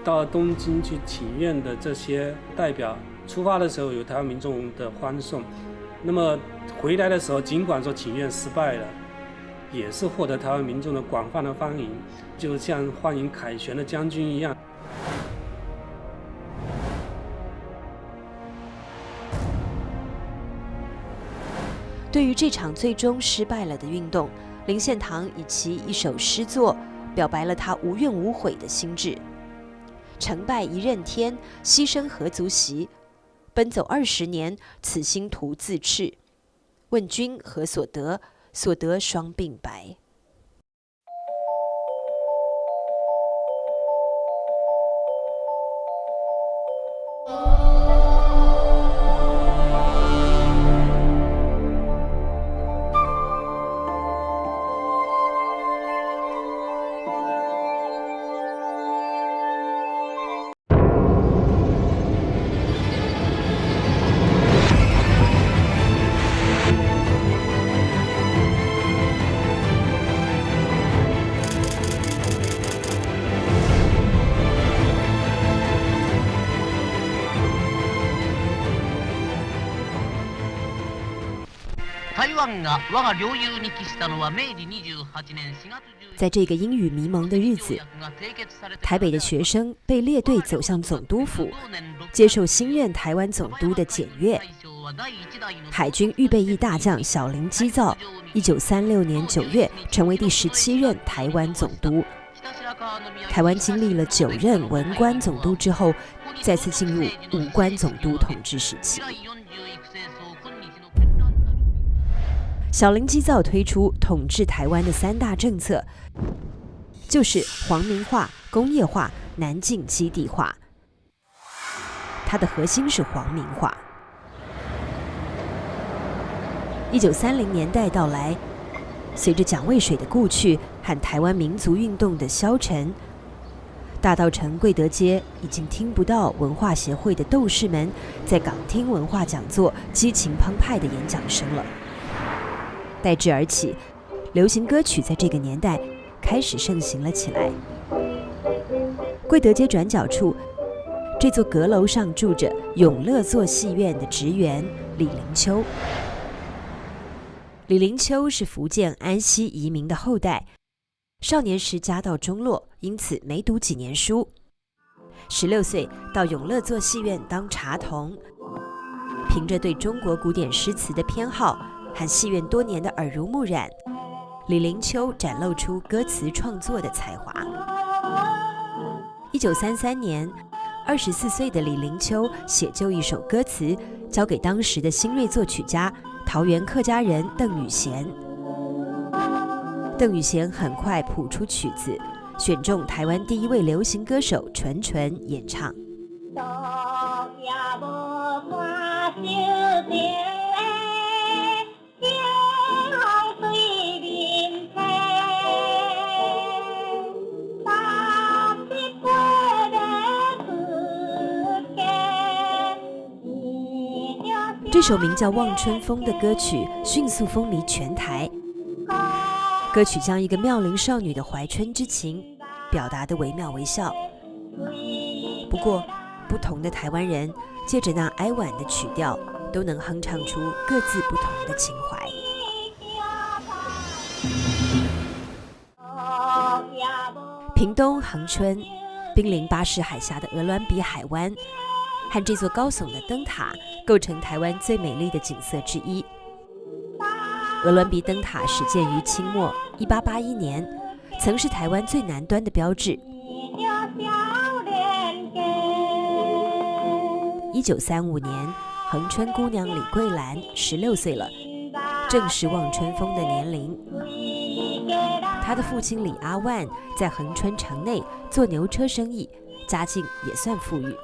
到东京去请愿的这些代表，出发的时候有台湾民众的欢送，那么回来的时候，尽管说请愿失败了，也是获得台湾民众的广泛的欢迎，就像欢迎凯旋的将军一样。对于这场最终失败了的运动，林献堂以其一首诗作表白了他无怨无悔的心志。成败一任天，牺牲何足惜？奔走20年，此心徒自赤。问君何所得？所得双鬓白。在这个阴雨迷蒙的日子，台北的学生被列队走向总督府，接受新任台湾总督的检阅。海军预备役大将小林基造，1936年9月成为第17任台湾总督。台湾经历了9任文官总督之后，再次进入武官总督统治时期。小林基造推出统治台湾的3大政策，就是皇民化、工业化、南进基地化。它的核心是皇民化。1930年代到来，随着蒋渭水的故去和台湾民族运动的消沉，大稻埕贵德街已经听不到文化协会的斗士们在港厅文化讲座激情澎湃的演讲声了。代之而起，流行歌曲在这个年代开始盛行了起来。贵德街转角处，这座阁楼上住着永乐座戏院的职员李林秋。李林秋是福建安溪移民的后代，少年时家道中落，因此没读几年书。16岁到永乐座戏院当茶童，凭着对中国古典诗词的偏好和戏院多年的耳濡目染，李林秋展露出歌词创作的才华。1933年，24岁的李林秋写就一首歌词，交给当时的新锐作曲家桃园客家人邓雨贤。邓雨贤很快谱出曲子，选中台湾第1位流行歌手纯纯演唱。这首名叫《望春风》的歌曲迅速风靡全台。歌曲将一个妙龄少女的怀春之情表达得惟妙惟肖。不过，不同的台湾人借着那哀婉的曲调，都能哼唱出各自不同的情怀。屏东恒春，濒临巴士海峡的鹅銮鼻海湾，和这座高耸的灯塔构成台湾最美丽的景色之一。鹅銮鼻灯塔始建于清末1881年，曾是台湾最南端的标志。1935年，恒春姑娘李桂兰16岁了，正是望春风的年龄。她的父亲李阿万在恒春城内做牛车生意，家境也算富裕。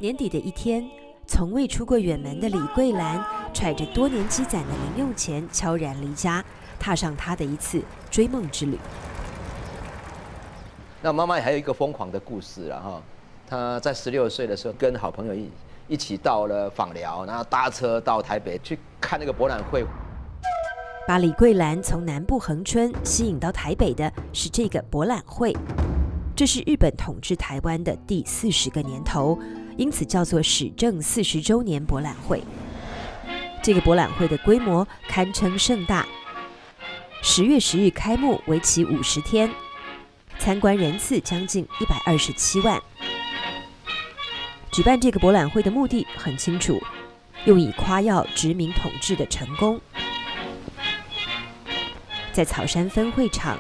年底的一天，从未出过远门的李桂兰揣着多年积攒的零用钱，悄然离家，踏上她的一次追梦之旅。那妈妈还有一个疯狂的故事了哈，她在16岁的时候跟好朋友一起到了枋寮，然后搭车到台北去看那个博览会。把李桂兰从南部恒春吸引到台北的是这个博览会，这是日本统治台湾的第40个年头，因此叫做始政40周年博览会。这个博览会的规模堪称盛大，10月10日开幕，为期50天，参观人次将近127万。举办这个博览会的目的很清楚，用以夸耀殖民统治的成功。在草山分会场，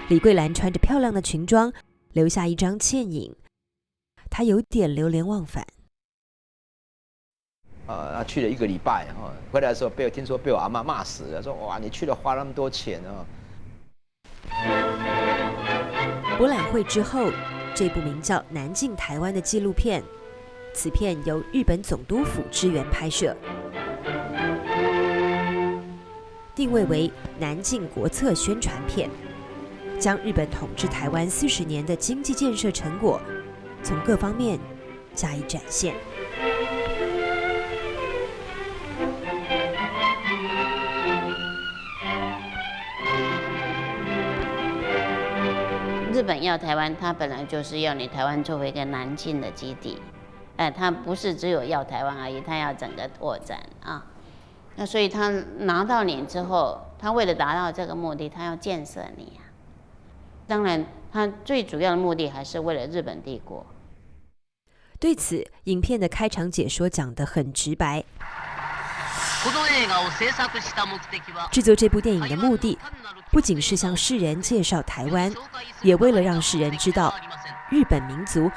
李桂兰穿着漂亮的裙装，留下一张倩影。她有点流连忘返。去了1个礼拜哈，回来的时候听说被我阿嬷骂死了，说哇你去了花那么多钱啊。博览会之后，这部名叫《南进台湾》的纪录片，此片由日本总督府支援拍摄。定位为南进国策宣传片，将日本统治台湾40年的经济建设成果从各方面加以展现。日本要台湾，它本来就是要你台湾作为一个南进的基地，它不是只有要台湾而已，它要整个拓展啊。那所以他拿到你之后，他为了达到这个目的，他要建设你啊。当然，他最主要的目的还是为了日本帝国。对此，影片的开场解说讲得很直白。制作这部电影的目的，不仅是向世人介绍台湾，也为了让世人知道，日本民族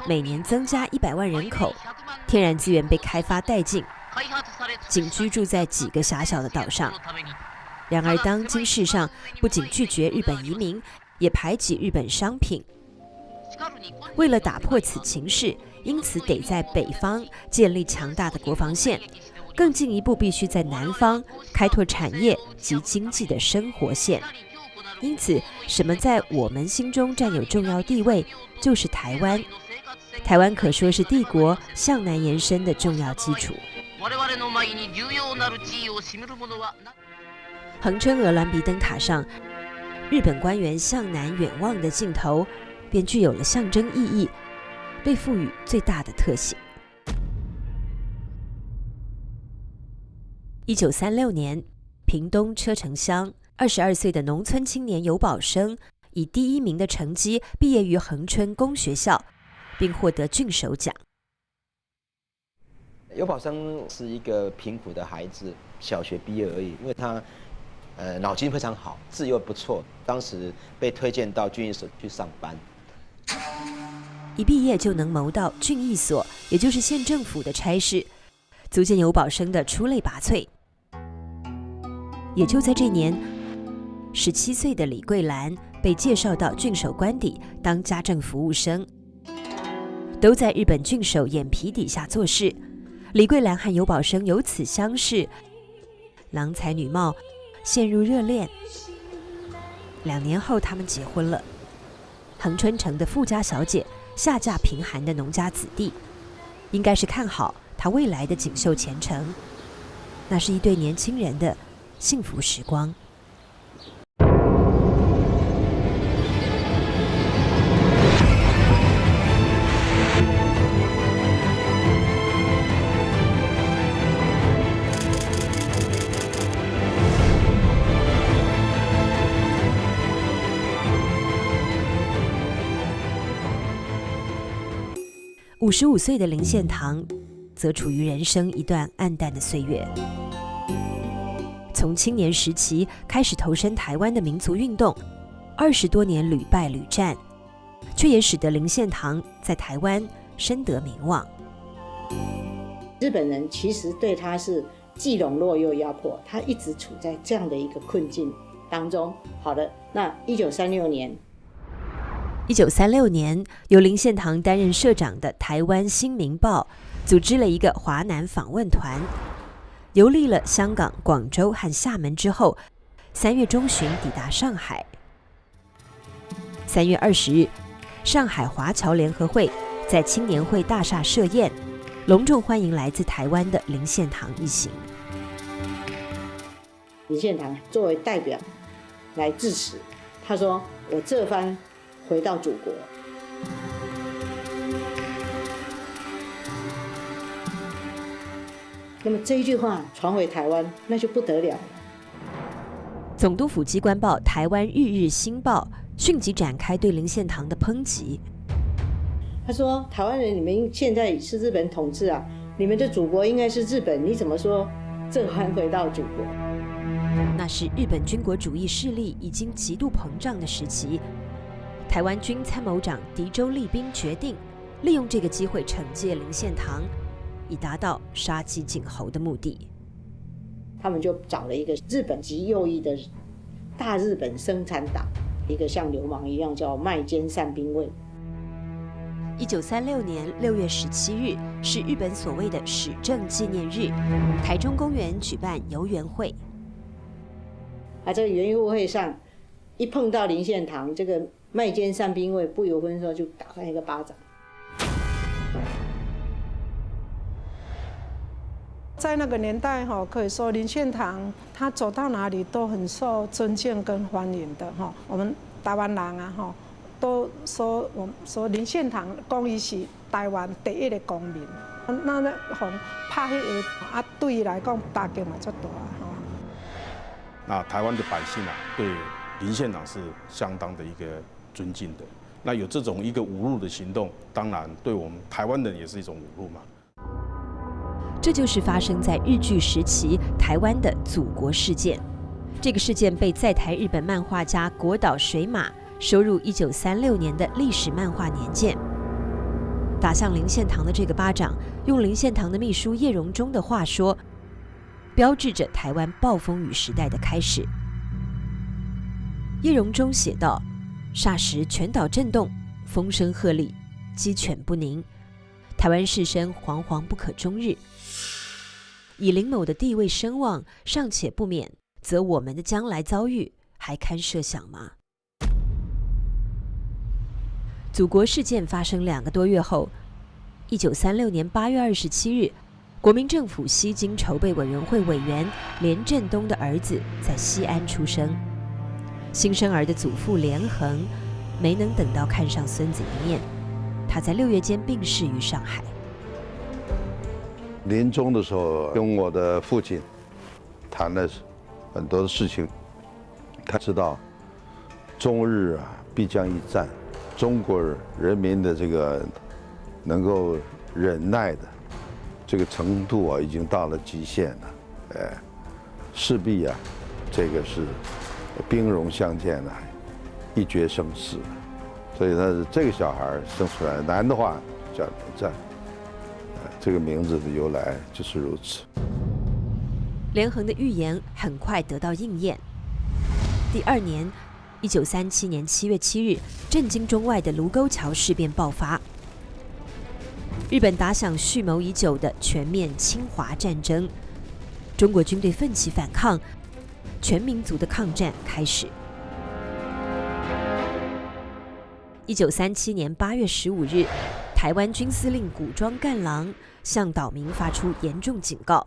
每年增加100万人口，天然资源被开发殆尽，仅居住在几个狭小的岛上。然而，当今世上不仅拒绝日本移民，也排挤日本商品。为了打破此情势，因此得在北方建立强大的国防线，更进一步必须在南方开拓产业及经济的生活线。因此，什么在我们心中占有重要地位，就是台湾。台湾可说是帝国向南延伸的重要基础。恒春鹅銮鼻灯塔上，日本官员向南远望的镜头，便具有了象征意义，被赋予最大的特写。1936年，屏东车城乡22岁的农村青年游保生，以第1名的成绩毕业于恒春公学校，并获得郡守奖。游保生是一个贫苦的孩子，小学毕业而已，因为他脑筋非常好，字又不错，当时被推荐到郡役所去上班。一毕业就能谋到郡役所，也就是县政府的差事，足见游保生的出类拔萃。也就在这年，17岁的李桂兰被介绍到郡守官邸当家政服务生，都在日本郡守眼皮底下做事。李桂兰和游保生由此相识，郎才女貌，陷入热恋。2年后，他们结婚了。恒春城的富家小姐下嫁贫寒的农家子弟，应该是看好他未来的锦绣前程。那是一对年轻人的幸福时光。55岁的林献堂则处于人生一段暗淡的岁月。从青年时期开始投身台湾的民族运动，20多年屡败屡战，却也使得林献堂在台湾深得名望。日本人其实对他是既笼络又压迫，他一直处在这样的一个困境当中。好的，那1936年，由林献堂担任社长的台湾新民报组织了一个华南访问团，游历了香港、广州和厦门之后，3月中旬抵达上海。3月20日，上海华侨联合会在青年会大厦设宴，隆重欢迎来自台湾的林献堂一行。林献堂作为代表来致辞，他说：“我这番回到祖国。”那么这一句话传回台湾，那就不得了了。总督府机关报《台湾日日新报》迅即展开对林献堂的抨击。他说：“台湾人，你们现在是日本统治啊，你们的祖国应该是日本，你怎么说这番回到祖国？”那是日本军国主义势力已经极度膨胀的时期，台湾军参谋长狄周立兵决定利用这个机会惩戒林献堂，以达到杀鸡儆猴的目的。他们就找了一个日本极右翼的大日本生产党，一个像流氓一样叫麦间善兵卫。1936年6月17日是日本所谓的始政纪念日，台中公园举办游园会。这个园游会上，一碰到林献堂，这个麦间善兵卫不由分说就打他一个巴掌。在那个年代可以说林献堂他走到哪里都很受尊敬跟欢迎的我们台湾人啊都说林献堂讲伊是台湾第一个公民，那从拍迄个对伊来讲打击嘛足大那台湾的百姓对林献堂是相当的一个尊敬的。那有这种一个侮辱的行动，当然对我们台湾人也是一种侮辱嘛。这就是发生在日据时期台湾的祖国事件。这个事件被在台日本漫画家国岛水马收入1936年的历史漫画年鉴。打向林献堂的这个巴掌，用林献堂的秘书叶荣钟的话说，标志着台湾暴风雨时代的开始。叶荣钟写道：“霎时全岛震动，风声鹤唳，鸡犬不宁，台湾士绅惶惶不可终日。以林某的地位声望尚且不免，则我们的将来遭遇还堪设想吗？”祖国事件发生2个多月后，1936年8月27日，国民政府西京筹备委员会委员连振东的儿子在西安出生。新生儿的祖父连横没能等到看上孙子一面，他在6月间病逝于上海。临终的时候，跟我的父亲谈了很多的事情。他知道，中日必将一战，中国人民的这个能够忍耐的这个程度已经到了极限了，势必这个是兵戎相见一决生死。所以他这个小孩生出来，男的话叫连战。这个名字的由来就是如此。连横的预言很快得到应验。第2年，1937年7月7日，震惊中外的卢沟桥事变爆发。日本打响蓄谋已久的全面侵华战争，中国军队奋起反抗，全民族的抗战开始。1937年8月15日，台湾军司令古庄干郎向岛民发出严重警告，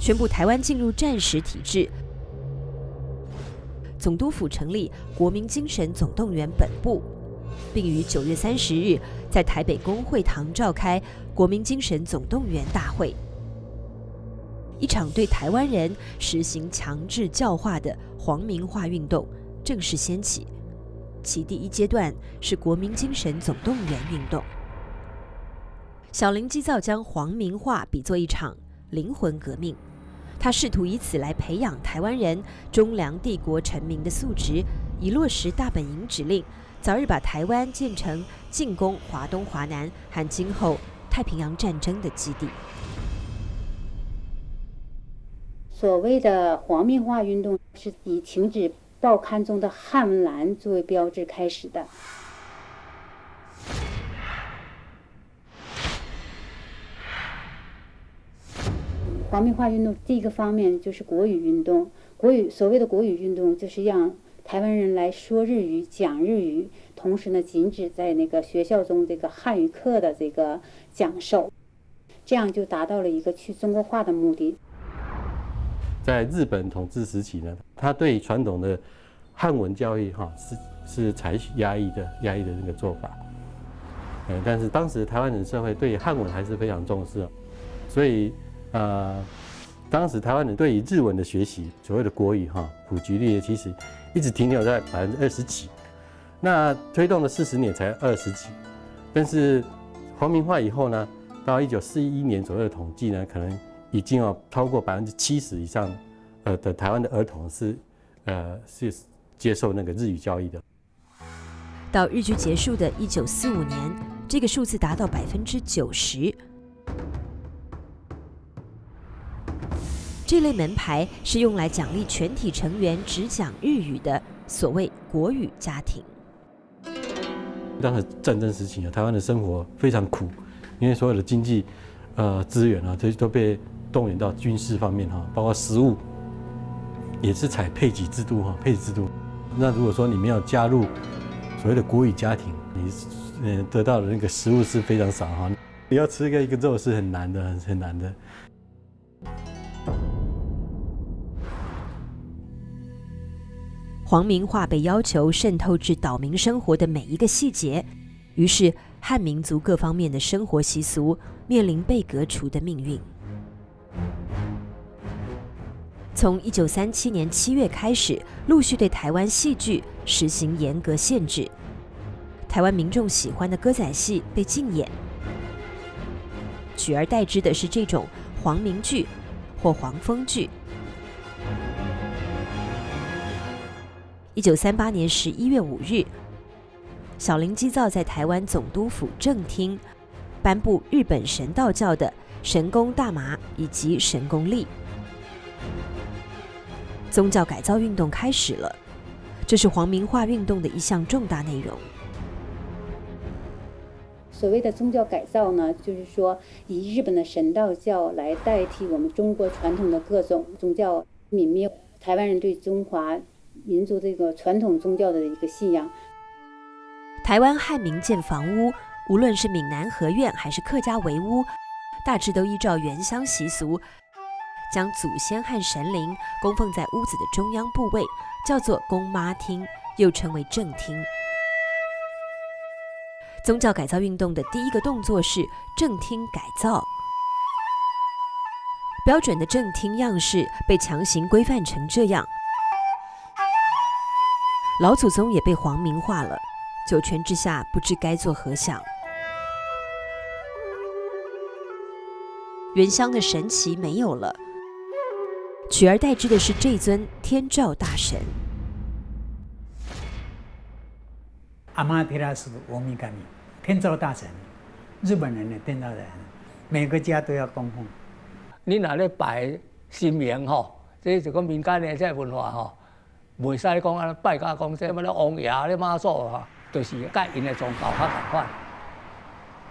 宣布台湾进入战时体制。总督府成立国民精神总动员本部，并于9月30日在台北公会堂召开国民精神总动员大会。一场对台湾人实行强制教化的皇民化运动正式掀起，其第1阶段是国民精神总动员运动。小林基造将皇民化比作一场灵魂革命，他试图以此来培养台湾人忠良帝国臣民的素质，以落实大本营指令，早日把台湾建成进攻华东、华南和今后太平洋战争的基地。所谓的皇民化运动是以停止报刊中的汉文栏作为标志开始的。皇民化运动第一个方面就是国语运动，所谓的国语运动就是让台湾人来说日语、讲日语，同时呢禁止在那个学校中这个汉语课的这个讲授，这样就达到了一个去中国化的目的。在日本统治时期呢，他对传统的汉文教育是采取压抑的那个做法。但是当时台湾人社会对汉文还是非常重视，所以当时台湾人对于日文的学习，所谓的国语普及率其实一直停留在20%几，那推动了40年才20%几，但是皇民化以后呢，到1941年左右的统计呢，可能已经超过70%以上的台湾的儿童是接受那个日语教育的。到日据结束的1945年，这个数字达到90%。这类门牌是用来奖励全体成员只讲日语的所谓国语家庭。当时战争时期台湾的生活非常苦，因为所有的经济资源都被动员到军事方面包括食物也是采配给制度那如果说你没有加入所谓的国语家庭，你得到的那个食物是非常少你要吃一个肉是很难的。皇民化被要求渗透至岛民生活的每一个细节，于是汉民族各方面的生活习俗面临被革除的命运。从1937年7月开始，陆续对台湾戏剧实行严格限制，台湾民众喜欢的歌仔戏被禁演，取而代之的是这种皇民剧或皇风剧。1938年11月5日，小林基造在台湾总督府正厅颁布日本神道教的神功大麻以及神功力，宗教改造运动开始了。这是皇民化运动的一项重大内容。所谓的宗教改造呢，就是说以日本的神道教来代替我们中国传统的各种宗教，泯灭台湾人对中华民族这个传统宗教的一个信仰。台湾汉民建房屋，无论是闽南合院还是客家围屋，大致都依照原乡习俗，将祖先和神灵供奉在屋子的中央部位，叫做公妈厅，又称为正厅。宗教改造运动的第一个动作是正厅改造，标准的正厅样式被强行规范成这样。老祖宗也被皇民化了，九泉之下不知该作何想。原乡的神祇没有了，取而代之的是这尊天照大神。阿玛提拉斯欧米伽米，天照大神，日本人的天照大神，每个家都要供奉。你若咧拜神明这是个民间的这文化袂使讲啊拜甲讲什么咧王爷咧妈祖就是甲因的宗教较同款。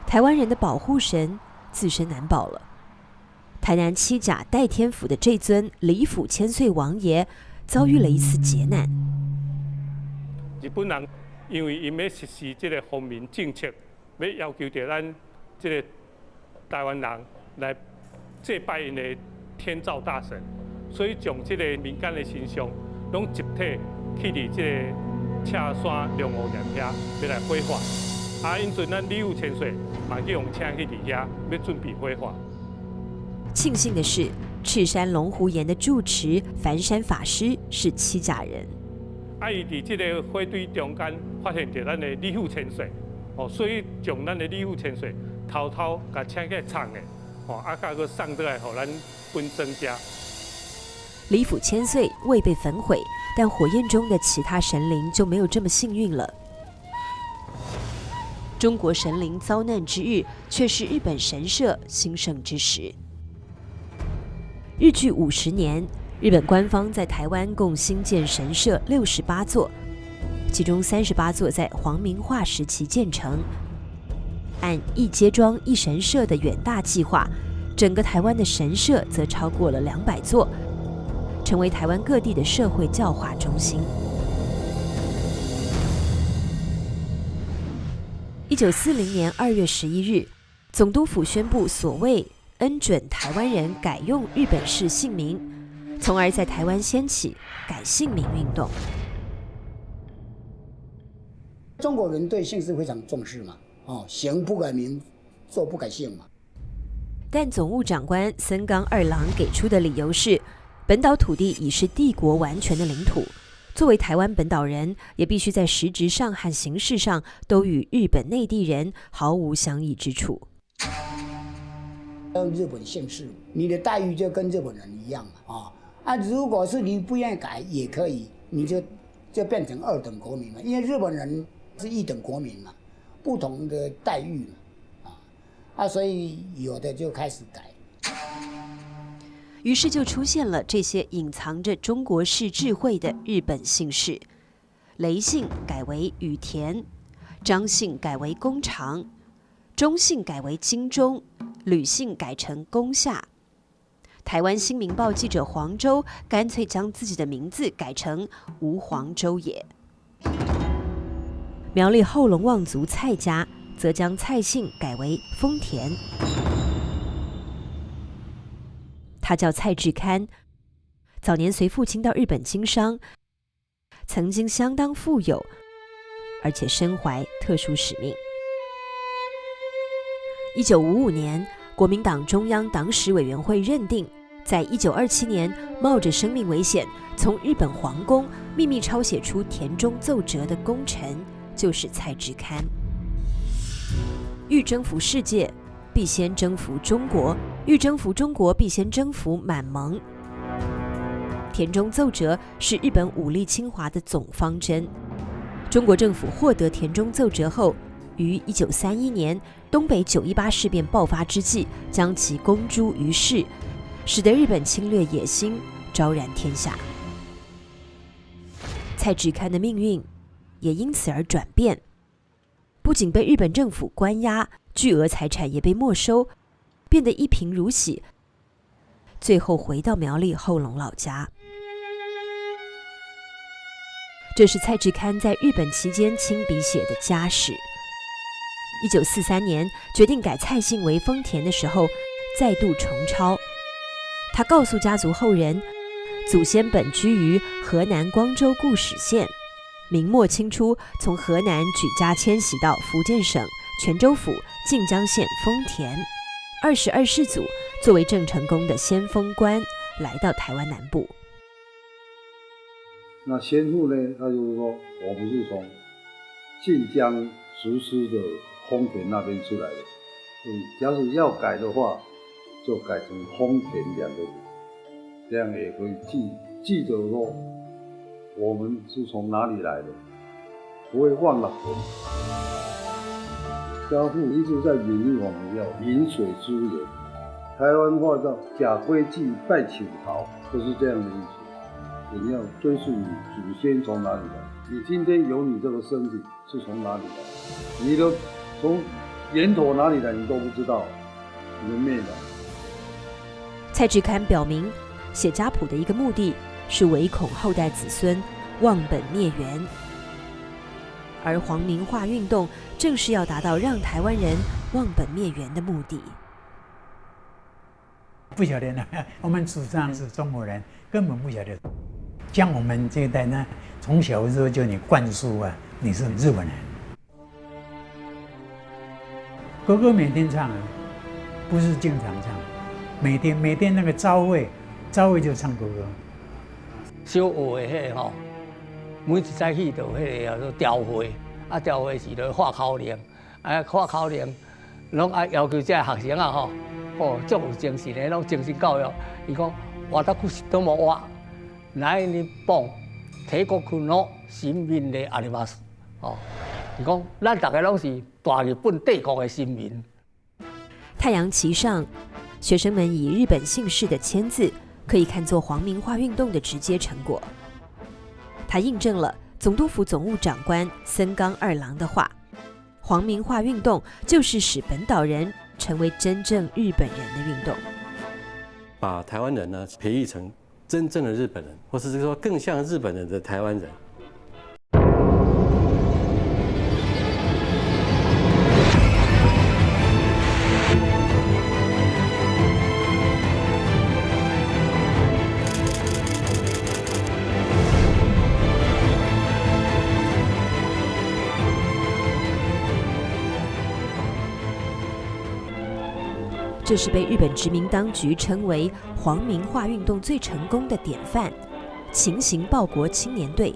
台湾人的保护神自身难保了。台南七甲代天府的这尊李府千岁王爷遭遇了一次劫难。日本人因为因要实施这个皇民政策，要要求着咱这个台湾人来祭拜因的天照大神，所以将这个民间的神像拢集体去伫这个赤山龙湖岩遐要来火化。因阵咱李府千岁嘛去用请去伫遐要准备火化。庆幸的是，赤山龙湖岩的住持樊山法师是七甲人。伊伫这个火堆中间发现着咱的李府千岁，所以将咱的李府千岁偷偷甲请起来藏的，甲佮送倒来，互咱本增加。李府千岁未被焚毁，但火焰中的其他神灵就没有这么幸运了。中国神灵遭难之日，却是日本神社兴盛之时。日据50年，日本官方在台湾共兴建神社68座，其中38座在皇民化时期建成。按一街庄一神社的远大计划，整个台湾的神社则超过了200座，成为台湾各地的社会教化中心。1940年2月11日，总督府宣布所谓恩准台湾人改用日本式姓名，从而在台湾掀起改姓名运动。中国人对姓氏非常重视嘛，行不改名，坐不改姓嘛。但总务长官森冈二郎给出的理由是，本岛土地已是帝国完全的领土，作为台湾本岛人，也必须在实质上和形式上都与日本内地人毫无相异之处。用日本姓氏，你的待遇就跟日本人一样嘛，如果是你不愿意改也可以，你就变成2等国民了，因为日本人是1等国民嘛，不同的待遇嘛，所以有的就开始改。于是就出现了这些隐藏着中国式智慧的日本姓氏：雷姓改为羽田，张姓改为宫长，钟姓改为金钟，吕姓改成宫下。台湾新民报记者黄州干脆将自己的名字改成吴黄州也。苗栗后龙望族蔡家则将蔡姓改为丰田。他叫蔡志堪，早年随父亲到日本经商，曾经相当富有，而且身怀特殊使命。1955年，国民党中央党史委员会认定，在1927年冒着生命危险从日本皇宫秘密抄写出田中奏折的功臣就是蔡志堪。欲征服世界，必先征服中国；欲征服中国，必先征服满蒙。田中奏折是日本武力侵华的总方针。中国政府获得田中奏折后，于1931年东北918事变爆发之际，将其公诸于世，使得日本侵略野心昭然天下。蔡志堪的命运也因此而转变，不仅被日本政府关押，巨额财产也被没收，变得一贫如洗，最后回到苗栗后龙老家。这是蔡志堪在日本期间亲笔写的家史。1943年决定改蔡姓为丰田的时候，再度重抄。他告诉家族后人，祖先本居于河南光州固始县，明末清初从河南举家迁徙到福建省泉州府晋江县丰田。22世祖作为郑成功的先锋官，来到台湾南部。那先父呢，他就是说我们是从晋江石狮的丰田那边出来的，假使要改的话，就改成丰田2个字，这样也可以记得说我们是从哪里来的，不会忘了魂。家父一直在勉励我们要饮水思源，台湾话叫假归祭拜请桃，就是这样的意思。你要追溯你祖先从哪里来，你今天有你这个身体是从哪里来，你的从源头哪里来你都不知道，你的灭了。蔡志堪表明，写家谱的一个目的是唯恐后代子孙忘本灭源，而皇民化运动正是要达到让台湾人忘本灭源的目的。不晓得呢，我们祖上是中国人，根本不晓得。像我们这一代呢，从小的时候就你灌输啊，你是日本人。哥哥每天唱啊，不是经常唱，每天那个朝会就唱歌歌。小学的吼，每一早起就迄个叫做调会，调会是咧画口令，画口令，拢爱要求这学生啊吼，足有精神的，拢精神教育。伊讲，我到库斯多么哇，来日本帝国の市民であります。伊讲，咱大家拢是大日本帝国的市民。太阳旗上，学生们以日本姓氏的签字，可以看作皇民化运动的直接成果。它印证了总督府总务长官森冈二郎的话：皇民化运动就是使本岛人成为真正日本人的运动。把台湾人呢培育成真正的日本人，或是说更像日本人的台湾人。这是被日本殖民当局称为皇民化运动最成功的典范——秦行报国青年队。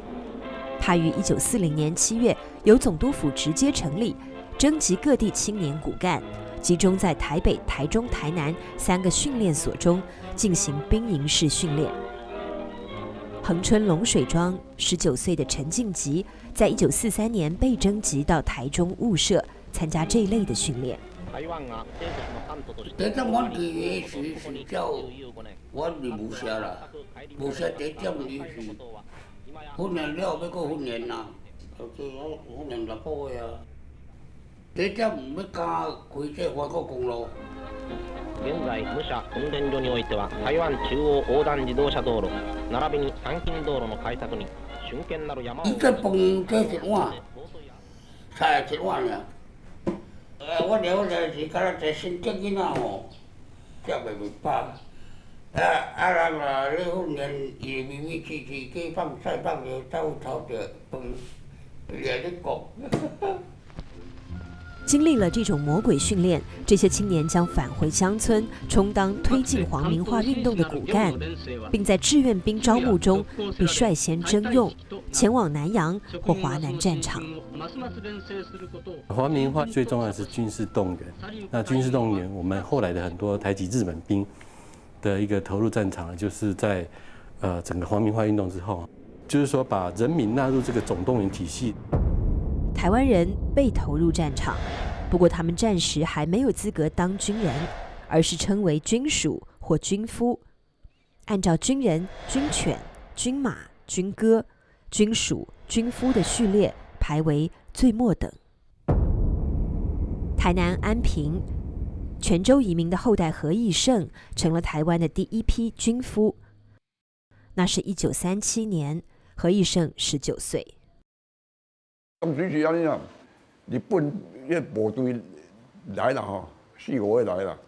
它于1940年7月由总督府直接成立，征集各地青年骨干，集中在台北、台中、台南3个训练所中进行兵营式训练。恒春龙水庄19岁的陈敬吉，在1943年被征集到台中雾社参加这一类的训练。第一站阮去的是叫阮伫无社啦，无社第一站伊是训练了要搁训练啦，就是训练6个月啊。第一站要加开这环国公路。現在武者運転所においては台湾中央横断自動車道路並びに参勤道路の開拓に瞬間なる山を。伊这饭这一碗，菜一碗呀。我了解是敢若一新竹囡仔吼，才袂饱。人啊，咧训练伊咪咪试试鸡放菜放了，走偷着饭，也咧讲。经历了这种魔鬼训练，这些青年将返回乡村，充当推进皇民化运动的骨干，并在志愿兵招募中被率先征用，前往南洋或华南战场。皇民化最重要的是军事动员。那军事动员，我们后来的很多台籍日本兵的一个投入战场，就是在整个皇民化运动之后，就是说把人民纳入这个总动员体系。台湾人被投入战场，不过他们暂时还没有资格当军人，而是称为军属或军夫。按照军人、军犬、军马、军歌、军属、军夫的序列排为最末等。台南安平，泉州移民的后代何义胜成了台湾的第一批军夫。那是1937年，何义胜19岁。当时是安尼啦，日本迄部队来啦吼，4、5个来啦，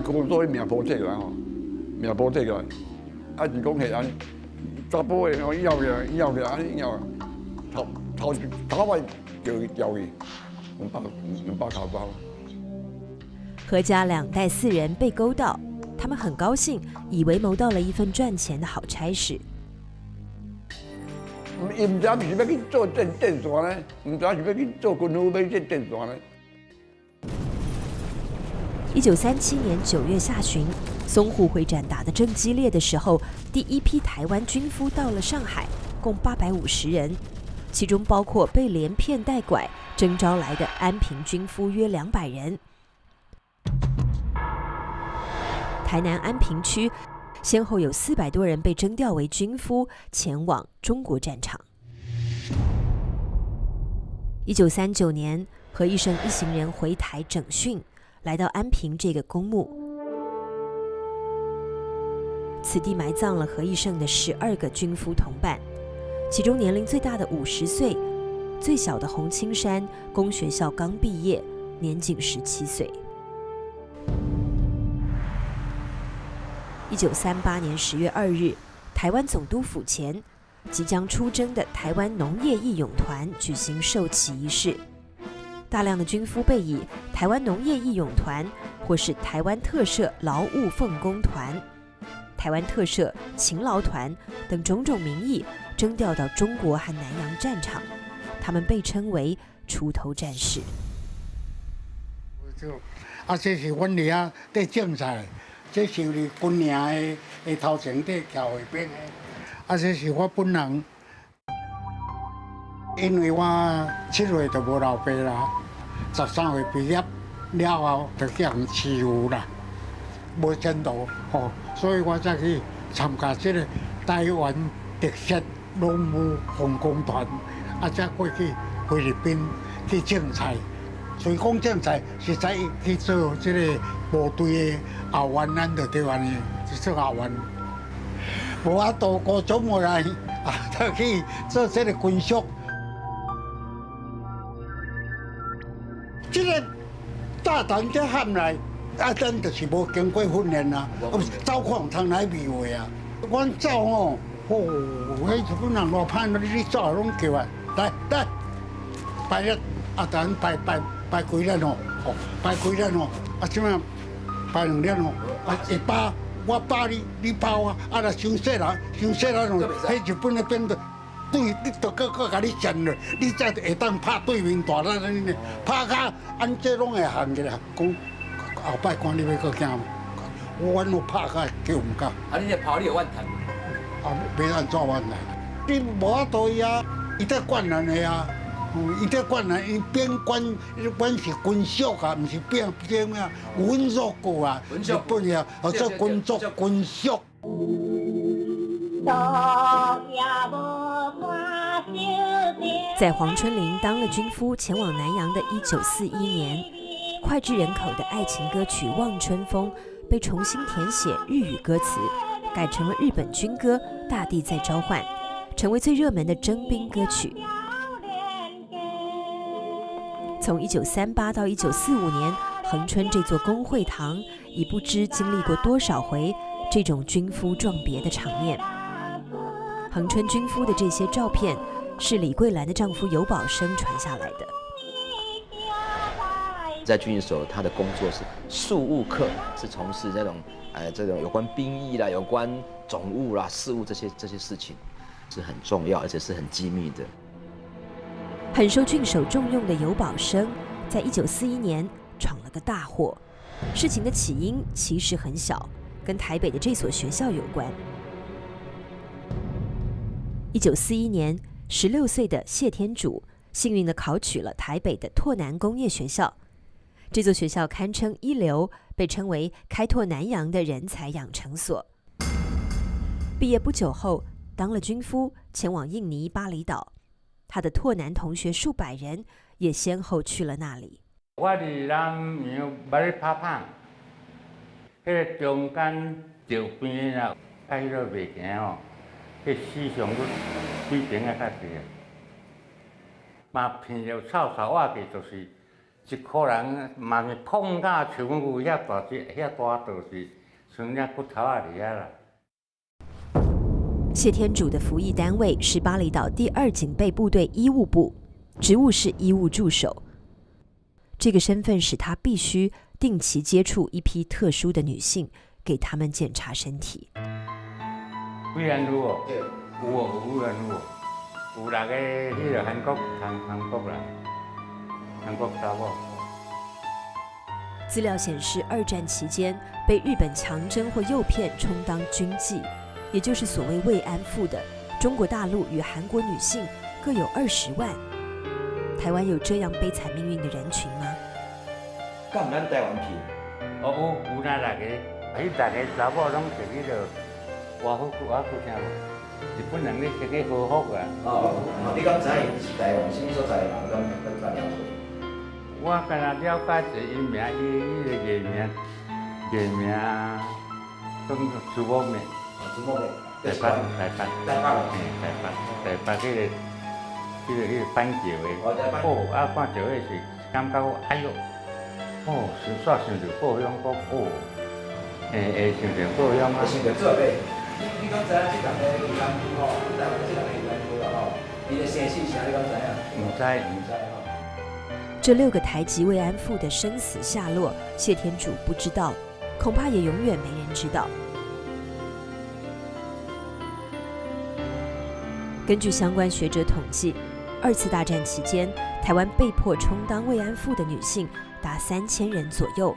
工作命破这啦吼，命破这个，是讲系安尼，查甫的吼要起来安尼要，头摆就交去200头包。何家2代4人被勾到，他们很高兴，以为谋到了一份赚钱的好差事。伊唔知是要去做电线呢，唔知是要去做军夫要建电线呢。1937年9月下旬，淞沪会战打得正激烈的时候，第一批台湾军夫到了上海，共850人，其中包括被连骗带拐征召来的安平军夫约200人。台南安平区先后有400多人被征调为军夫，前往中国战场。1939年，何义胜一行人回台整训，来到安平这个公墓。此地埋葬了何义胜的12个军夫同伴，其中年龄最大的50岁，最小的洪青山工学校刚毕业，年仅17岁。1938年10月2日，台湾总督府前，即将出征的台湾农业义勇团举行授旗仪式。大量的军夫被以台湾农业义勇团或是台湾特赦劳务奉公团、台湾特赦勤劳团等种种名义征调到中国和南洋战场，他们被称为出头战士。啊，这是阮哋啊在种菜，这是你军营的头前在桥下边的，啊，这是我本人，因为我7岁就无老爸啦，13岁毕业了后就叫人欺负啦，无前途吼，所以我才去参加这个台湾特色农务奉公团，啊，才过去菲律宾去种菜。所以讲种菜实在去做这个部队的后援，咱就台湾的去做后援。无啊，到高中无来啊，就去做这个军属。这个大堂这喊来，啊，咱就是无经过训练啊，走看通来味话啊。阮走吼，迄日本人偌歹，你走拢叫啊，来，拜日啊，咱拜几日吼，拜几日吼，啊，即摆拜2日吼，啊，会包我包你，你包我，啊，若伤细啦吼，迄日本那边的。对，你都搁甲你占了，你才会当拍对面大咱安尼，拍甲安这拢会行起来。讲后摆看你要搁惊，阮有拍甲叫唔到。啊，你这跑你有怨叹？啊，袂安怎怨叹？你无法度呀，伊在管咱的呀，伊在管咱，伊边管，阮是军属啊，毋是边啊，军属过啊，日本呀，做军属军属。在黄春林当了军夫前往南洋的1941年，脍炙人口的爱情歌曲《望春风》被重新填写日语歌词，改成了日本军歌《大地在召唤》，成为最热门的征兵歌曲。从1938到1945年，恒春这座工会堂已不知经历过多少回这种军夫撞别的场面。恒春军夫的这些照片是李桂兰的丈夫游保生传下来的。在军营所，他的工作是庶务课，是从事这种有关兵役啦、有关总务啦、事务这些事情，是很重要，而且是很机密的。很受郡守重用的游保生，在1941年闯了个大祸。事情的起因其实很小，跟台北的这所学校有关。1941年，16岁的谢天主幸运地考取了台北的拓南工业学校。这座学校堪称一流，被称为开拓南洋的人才养成所。毕业不久后，当了军夫，前往印尼巴厘岛。他的拓南同学数百人也先后去了那里。我伫南洋巴厘拍棒，迄个中间石边啊，甲迄个袂行哦。迄死伤率水平啊较低啊，嘛骗着臭臭话嘅，就是一颗人嘛是碰甲像有遐大就是剩遐骨头啊伫遐啦。谢天主的服役单位是巴厘岛第2警备部队医务部，职务是医务助手。这个身份使他必须定期接触一批特殊的女性，给她们检查身体。贵人女哦，有哦，有贵人女哦，有6个迄个韩国人，韩国查某。资料显示，2战期间被日本强征或诱骗充当军妓，也就是所谓慰安妇的中国大陆与韩国女性各有20万。台湾有这样悲惨命运的人群吗？敢咱台湾去？哦，有那6个，迄6个查某拢是迄个。外国听无？日本人咧先去好福啊！你敢知影是台湾什么所在的人？敢了解？我敢若了解一因名，伊个艺名，算朱某名。朱某名。台北，迄个板桥的。哦，啊，看到迄是感觉哎呦，哦，煞想着故乡讲哦，会想着故乡啊。想着做咩？你敢知影这6个慰安妇吼？台湾这6个慰安妇吼，伊的生死啥你敢知影？唔知吼。这6个台籍慰安妇的生死下落，谢天主不知道，恐怕也永远没人知道。根据相关学者统计2次大战期间，台湾被迫充当慰安妇的女性达3000人左右。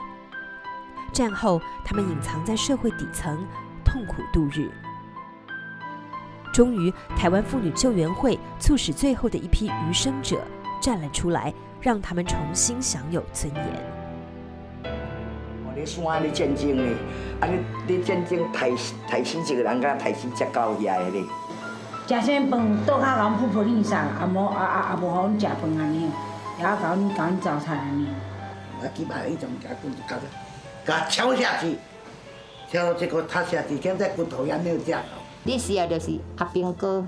战后，她们隐藏在社会底层，痛苦度日。终于，台湾妇女救援会促使最后的一批余生者站了出来，让他们重新享有尊严。你山你战争呢？你战争抬死一个人，甲抬死只狗遐的咧。食啥饭，倒脚甲阮噗噗哩上，也无互阮食饭安尼，也甲阮早餐安尼。我去买迄种夹棍就甲敲下去，敲这个塌下去，现在骨头也没有掉。日时啊就是阿兵哥，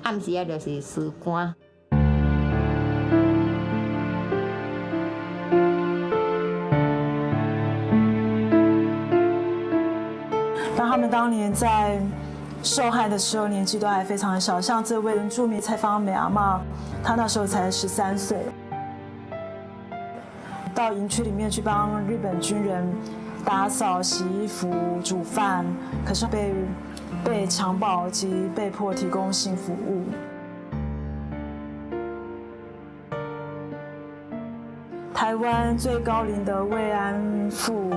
暗时啊就是士官。他们当年在受害的时候，年纪都还非常的小，像这位原住民蔡芳美阿嬷，她那时候才13岁，到营区里面去帮日本军人打扫、洗衣服、煮饭，可是被强暴及被迫提供性服务。台湾最高龄的慰安妇，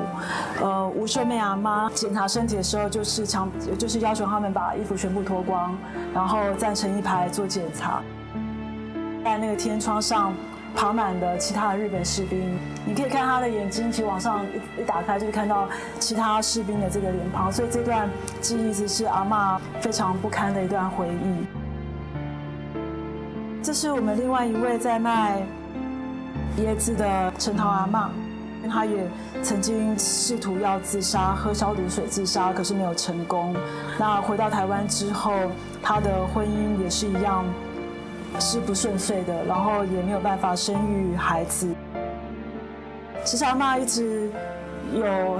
吴秀妹阿妈检查身体的时候，就是要求他们把衣服全部脱光，然后站成一排做检查。在那个天窗上爬满了其他的日本士兵，你可以看他的眼睛，其实往上一打开，就是看到其他士兵的这个脸庞，所以这段记忆一直是阿嬷非常不堪的一段回忆。这是我们另外一位在卖椰子的陈桃阿嬷，她也曾经试图要自杀，喝消毒水自杀，可是没有成功。那回到台湾之后，她的婚姻也是一样是不顺遂的，然后也没有办法生育孩子。其实阿嬷一直有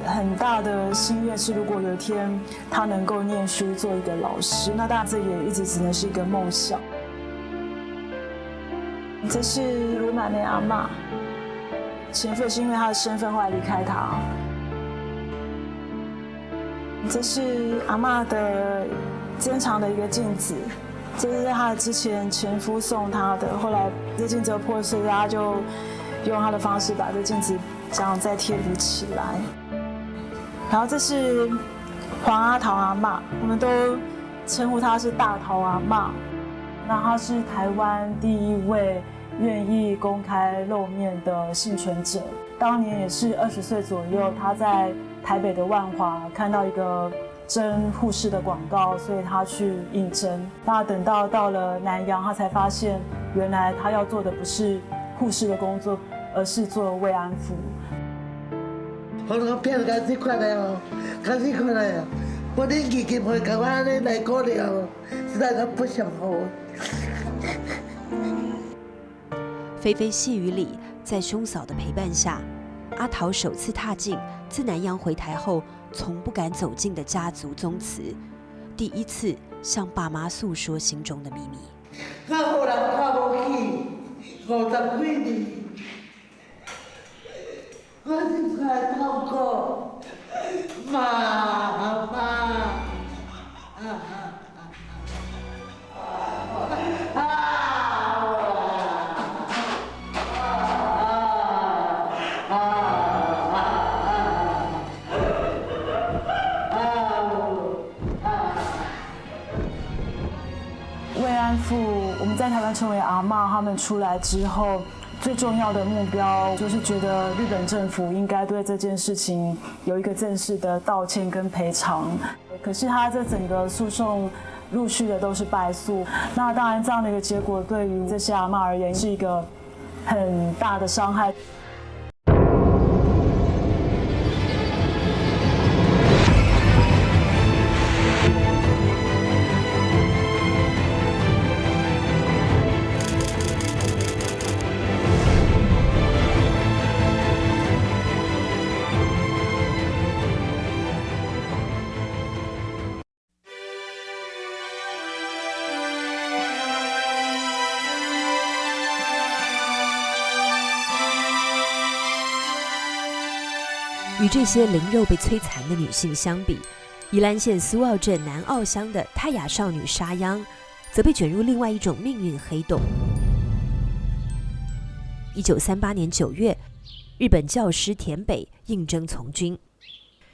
很大的心愿，是如果有一天她能够念书做一个老师，那当然这也一直只能是一个梦想。这是卢奶奶阿嬷，前夫是因为她的身份后来离开她。这是阿嬷的珍藏的一个镜子，这是在她之前前夫送她的，后来这镜子破碎，她就用她的方式把这镜子这样再贴补起来。然后这是黄阿桃阿嬷，我们都称呼她是大桃阿嬷。那她是台湾第一位愿意公开露面的幸存者，当年也是20岁左右，她在台北的万华看到一个征护士的广告，所以她去应征。那等到了南洋，她才发现原来她要做的不是护士的工作，而是做慰安妇。我个片开始看来哦，开始看来哦，我的语言会跟我的来过了，实在是不想好。霏霏细雨里，在兄嫂的陪伴下，阿桃首次踏进自南洋回台后从不敢走进的家族宗祠，第一次向爸妈诉说心中的秘密。看好人看不起，50几年，我是太痛苦，妈。慰安妇，我们在台湾称为阿嬷，他们出来之后，最重要的目标就是觉得日本政府应该对这件事情有一个正式的道歉跟赔偿。可是他这整个诉讼陆续的都是败诉，那当然这样的一个结果对于这些阿嬷而言是一个很大的伤害。与这些灵肉被摧残的女性相比，宜兰县苏澳镇南澳乡的泰雅少女沙央，则被卷入另外一种命运黑洞。1938年9月，日本教师田北应征从军。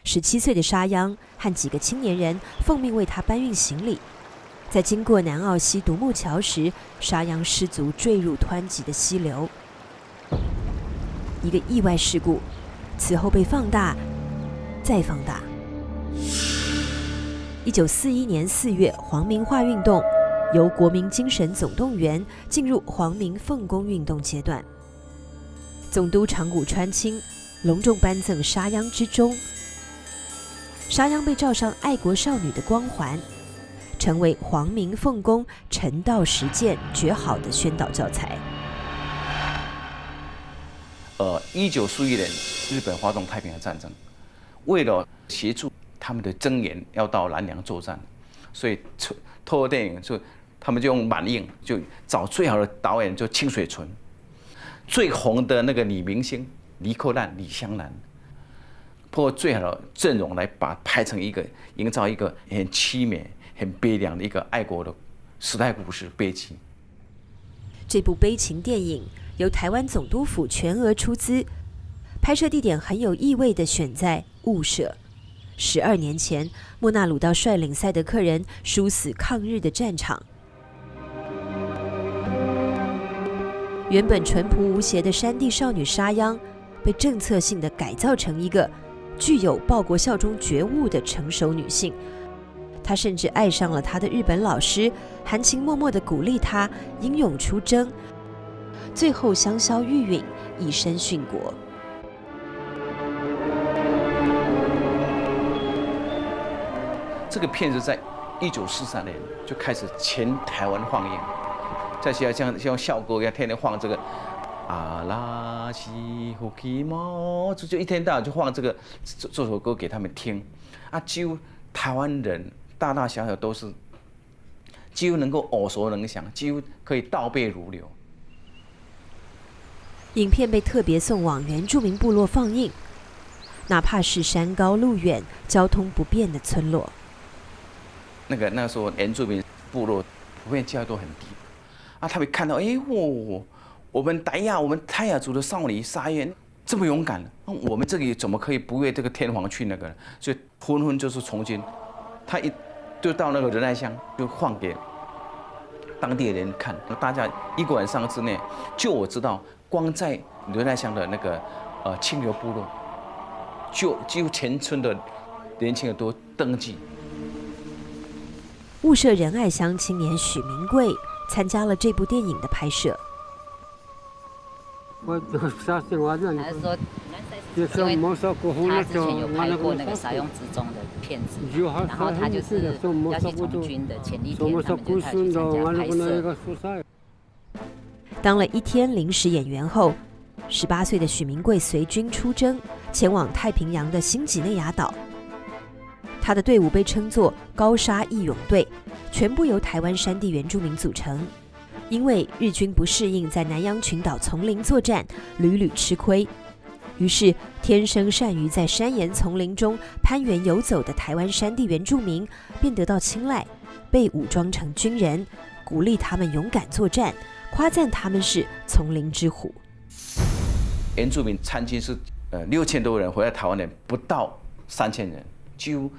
17岁的沙央和几个青年人奉命为他搬运行李。在经过南澳溪独木桥时，沙央失足坠入湍急的溪流。一个意外事故，此后被放大，再放大。1941年4月，皇民化运动由国民精神总动员进入皇民奉公运动阶段。总督长谷川清隆重颁赠沙央之钟，沙央被罩上爱国少女的光环，成为皇民奉公臣道实践绝好的宣导教材。1941年，日本发动太平洋战争，为了协助他们的增援要到南洋作战，所以透过电影就他们就用满映，就找最好的导演，就清水纯，最红的那个女明星李克难、李香兰，通过最好的阵容来把拍成一个营造一个很凄美、很悲凉的一个爱国的时代故事悲情。这部悲情电影由台湾总督府全额出资，拍摄地点很有意味地选在雾社。12年前，莫纳鲁道率领赛德克人殊死抗日的战场。原本淳朴无邪的山地少女沙央，被政策性地改造成一个具有报国效忠觉悟的成熟女性。她甚至爱上了她的日本老师，含情脉脉地鼓励她英勇出征，最后香消玉殒，以身殉国。这个片子在1943年就开始全台湾放映，在学校像校歌一样，天天放这个阿拉西呼基猫，就一天到晚就放这首歌给他们听啊，几乎台湾人大大小小都是几乎能够耳熟能详，几乎可以倒背如流。影片被特别送往原住民部落放映，哪怕是山高路远、交通不便的村落。那时候原住民部落普遍教育都很低啊，他们看到我们泰雅族的少女沙燕这么勇敢，我们这里怎么可以不为这个天皇去那个呢？所以纷纷就是从军，他就到那个仁爱乡就放给当地的人看，大家一个晚上之内，就我知道，光在仁爱乡的那个清流部落，就几乎全村的年轻人都登记。雾社仁爱乡青年许明贵参加了这部电影的拍摄。他说，他之前有拍过那个《沙涌之钟》的片子，然后他就是要去从军的前一天，他们就派去参加拍摄。当了1天临时演员后，18岁的许明贵随军出征，前往太平洋的新几内亚岛。他的队伍被称作高沙义勇队，全部由台湾山地原住民组成。因为日军不适应在南洋群岛丛林作战，屡屡吃亏，于是天生善于在山岩丛林中攀援游走的台湾山地原住民便得到青睐，被武装成军人，鼓励他们勇敢作战，夸赞他们是丛林之虎。原住民参军是6000多人，回来台湾人不到3000人，几乎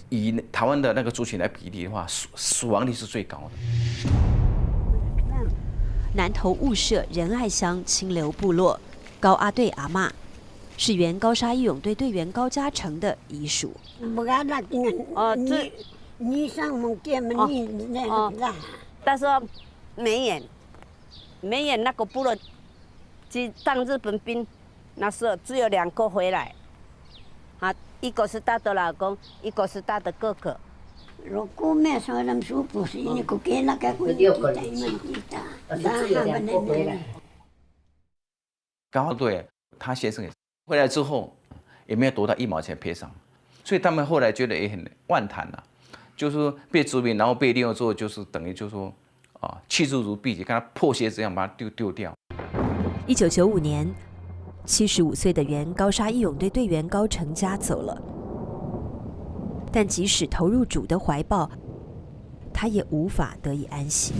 以台湾的那个族群来比例的话，死亡率是最高的。南投雾社仁爱乡清流部落高阿队阿嬷，是原高沙义勇队队员高嘉诚的遗属。你上门见门你那他说没演那个部落去当日本兵，那时候只有2个回来，一个是他的老公，一个是他的哥哥。如果没说那么舒服，是你不给那个回去的高队他先生也回来之后，也没有夺到1毛钱赔偿，所以他们后来觉得也很万谈呐，就是说被殖民，然后被利用之后，就是等于就是说弃之如敝屣，跟他破鞋子一样把它丢掉。1995年，75岁的原高沙义勇队队员高成家走了。但即使投入主的怀抱，他也无法得以安息。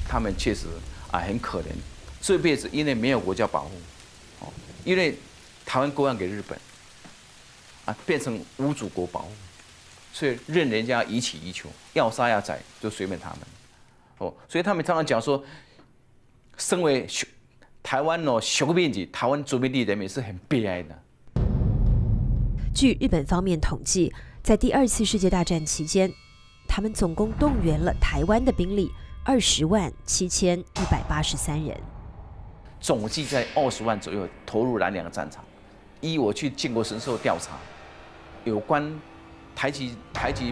他们确实很可怜，这辈子因为没有国家保护，因为台湾割让给日本，变成无祖国保护，所以任人家予取予求，要杀要宰就随便他们。所以他们常常讲说，身为台湾植民地，台湾殖民地人民是很悲哀的。据日本方面统计，在第2次世界大战期间，他们总共动员了台湾的兵力207183人，总计在20万左右投入南洋战场。依我去靖国神社调查，有关台籍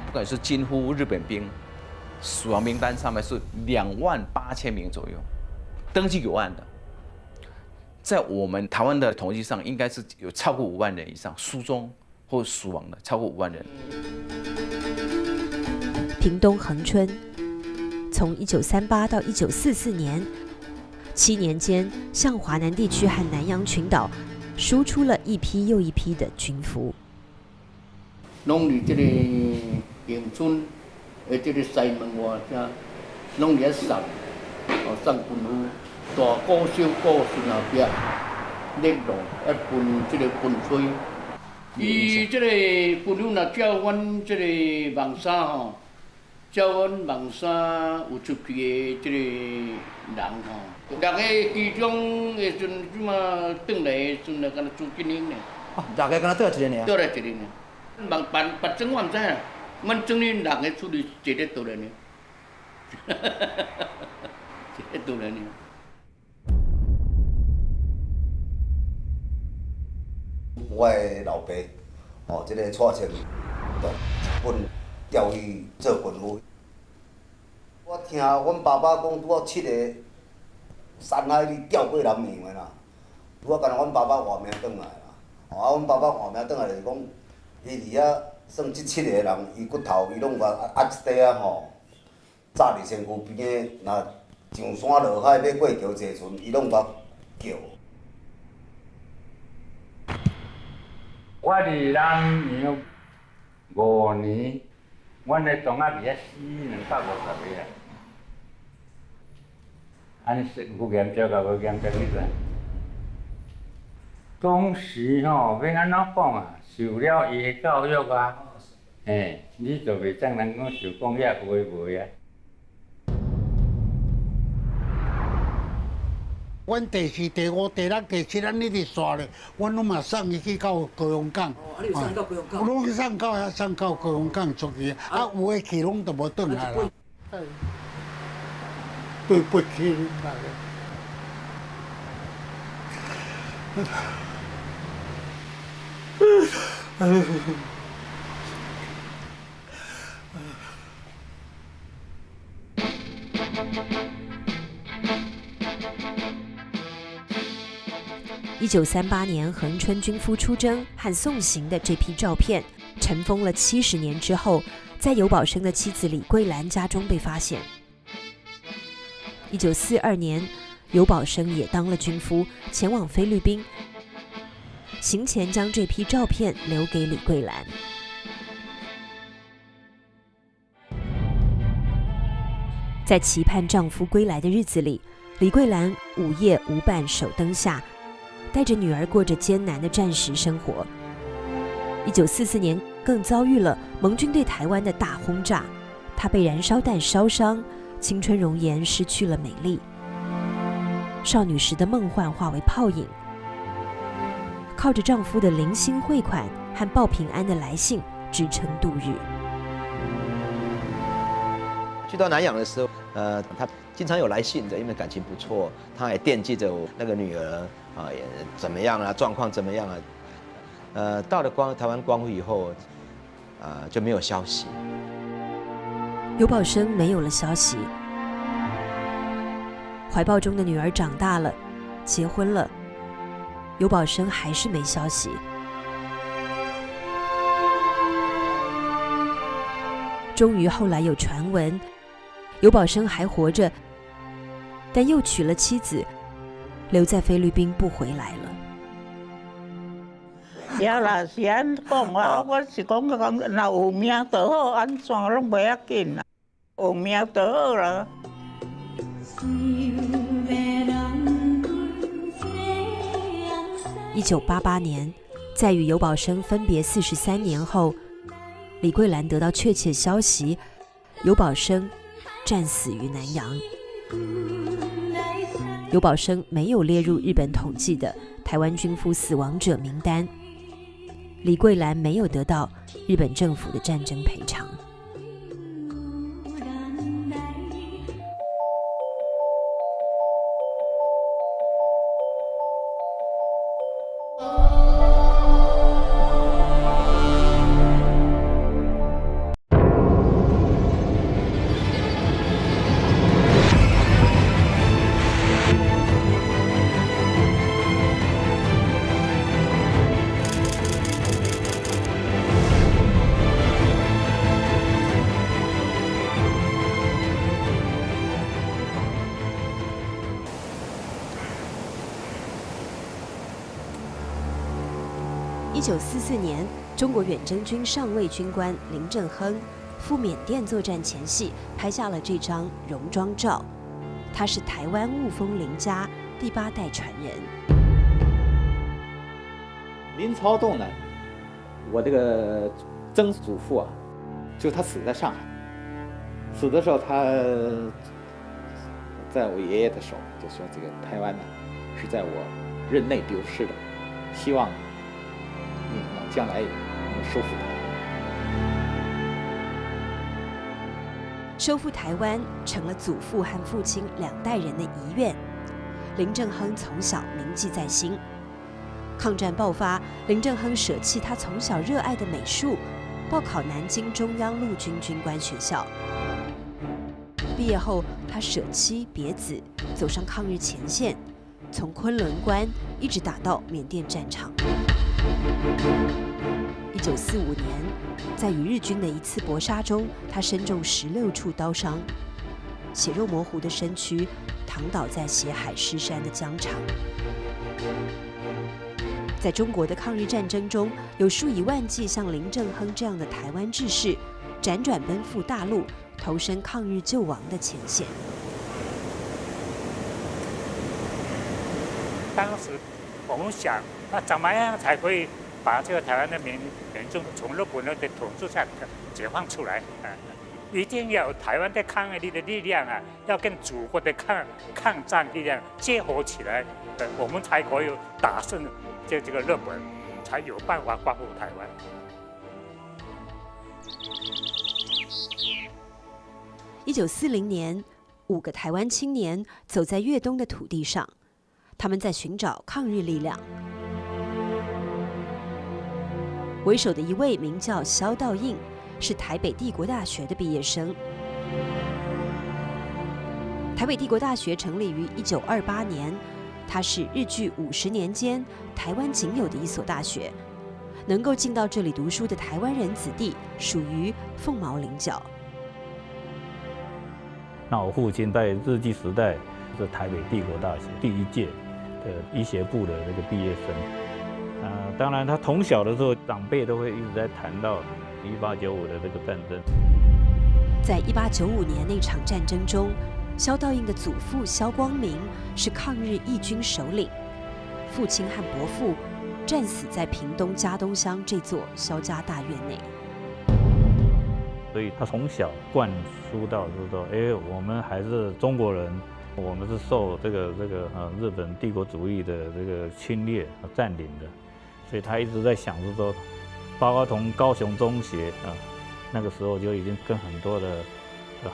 不管是近乎日本兵，死亡名单上面是28000名左右，登记有案的。在我们台湾的统计上，应该是有超过5万人以上失踪或死亡的，超过5万人。屏东恒春，从1938到1944年，7年间，向华南地区和南洋群岛输出了一批又一批的军俘。拢伫这个恒春的这个西门外遮，拢伫遐送，送军俘，大鼓小鼓顺后壁，热路要分这个分吹。伊这个军俘若照阮这个网衫吼，照阮网衫有出去的这个人吼。6个其中的阵，即马转来的阵，就敢若朱金英呢。6个敢若倒来一个呢？倒来一个呢。别种我唔知啦，阮种哩6个出去一个倒来呢。一个倒来呢。我的老爸，这个蔡清，就本调去做军夫。我听阮爸爸讲，拄好7个山海里调过南洋的啦。拄好干阮爸爸换命转来啦。阮爸爸换命转来就是讲，伊伫遐算这7个人，伊骨头伊拢甲压一块炸伫身躯边的，若上山落海要过桥坐船，伊拢甲叫。我伫南洋5年，阮的同学伫遐死250个啊。安尼是有严重甲无严重，你知？当时要安怎讲啊？受了伊的教育啊，你就袂怎能讲受讲遐话袂啊？阮第4、第5、第6、第7，咱一直刷咧，阮拢嘛送伊去到高雄港。你有送到高雄港？拢送到高雄港出去，有诶去拢都无转来啦。对不起，大家。1938年恒春军夫出征和送行的这批照片，尘封了70年之后，在尤保生的妻子李桂兰家中被发现。1942年，尤保生也当了军夫，前往菲律宾，行前将这批照片留给李桂兰。在期盼丈夫归来的日子里，李桂兰午夜无伴守灯下，带着女儿过着艰难的战时生活。1944年更遭遇了盟军对台湾的大轰炸，她被燃烧弹烧伤，青春容颜失去了美丽，少女时的梦幻化为泡影，靠着丈夫的零星汇款和报平安的来信支撑度日。去到南洋的时候，他经常有来信的，因为感情不错，他也惦记着我那个女儿也怎么样啊，状况怎么样啊。到了台湾光复以后，就没有消息。尤保生没有了消息，怀抱中的女儿长大了，结婚了，尤保生还是没消息。终于后来有传闻，尤保生还活着，但又娶了妻子，留在菲律宾不回来了。对啦，是安讲啊，我是讲若有命就好，安怎拢袂要紧啦，有命就好啦。 1988年，在与尤宝生分别43年后，李桂兰得到确切消息，尤宝生战死于南洋。尤宝生没有列入日本统计的台湾军夫死亡者名单，李桂兰没有得到日本政府的战争赔偿。 1944年，中国远征军上尉军官林正亨赴缅甸作战前夕，拍下了这张戎装照。他是台湾雾峰林家第8代传人。林朝栋呢，我这个曾祖父啊，就他死在上海，死的时候他在我爷爷的手就说这个台湾呢是在我任内丢失的，希望。 将来能收复台湾，收复台湾成了祖父和父亲2代人的遗愿。林正亨从小铭记在心。抗战爆发，林正亨舍弃他从小热爱的美术，报考南京中央陆军军官学校。毕业后，他舍妻别子，走上抗日前线，从昆仑关一直打到缅甸战场。 1945年，在与日军的一次搏杀中，他身中16处刀伤，血肉模糊的身躯躺倒在血海尸山的疆场。在中国的抗日战争中，有数以万计像林正亨这样的台湾志士，辗转奔赴大陆，投身抗日救亡的前线。当时我们想，那怎么样才可以？ 把这个台湾的民众从日本人的统治下解放出来啊！一定要有台湾的抗日的力量啊，要跟祖国的抗战力量结合起来，我们才可以打胜这个日本，才有办法恢复台湾。1940年，5个台湾青年走在越东的土地上，他们在寻找抗日力量。 为首的一位名叫萧道印，是台北帝国大学的毕业生。台北帝国大学成立于1928年，它是日据50年间台湾仅有的一所大学。能够进到这里读书的台湾人子弟，属于凤毛麟角。那我父亲在日据时代是台北帝国大学第1届的医学部的这个毕业生。 当然，他从小的时候，长辈都会一直在谈到1895的这个战争。在1895年那场战争中，萧道印的祖父萧光明是抗日义军首领，父亲和伯父战死在屏东嘉东乡这座萧家大院内。所以他从小灌输到就是说，我们还是中国人，我们是受这个日本帝国主义的这个侵略和占领的。 所以他一直在想，是说，包括从高雄中学啊，那个时候就已经跟很多的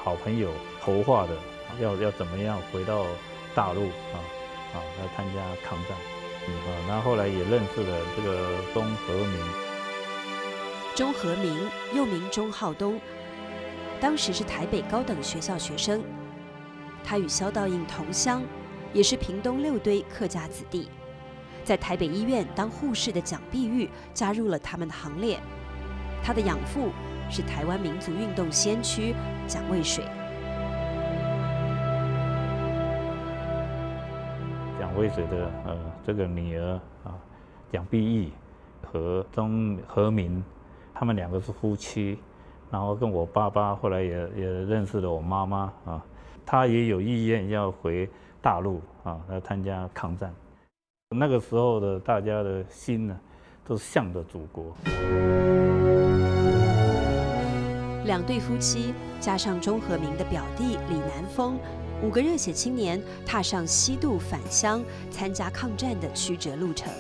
好朋友筹划的，要怎么样回到大陆来参加抗战，然后后来也认识了这个钟和明。钟和明又名钟浩东，当时是台北高等学校学生，他与萧道印同乡，也是屏东6堆客家子弟。 在台北医院当护士的蒋碧玉加入了他们的行列。他的养父是台湾民族运动先驱蒋渭水。蒋渭水的这个女儿蒋碧玉和民，他们2个是夫妻，然后跟我爸爸后来也认识了我妈妈啊，他也有意愿要回大陆啊来参加抗战。那个时候的大家的心呢，都是向着祖国。2对夫妻加上钟和明的表弟李南风，5个热血青年踏上西渡返乡参加抗战的曲折路程。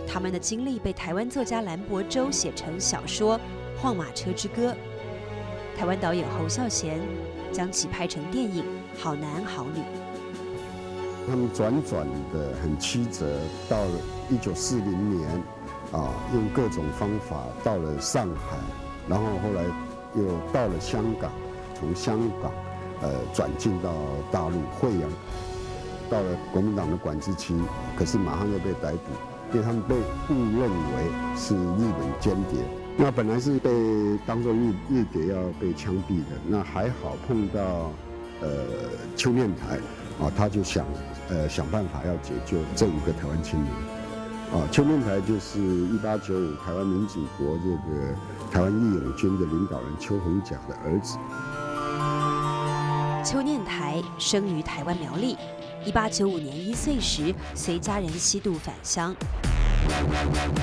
他们的经历被台湾作家蓝伯洲写成小说《晃马车之歌》，台湾导演侯孝贤将其拍成电影《好男好女》。他们转的很曲折，到了1940年，用各种方法到了上海，然后后来又到了香港，从香港转进到大陆惠阳，到了国民党的管制区，可是马上又被逮捕，因为他们被误认为是日本间谍。那本来是被当作日谍要被枪毙的，那还好碰到邱念台。他就想办法要解救这5个台湾青年。邱念台就是1895台湾民主国这个台湾义勇军的领导人邱逢甲的儿子。邱念台生于台湾苗栗，1895年1岁时随家人西渡返乡，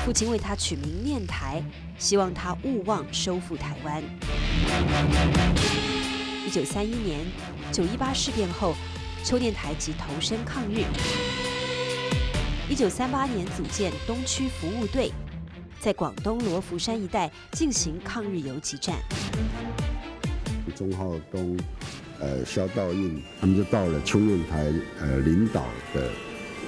父亲为他取名念台，希望他勿忘收复台湾。1931年918事变后，邱念台即投身抗日。1938年组建东区服务队，在广东罗浮山一带进行抗日游击战。钟浩东、萧道印，他们就到了邱念台领导的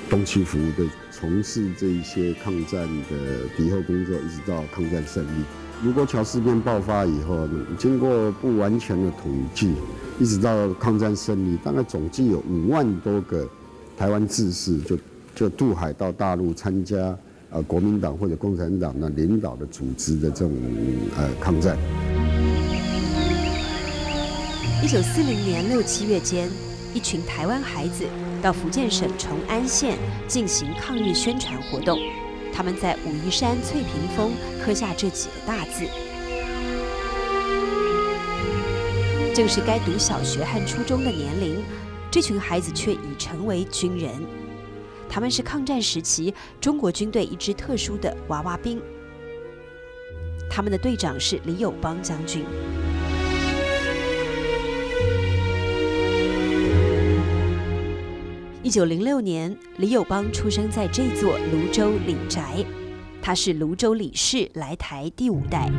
东区服务队，从事这一些抗战的敌后工作，一直到抗战胜利。卢沟桥事变爆发以后，经过不完全的统计，一直到抗战胜利，大概总计有5万多个台湾志士就渡海到大陆参加国民党或者共产党的领导的组织的这种抗战。1940年6、7月间，一群台湾孩子到福建省崇安县进行抗日宣传活动。他们在武夷山翠屏峰刻下这几个大字，正是该读小学和初中的年龄，这群孩子却已成为军人。他们是抗战时期中国军队一支特殊的娃娃兵，他们的队长是李友邦将军。1906年，李友邦出生在这座泸州李宅，他是泸州李氏来台第5代。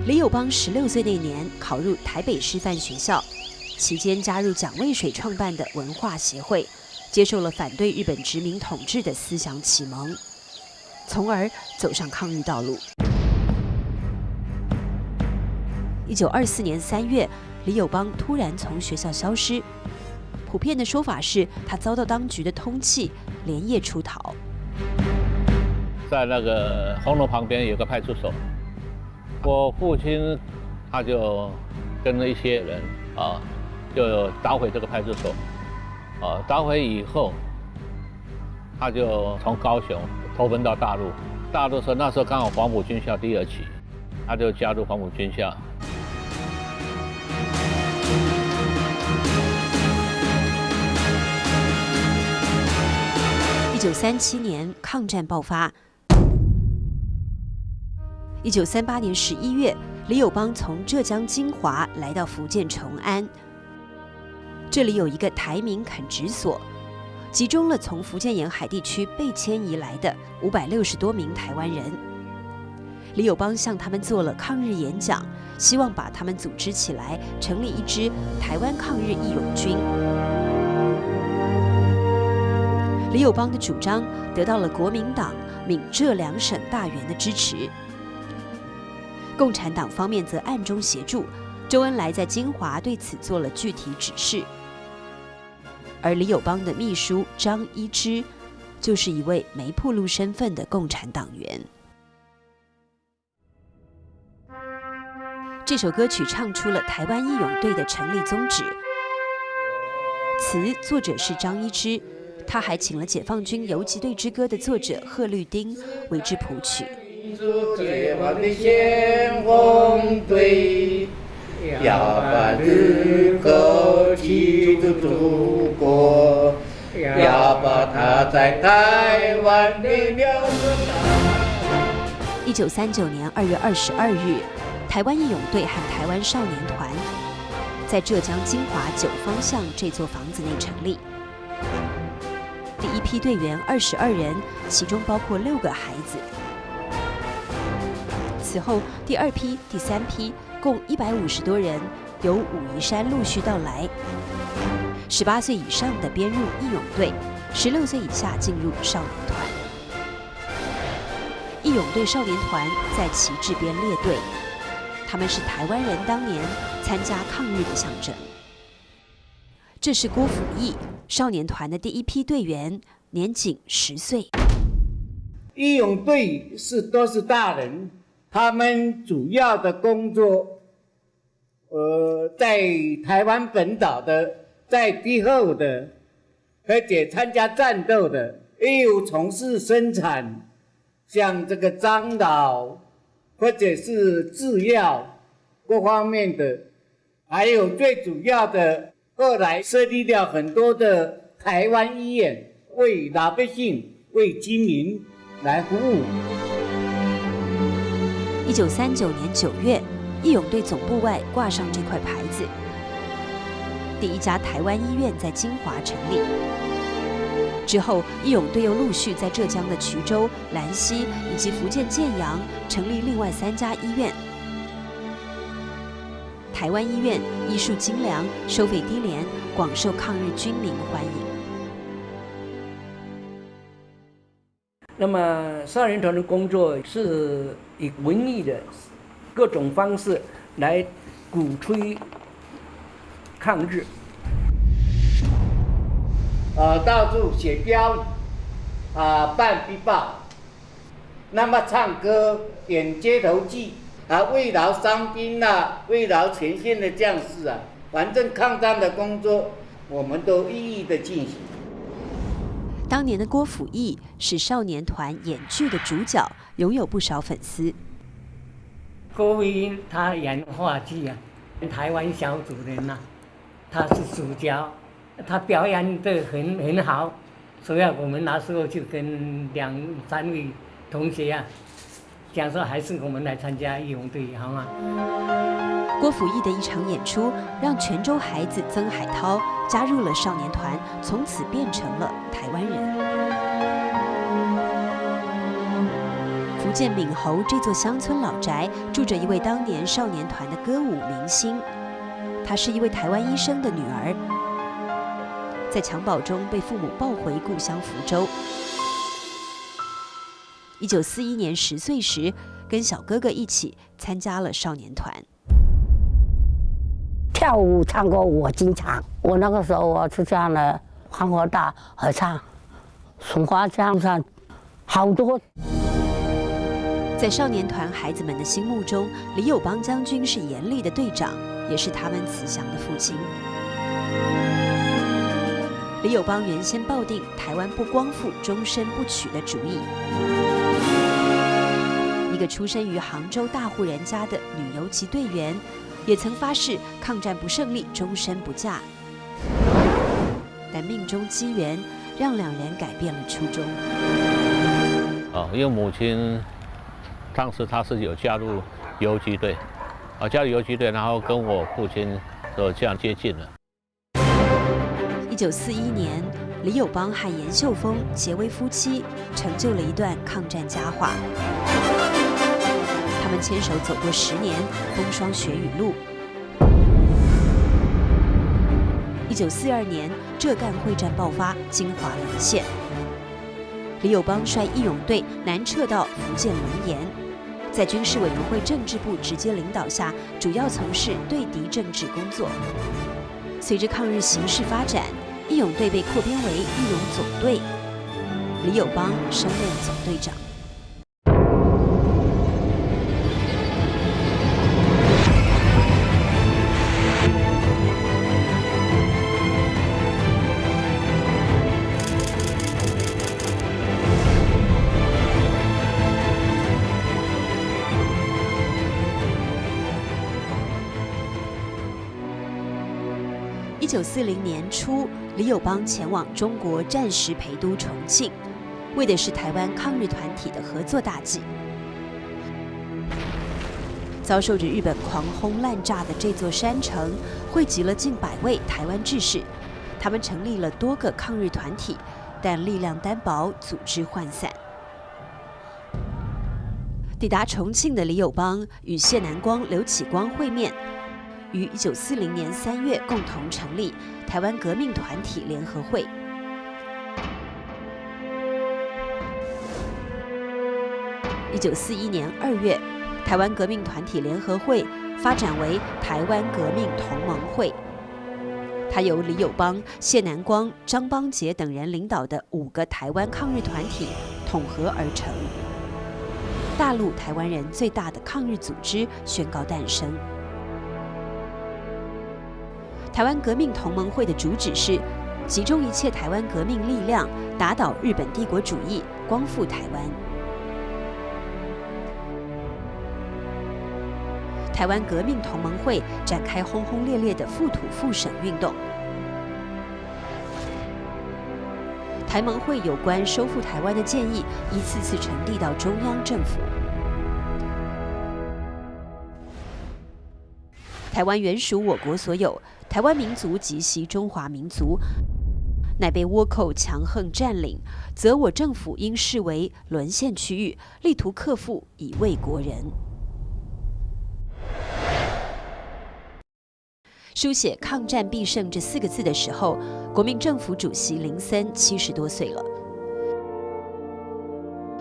李友邦16岁那年考入台北师范学校，期间加入蒋渭水创办的文化协会，接受了反对日本殖民统治的思想启蒙，从而走上抗日道路。1924年3月，李友邦突然从学校消失。普遍的说法是他遭到当局的通缉，连夜出逃。在那个红楼旁边有个派出所，我父亲他就跟了一些人就捣毁这个派出所，捣毁以后，他就从高雄投奔到大陆。大陆说那时候刚好黄埔军校第2期，他就加入黄埔军校。1937年抗战爆发。1938年11月，李友邦从浙江金华来到福建崇安，这里有一个台民垦殖所，集中了从福建沿海地区被迁移来的560多名台湾人。李友邦向他们做了抗日演讲，希望把他们组织起来，成立一支台湾抗日义勇军。李友邦的主张得到了国民党、闽浙2省大员的支持，共产党方面则暗中协助。周恩来在金华对此做了具体指示，而李友邦的秘书张一之就是一位没暴露身份的共产党员。这首歌曲唱出了台湾义勇队的成立宗旨，词作者是张一之。他还请了解放军游击队之歌的作者贺绿汀为之谱曲。解放的先锋队，要把日后记住祖国，要把它在台湾的苗族。1939年2月22日，台湾义勇队和台湾少年团在浙江金华9方巷这座房子内成立。第一批队员22人，其中包括6个孩子。此后，第2批、第3批共150多人由武夷山陆续到来。18岁以上的编入义勇队，16岁以下进入少年团。义勇队少年团在旗帜边列队，他们是台湾人当年参加抗日的象征。这是郭辅义，少年团的第一批队员，年仅10岁。义勇队都是大人，他们主要的工作，在台湾本岛的，在敌后的，而且参加战斗的，也有从事生产，像这个樟脑或者是制药各方面的，还有最主要的，后来设立了很多的台湾医院，为老百姓、为居民来服务。1939年9月，义勇队总部外挂上这块牌子。第一家台湾医院在金华成立。之后，义勇队又陆续在浙江的衢州、兰溪以及福建建阳成立另外3家医院。台湾医院医术精良，收费低廉，广受抗日军民欢迎。那么少年团的工作是以文艺的各种方式来鼓吹抗日，到处写标，办壁报，那么唱歌、演街头剧，慰劳伤兵慰劳前线的将士反正抗战的工作，我们都一一的进行。当年的郭辅义是少年团演剧的主角，拥有不少粉丝。郭辅义他演话剧台湾小主人他是主角，他表演得很好，所以我们那时候就跟2、3位同学讲说，还是我们来参加义勇队好吗？郭辅义的一场演出，让泉州孩子曾海涛加入了少年团，从此变成了台湾人。福建闽侯这座乡村老宅，住着一位当年少年团的歌舞明星，她是一位台湾医生的女儿，在襁褓中被父母抱回故乡福州。1941年10岁时，跟小哥哥一起参加了少年团。跳舞、唱歌我经常。我那个时候我去上了黄河大合唱、松花江上，好多。在少年团孩子们的心目中，李友邦将军是严厉的队长，也是他们慈祥的父亲。李友邦原先抱定台湾不光复、终身不娶的主意。一个出身于杭州大户人家的女游击队员，也曾发誓抗战不胜利，终身不嫁。但命中机缘让2人改变了初衷。因为母亲当时她是有加入游击队，加入游击队，然后跟我父亲就这样接近了。1941年，李友邦和严秀峰结为夫妻，成就了一段抗战佳话。他们牵手走过10年风霜雪雨路。1942年，浙赣会战爆发，金华沦陷。李友邦率义勇队南撤到福建龙岩，在军事委员会政治部直接领导下，主要从事对敌政治工作。随着抗日形势发展，义勇队被扩编为义勇总队，李友邦升任总队长。1940年初，李友邦前往中国暂时陪都重庆，为的是台湾抗日团体的合作大计。遭受着日本狂轰滥炸的这座山城，汇集了近100位台湾志士，他们成立了多个抗日团体，但力量单薄，组织涣散。抵达重庆的李友邦与谢南光、刘启光会面，于1940年3月共同成立台湾革命团体联合会。1941年2月，台湾革命团体联合会发展为台湾革命同盟会，它由李友邦、谢南光、张邦杰等人领导的5个台湾抗日团体统合而成。大陆台湾人最大的抗日组织宣告诞生。台湾革命同盟会的主旨是集中一切台湾革命力量，打倒日本帝国主义，光复台湾。台湾革命同盟会展开轰轰烈烈的复土复省运动。台盟会有关收复台湾的建议一次次呈递到中央政府。台湾原属我国所有，台湾民族即系中华民族，乃被倭寇强横占领，则我政府应视为沦陷区域，力图克复，以卫国人。书写“抗战必胜”这4个字的时候，国民政府主席林森70多岁了。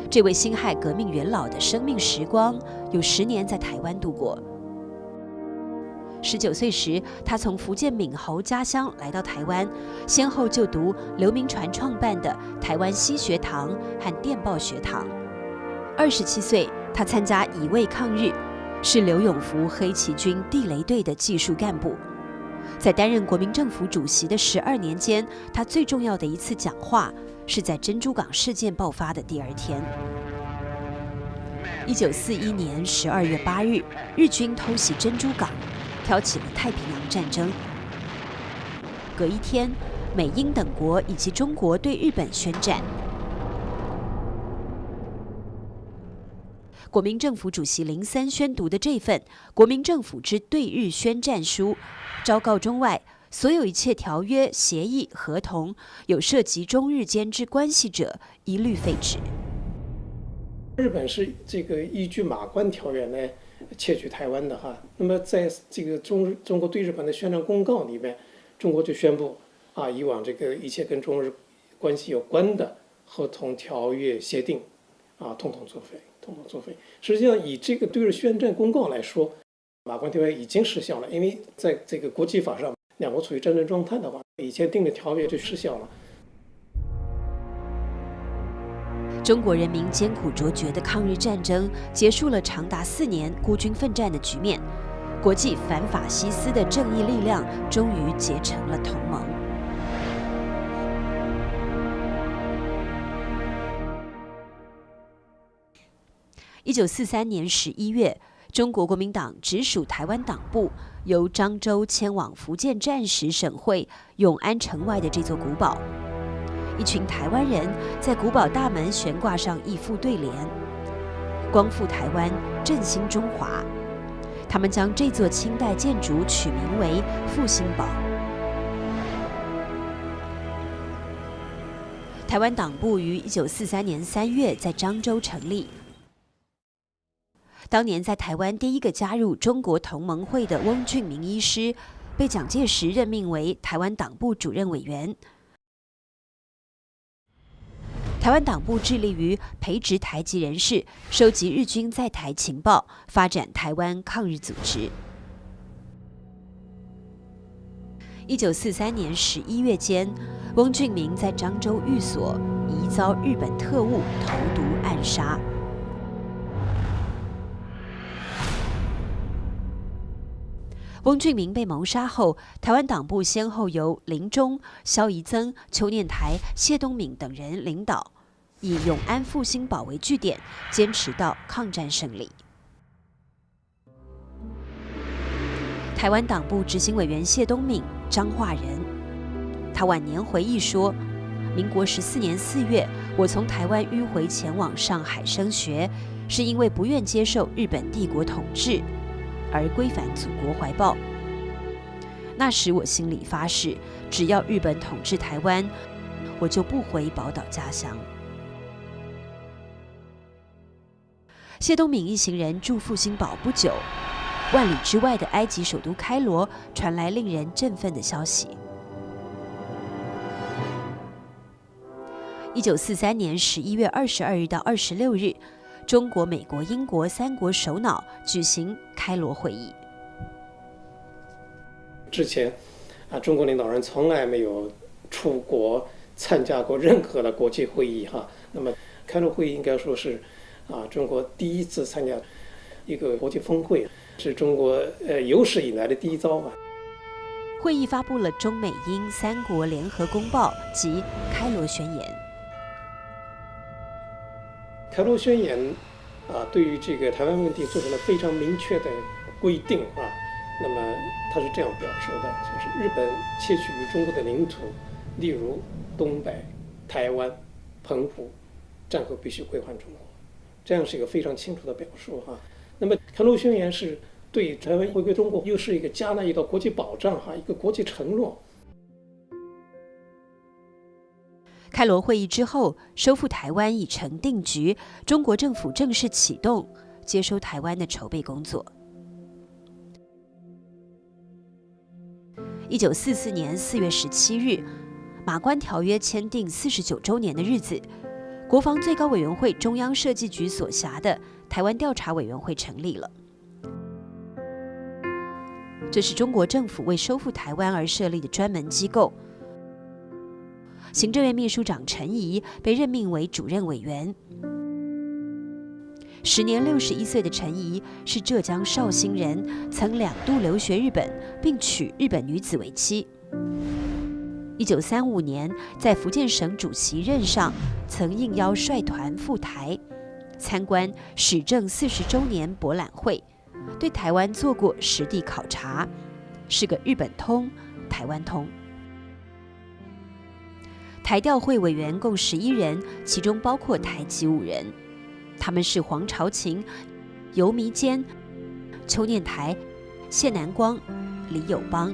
这位辛亥革命元老的生命时光有10年在台湾度过。19岁时，他从福建闽侯家乡来到台湾，先后就读刘铭传创办的台湾西学堂和电报学堂。27岁，他参加乙未抗日，是刘永福黑旗军地雷队的技术干部。在担任国民政府主席的12年间，他最重要的一次讲话是在珍珠港事件爆发的第2天。1941年12月8日，日军偷袭珍珠港，挑起了太平洋战争。隔一天，美英等国以及中国对日本宣战。国民政府主席林森宣读的这份《国民政府之对日宣战书》，昭告中外，所有一切条约、协议、合同有涉及中日间之关系者，一律废止。日本是这个依据《马关条约》来窃取台湾的哈。那么在这个中国对日本的宣战公告里面，中国就宣布啊，以往这个一切跟中日关系有关的合同、条约、协定啊，统统作废。实际上，以这个对日宣战公告来说，马关条约已经失效了，因为在这个国际法上，两国处于战争状态的话，以前定的条约就失效了。中国人民艰苦卓绝的抗日战争结束了长达4年孤军奋战的局面，国际反法西斯的正义力量终于结成了同盟。1943年11月，中国国民党直属台湾党部由漳州迁往福建战时省会永安城外的这座古堡。一群台湾人在古堡大门悬挂上一副对联：“光复台湾，振兴中华。”他们将这座清代建筑取名为复兴堡。台湾党部于1943年3月在漳州成立。当年在台湾第一个加入中国同盟会的翁俊明医师，被蒋介石任命为台湾党部主任委员。台湾党部致力于培植台籍人士，收集日军在台情报，发展台湾抗日组织。1943年11月间，翁俊明在漳州寓所疑遭日本特务投毒暗杀。翁俊明被谋杀后，台湾党部先后由林忠、萧宜曾、邱念台、谢东闵等人领导，以永安复兴堡为据点，坚持到抗战胜利。台湾党部执行委员谢东闵彰化人。他晚年回忆说，民国14年4月，我从台湾迂回前往上海升学，是因为不愿接受日本帝国统治，而归返祖国怀抱。那时我心里发誓，只要日本统治台湾，我就不回宝岛家乡。谢东闵一行人住复兴堡不久，万里之外的埃及首都开罗传来令人振奋的消息。1943年11月22日到26日，中国、美国、英国3国首脑举行开罗会议。之前，中国领导人从来没有出国参加过任何的国际会议哈。那么开罗会议应该说是中国第一次参加一个国际峰会，是中国有史以来的第一遭吧。会议发布了中美英3国联合公报及开罗宣言。开罗宣言对于这个台湾问题做出了非常明确的规定那么他是这样表述的，就是日本窃取于中国的领土，例如东北、台湾、澎湖，战后必须归还中国，这样是一个非常清楚的表述那么开罗宣言是对台湾回归中国又是一个加纳一道国际保障一个国际承诺。开罗会议之后，收复台湾已成定局，中国政府正式启动接收台湾的筹备工作。1944年4月17日，马关条约签订49周年的日子，国防最高委员会中央设计局所辖的台湾调查委员会成立了。这是中国政府为收复台湾而设立的专门机构。行政院秘书长陈仪被任命为主任委员。时年61岁的陈仪是浙江绍兴人，曾2度留学日本，并娶日本女子为妻。1935年，在福建省主席任上，曾应邀率团赴台，参观始政40周年博览会，对台湾做过实地考察，是个日本通、台湾通。台调会委员共11人，其中包括台籍5人，他们是黄朝琴、游弥坚、邱念台、谢南光、李友邦。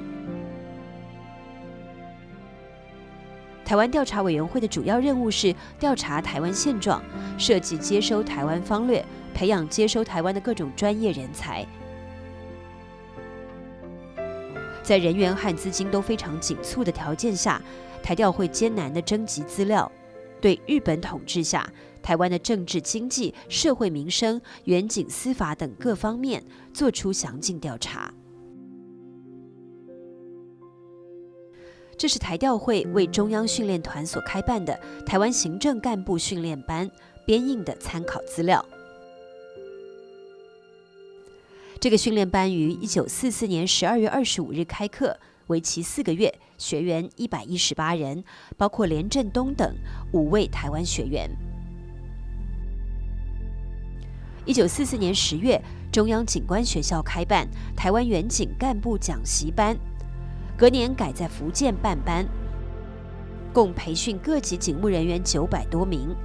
台湾调查委员会的主要任务是调查台湾现状，设计接收台湾方略，培养接收台湾的各种专业人才。在人员和资金都非常紧促的条件下，台调会艰难地征集资料，对日本统治下台湾的政治、经济、社会民生、远景司法等各方面做出详尽调查。这是台调会为中央训练团所开办的台湾行政干部训练班编印的参考资料。这个训练班于1944年12月25日开课，为期4个月，学员118人，包括连振东等5位台湾学员。1944年10月，中央警官学校开办台湾远警干部讲习班，隔年改在福建办班，共培训各级警务人员900多名。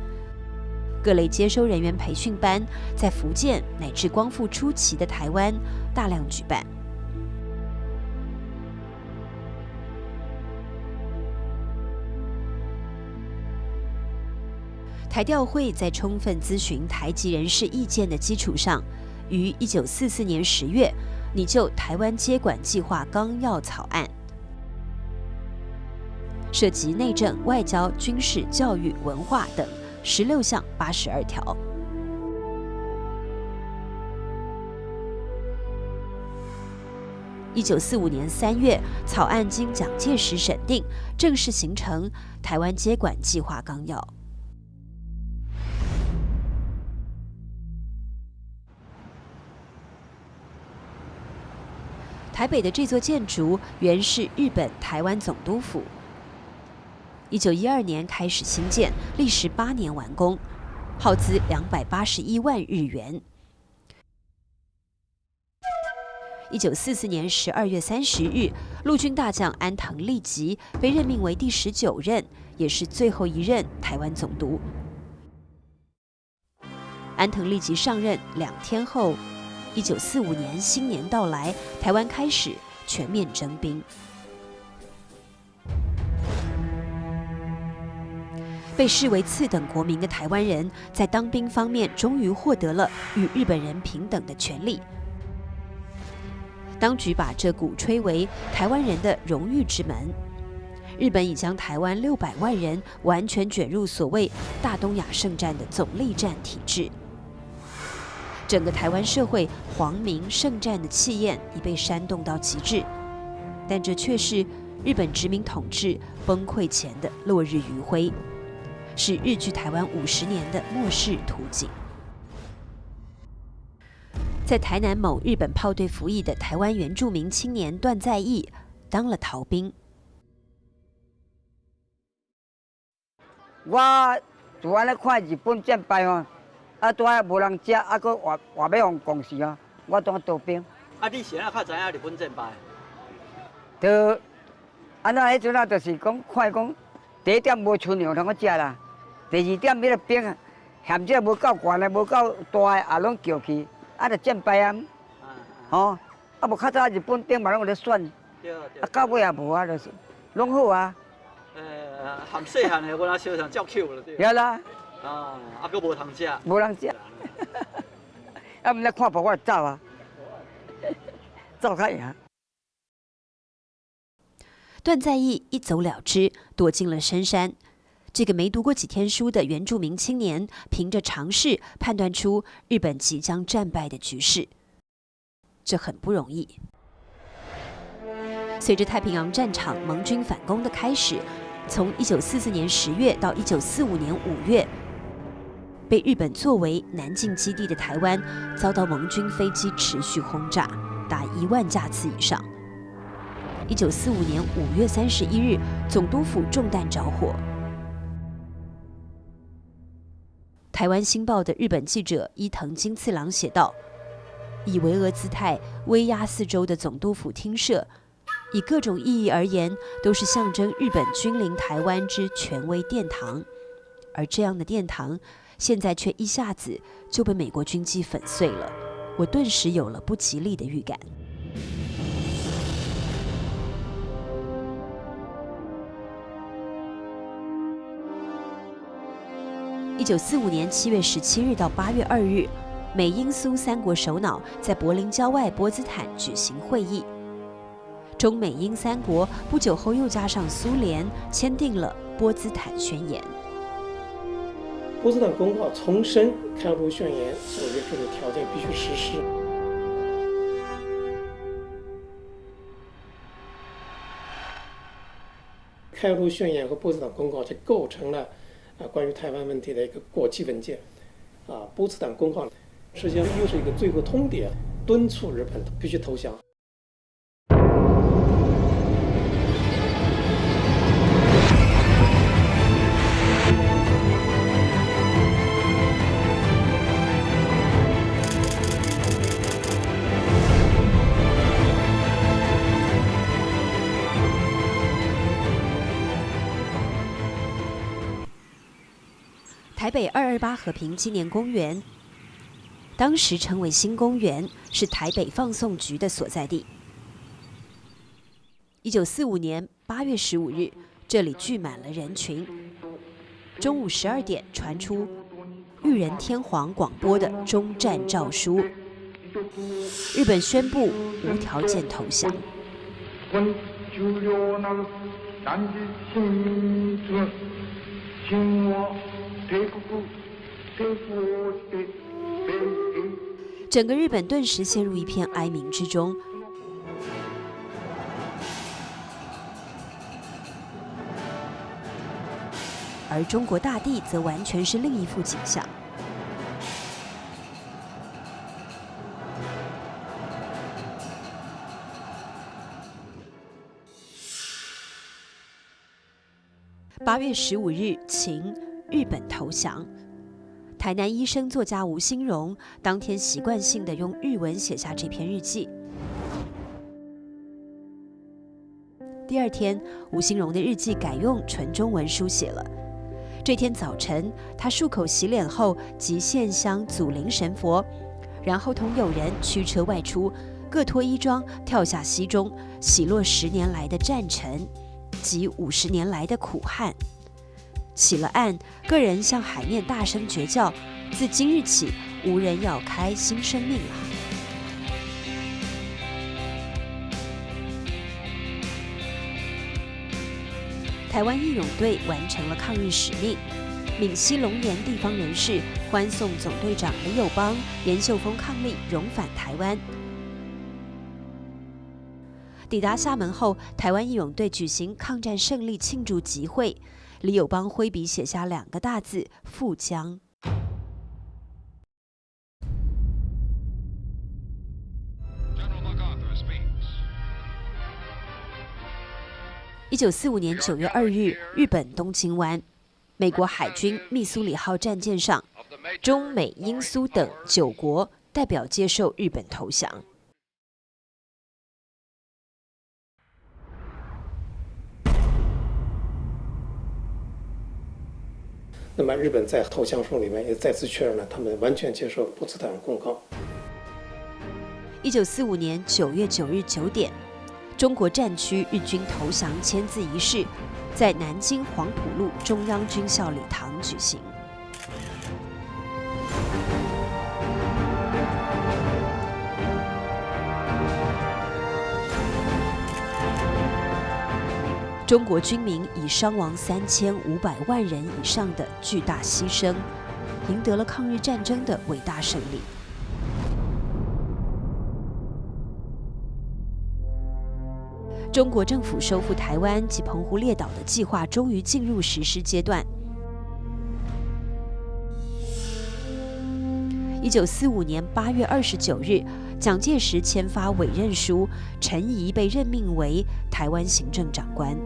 各类接收人员培训班在福建乃至光复初期的台湾大量举办。台调会在充分咨询台籍人士意见的基础上，于1944年10月拟就台湾接管计划纲要草案，涉及内政、外交、军事、教育、文化等16项82条。1945年3月，草案经蒋介石审定，正式形成台湾接管计划纲要。台北的这座建筑原是日本台湾总督府，1912年开始兴建，历时8年完工，耗资281万日元。1944年12月30日，陆军大将安藤利吉被任命为第19任，也是最后一任台湾总督。安藤利吉上任2天后，1945年新年到来，台湾开始全面征兵。被视为次等国民的台湾人，在当兵方面终于获得了与日本人平等的权利。当局把这鼓吹为台湾人的荣誉之门。日本已将台湾600万人完全卷入所谓大东亚圣战的总力战体制。整个台湾社会皇民圣战的气焰已被煽动到极致，但这却是日本殖民统治崩溃前的落日余晖，是日据台湾50年的末世图景。在台南某日本炮队服役的台湾原住民青年段在义当了逃兵。我就安尼看日本战败哦，拄仔无人食，搁话要互共事哦，我当逃兵。你是安怎较知影日本战败？就安怎迄阵啊，就是讲看讲第一点无春粮通我食啦，第二点迄个兵啊，嫌这无够悬的，无够大的，也拢叫去。就战败啊！吼，无较早日本兵嘛拢有咧选，到尾也无啊，就是拢好啊。含细汉的我那小上照扣了对。对啦。搁无通食。无通食。毋咧看报我就走啊，走开呀。段在义一走了之，躲进了深山。这个没读过几天书的原住民青年，凭着常识判断出日本即将战败的局势，这很不容易。随着太平洋战场盟军反攻的开始，从1944年10月到1945年5月，被日本作为南进基地的台湾，遭到盟军飞机持续轰炸，达1万架次以上。1945年5月31日，总督府中弹着火。台湾新报的日本记者伊藤金次郎写道：“以巍峨姿态威压四周的总督府厅舍，以各种意义而言，都是象征日本君临台湾之权威殿堂。而这样的殿堂，现在却一下子就被美国军机粉碎了。我顿时有了不吉利的预感。” 1945年7月17日到8月2日，美英苏三国首脑在柏林郊外波茨坦举行会议。中美英三国不久后又加上苏联，签订了波茨坦宣言。波茨坦公告重申开罗宣言所约束的条件必须实施。开罗宣言和波茨坦公告就构成了。 关于台湾问题的一个国际文件，波茨坦公告实际上又是一个最后通牒，敦促日本必须投降。台北228和平纪念公园，当时称为新公园，是台北放送局的所在地。1945年8月15日，这里聚满了人群。中午12点传出裕仁天皇广播的终战诏书，日本宣布无条件投降。整个日本顿时陷入一片哀鸣之中。而中国大地则完全是另一幅景象。8月15日晴，日本投降。台南医生作家吴兴荣当天习惯性地用日文写下这篇日记。第二天，吴兴荣的日记改用纯中文书写了。这天早晨，他漱口洗脸后，即献香祖灵神佛，然后同友人驱车外出，各脱衣装，跳下溪中，洗落10年来的战尘及50年来的苦旱。起了岸，个人向海面大声绝叫：自今日起，无人要开新生命了。台湾义勇队完成了抗日使命。闽西龙岩地方人士欢送总队长李友邦、严秀峰伉俪荣返台湾。抵达厦门后，台湾义勇队举行抗战胜利庆祝集会。李友邦挥笔写下2个大字：富江。1945年9月2日，日本东京湾，美国海军密苏里号战舰上，中美英苏等9国代表接受日本投降。那么日本在投降书里面也再次确认了他们完全接受波茨坦公告。1945年9月9日9点，中国战区日军投降签字仪式在南京黄埔路中央军校礼堂举行。中国军民以伤亡3500万人以上的巨大牺牲，赢得了抗日战争的伟大胜利。中国政府收复台湾及澎湖列岛的计划终于进入实施阶段。1945年8月29日，蒋介石签发委任书，陈仪被任命为台湾行政长官。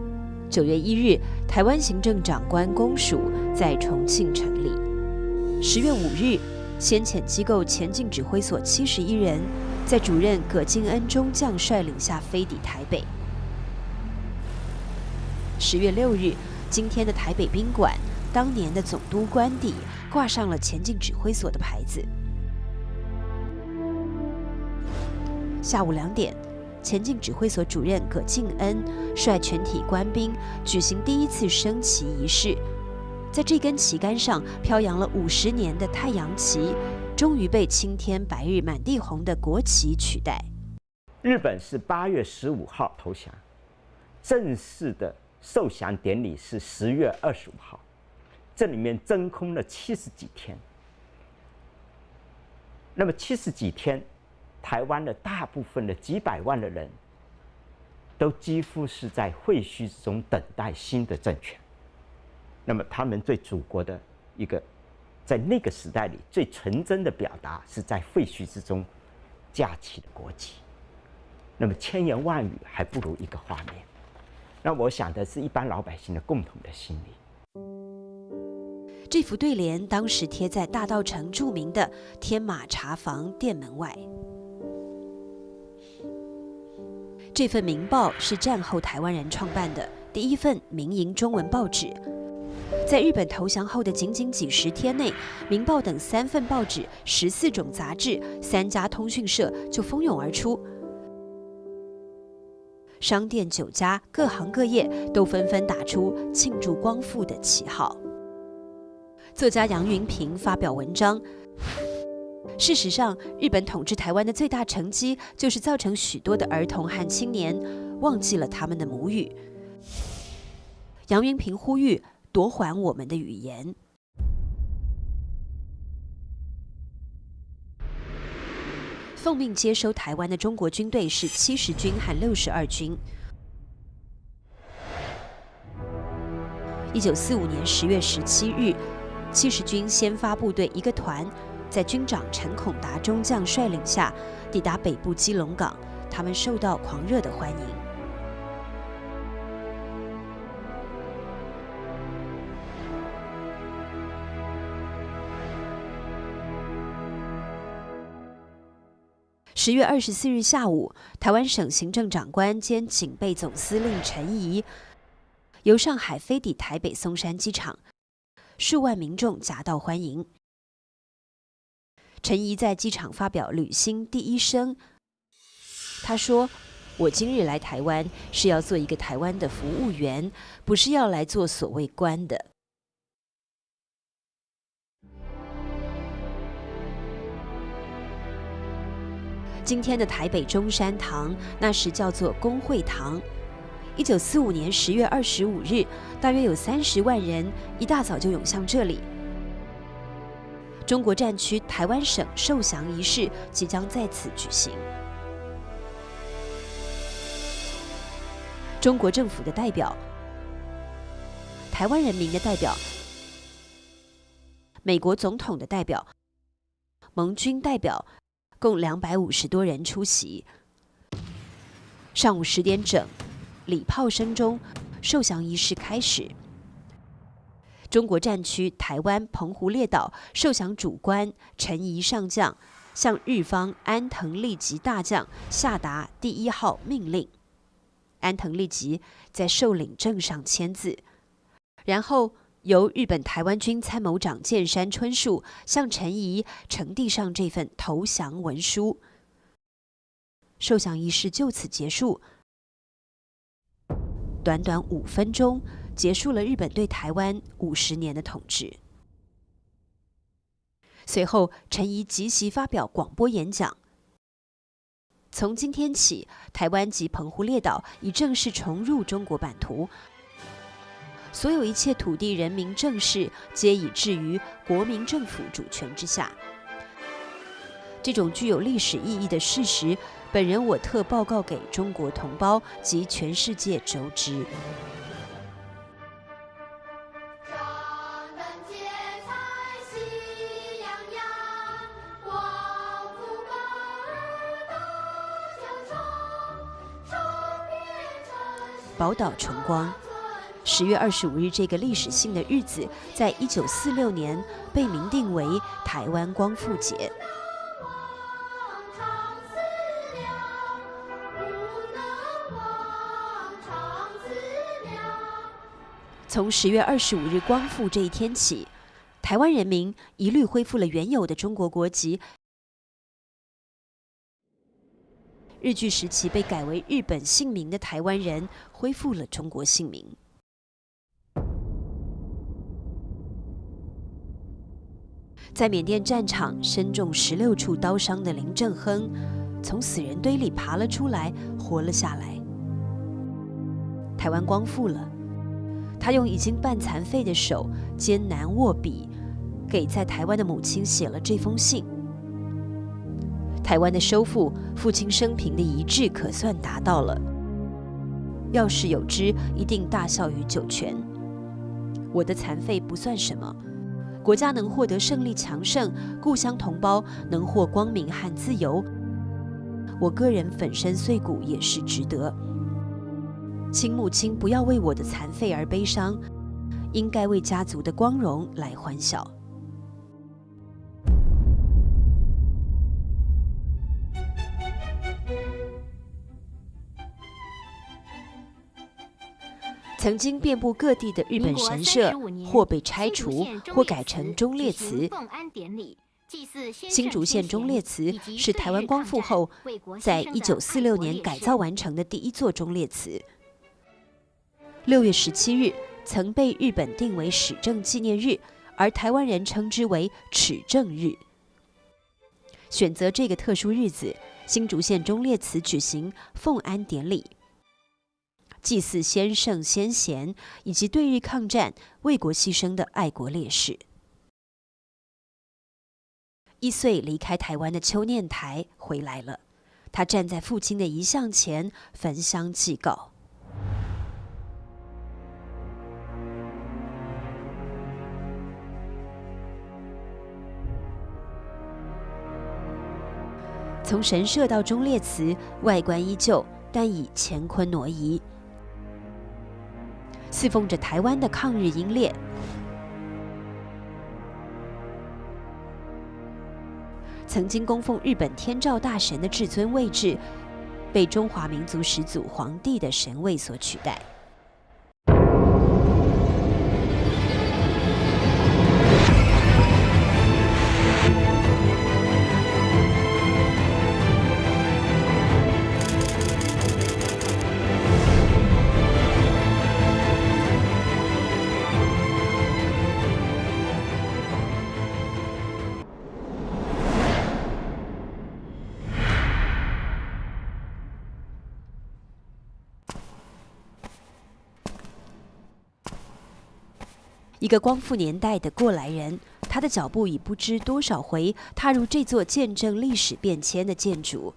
9月1日，台湾行政长官公署在重庆成立。10月5日，先遣机构前进指挥所71人，在主任葛敬恩中将率领下飞抵台北。10月6日，今天的台北宾馆，当年的总督官邸挂上了前进指挥所的牌子。下午2点，前进指挥所主任葛敬恩率全体官兵举行第一次升旗仪式，在这根旗杆上飘扬了50年的太阳旗，终于被青天白日满地红的国旗取代。日本是8月15号投降，正式的受降典礼是10月25号，这里面真空了70几天。那么70几天，台湾的大部分的几百万的人，都几乎是在废墟之中等待新的政权。那么他们对祖国的一个，在那个时代里最纯真的表达，是在废墟之中架起的国旗。那么千言万语还不如一个画面。那我想的是一般老百姓的共同的心理。这幅对联当时贴在大稻埕著名的天马茶房店门外。这份《民报》是战后台湾人创办的第一份民营中文报纸。在日本投降后的仅仅几10天内，《民报》等3份报纸、14种杂志、3家通讯社就蜂拥而出。商店、酒家，各行各业都纷纷打出庆祝光复的旗号。作家杨云平发表文章。事实上，日本统治台湾的最大成绩，就是造成许多的儿童和青年忘记了他们的母语。杨云平呼吁夺还我们的语言。奉命接收台湾的中国军队是70军和62军。1945年10月17日，70军先发部队一个团，在军长陈孔达中将率领下，抵达北部基隆港，他们受到狂热的欢迎。10月24日下午，台湾省行政长官兼警备总司令陈仪由上海飞抵台北松山机场，数万民众夹道欢迎。陈仪在机场发表履新第一声，他说：“我今日来台湾是要做一个台湾的服务员，不是要来做所谓官的。”今天的台北中山堂，那时叫做公会堂。1945年10月25日，大约有30万人一大早就涌向这里。中国战区台湾省受降仪式即将在此举行。中国政府的代表、台湾人民的代表、美国总统的代表、盟军代表，共250多人出席。上午10点整，礼炮声中，受降仪式开始。中国战区台湾澎湖列岛受降主官陈仪上将向日方安藤利吉大将下达第1号命令。安藤利吉在受领证上签字，然后由日本台湾军参谋长剑山春树向陈仪呈递上这份投降文书。受降仪式就此结束。短短5分钟，结束了日本对台湾50年的统治。随后，陈仪即席发表广播演讲。从今天起，台湾及澎湖列岛已正式重入中国版图，所有一切土地人民政事皆已置于国民政府主权之下。这种具有历史意义的事实，本人我特报告给中国同胞及全世界周知。宝岛崇光，10月25日这个历史性的日子，在1946年被明定为台湾光复节。从10月25日光复这一天起，台湾人民一律恢复了原有的中国国籍。日据时期被改为日本姓名的台湾人恢复了中国姓名。在缅甸战场身中16处刀伤的林正亨，从死人堆里爬了出来，活了下来。台湾光复了，他用已经半残废的手艰难握笔，给在台湾的母亲写了这封信。台湾的收复，父亲生平的遗志可算达到了。要是有之，一定大效于九泉。我的残废不算什么，国家能获得胜利强盛，故乡同胞能获光明和自由，我个人粉身碎骨也是值得。亲母亲不要为我的残废而悲伤，应该为家族的光荣来欢笑。曾经遍布各地的日本神社，或被拆除，或改成忠烈祠。新竹县忠烈祠是台湾光复后，在1946年改造完成的第一座忠烈祠。6月17日曾被日本定为始政纪念日，而台湾人称之为始政日。选择这个特殊日子，新竹县忠烈祠举行奉安典礼，祭祀先圣先贤以及对日抗战、为国牺牲的爱国烈士。1岁离开台湾的邱念台回来了，他站在父亲的遗像前焚香祭告。从神社到忠烈祠，外观依旧，但已乾坤挪移，侍奉着台湾的抗日英烈。曾经供奉日本天照大神的至尊位置，被中华民族始祖皇帝的神位所取代。一个光复年代的过来人，他的脚步已不知多少回踏入这座见证历史变迁的建筑。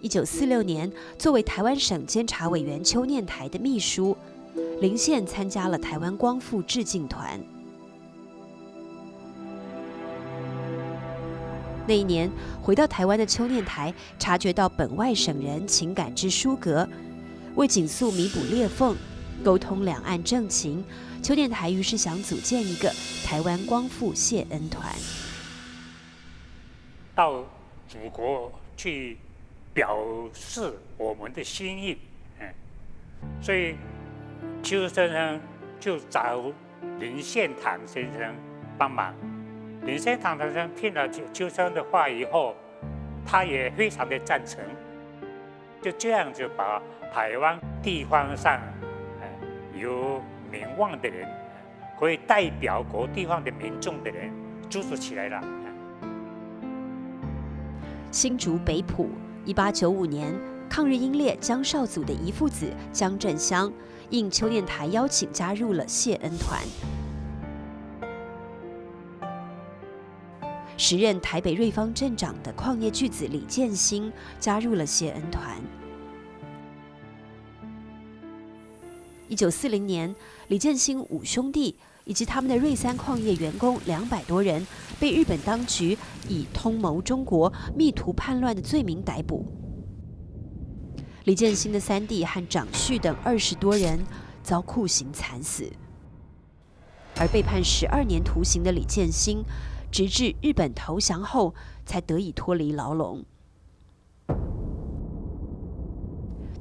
1946年，作为台湾省监察委员邱念台的秘书，林宪参加了台湾光复致敬团。那一年，回到台湾的邱念台察觉到本外省人情感之疏隔，为紧速弥补裂缝，沟通两岸政情，邱念台于是想组建一个台湾光复谢恩团，到祖国去表示我们的心意。所以邱先生就找林献堂先生帮忙。林献堂先生听了邱先生的话以后，他也非常的赞成，就这样就把台湾地方上有名望的人，可以代表各地方的民众的人组织起来了。新竹北埔，1895年，抗日英烈江少祖的姨父子江振香，应邱念台邀请加入了谢恩团。时任台北瑞芳镇长的矿业巨子李建兴加入了谢恩团。1940年，李建兴5兄弟以及他们的瑞三矿业员工200多人被日本当局以通谋中国、密图叛乱的罪名逮捕。李建兴的3弟和长婿等20多人遭酷刑惨死，而被判12年徒刑的李建兴，直至日本投降后才得以脱离牢笼。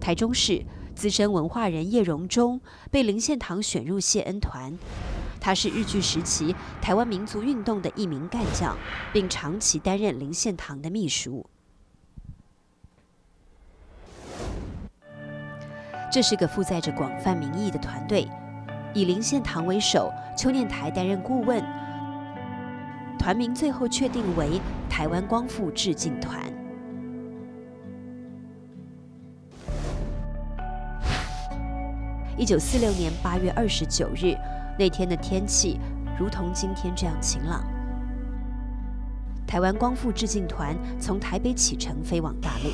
台中市资深文化人叶荣忠被林献堂选入谢恩团，他是日据时期台湾民族运动的一名干将，并长期担任林献堂的秘书。这是个负载着广泛民意的团队，以林献堂为首，邱念台担任顾问，团名最后确定为台湾光复致敬团。1946年8月29日，那天的天气如同今天这样晴朗。台湾光复致敬团从台北启程飞往大陆。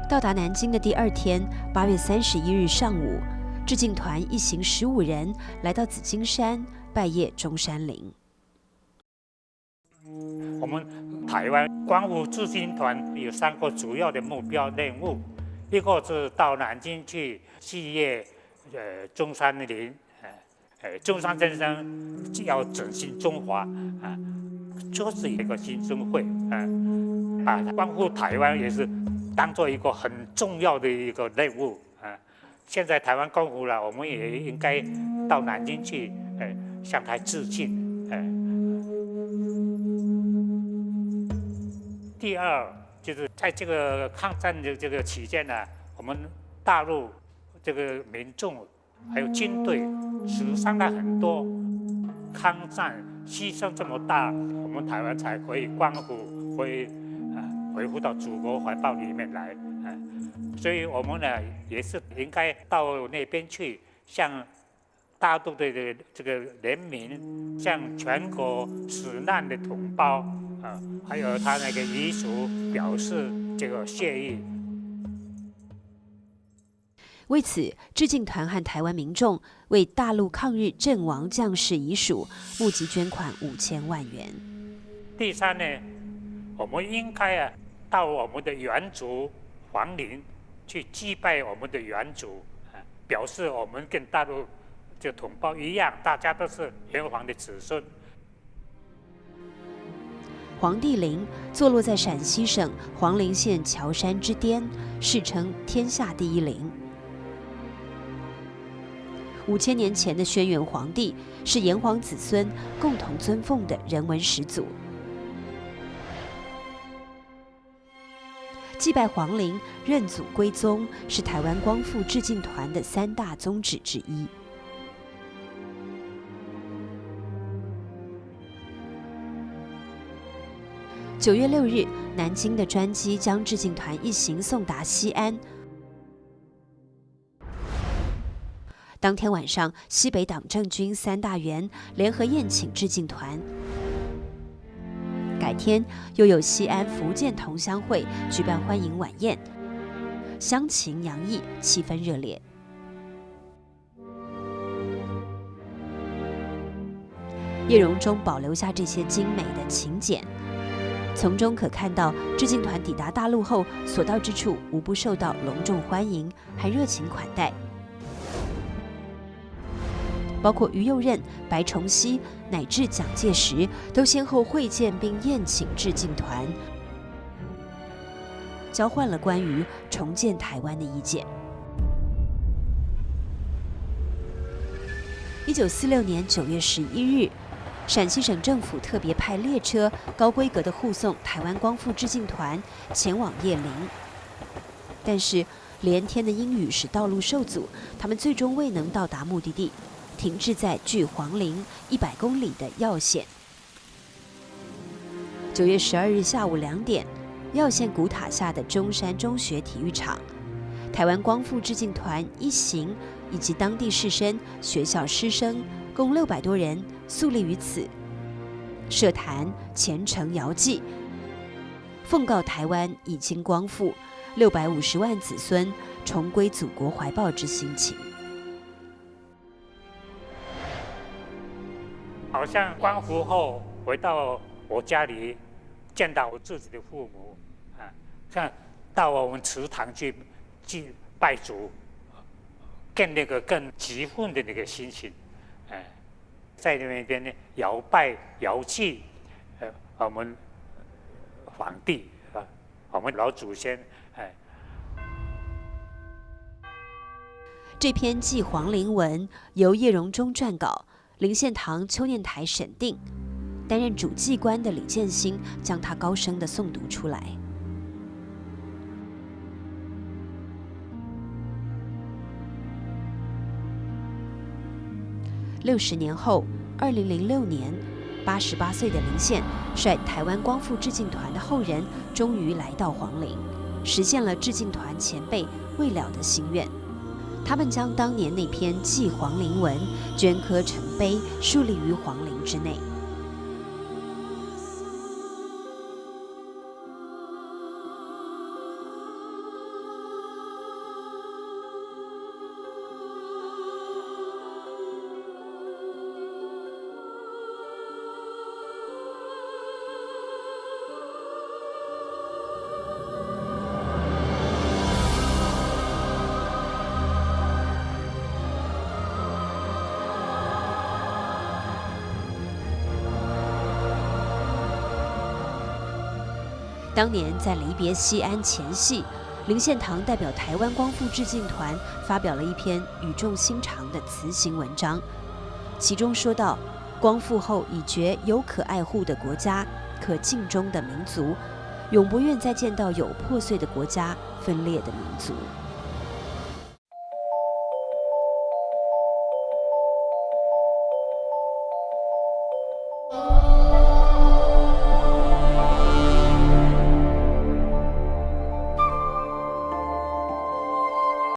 到达南京的第2天，8月31日上午，致敬团一行15人来到紫金山拜谒中山陵。我们台湾光复致敬团有3个主要的目标任务，一个是到南京去祭谒中山陵，中山先生要振兴中华啊，就是一个新生会把光复台湾也是当做一个很重要的一个任务啊。现在台湾光复了，我们也应该到南京去向他致敬。第二就是在这个抗战的这个期间呢，我们大陆这个民众还有军队死伤了很多，抗战牺牲这么大，我们台湾才可以光复恢复到祖国怀抱里面来。所以我们呢也是应该到那边去，向大陆的这个人民，向全国死难的同胞还有他那个遗属表示这个谢意。为此，致敬团和台湾民众为大陆抗日阵亡将士遗属募集捐款5000万元。第三呢，我们应该到我们的原族皇陵去祭拜我们的原祖，表示我们跟大陆就同胞一样，大家都是炎黄的子孙。黄帝陵坐落在陕西省黄陵县乔山之巅，世称天下第一陵。5000年前的轩辕皇帝是炎黄子孙共同尊奉的人文始祖。祭拜皇陵、认祖归宗是台湾光复致敬团的3大宗旨之一。9月6日，南京的专机将致敬团一行送达西安。当天晚上，西北党政军3大员联合宴请致敬团。改天又有西安福建同乡会举办欢迎晚宴，乡情洋溢，气氛热烈。叶荣中保留下这些精美的请柬，从中可看到致敬团抵达大陆后所到之处无不受到隆重欢迎，还热情款待。包括于右任、白崇禧乃至蒋介石都先后会见并宴请致敬团，交换了关于重建台湾的意见。1946年9月11日，陕西省政府特别派列车高规格的护送台湾光复致敬团前往叶林，但是连天的阴雨使道路受阻，他们最终未能到达目的地，停滞在距黄陵100公里的耀县。9月12日下午2点，耀县古塔下的中山中学体育场，台湾光复致敬团一行以及当地士绅、学校师生共600多人肃立于此，设坛虔诚遥祭，奉告台湾已经光复，650万子孙重归祖国怀抱之心情。好像光复后回到我家里，见到我自己的父母，像到我们祠堂去拜祖，更那个更激愤的那个心情，在那边呢遥拜遥祭，我们皇帝我们老祖先，这篇祭皇陵文由叶荣中撰稿。林献堂、邱念台审定，担任主祭官的李建兴将他高声地诵读出来。60年后，2006年，88岁的林献率台湾光复致敬团的后人，终于来到黄陵，实现了致敬团前辈未了的心愿。他们将当年那篇祭皇陵文镌刻成碑，树立于皇陵之内。当年在离别西安前夕，林献堂代表台湾光复致敬团发表了一篇语重心长的辞行文章，其中说到：光复后已觉有可爱护的国家，可敬忠的民族，永不愿再见到有破碎的国家、分裂的民族。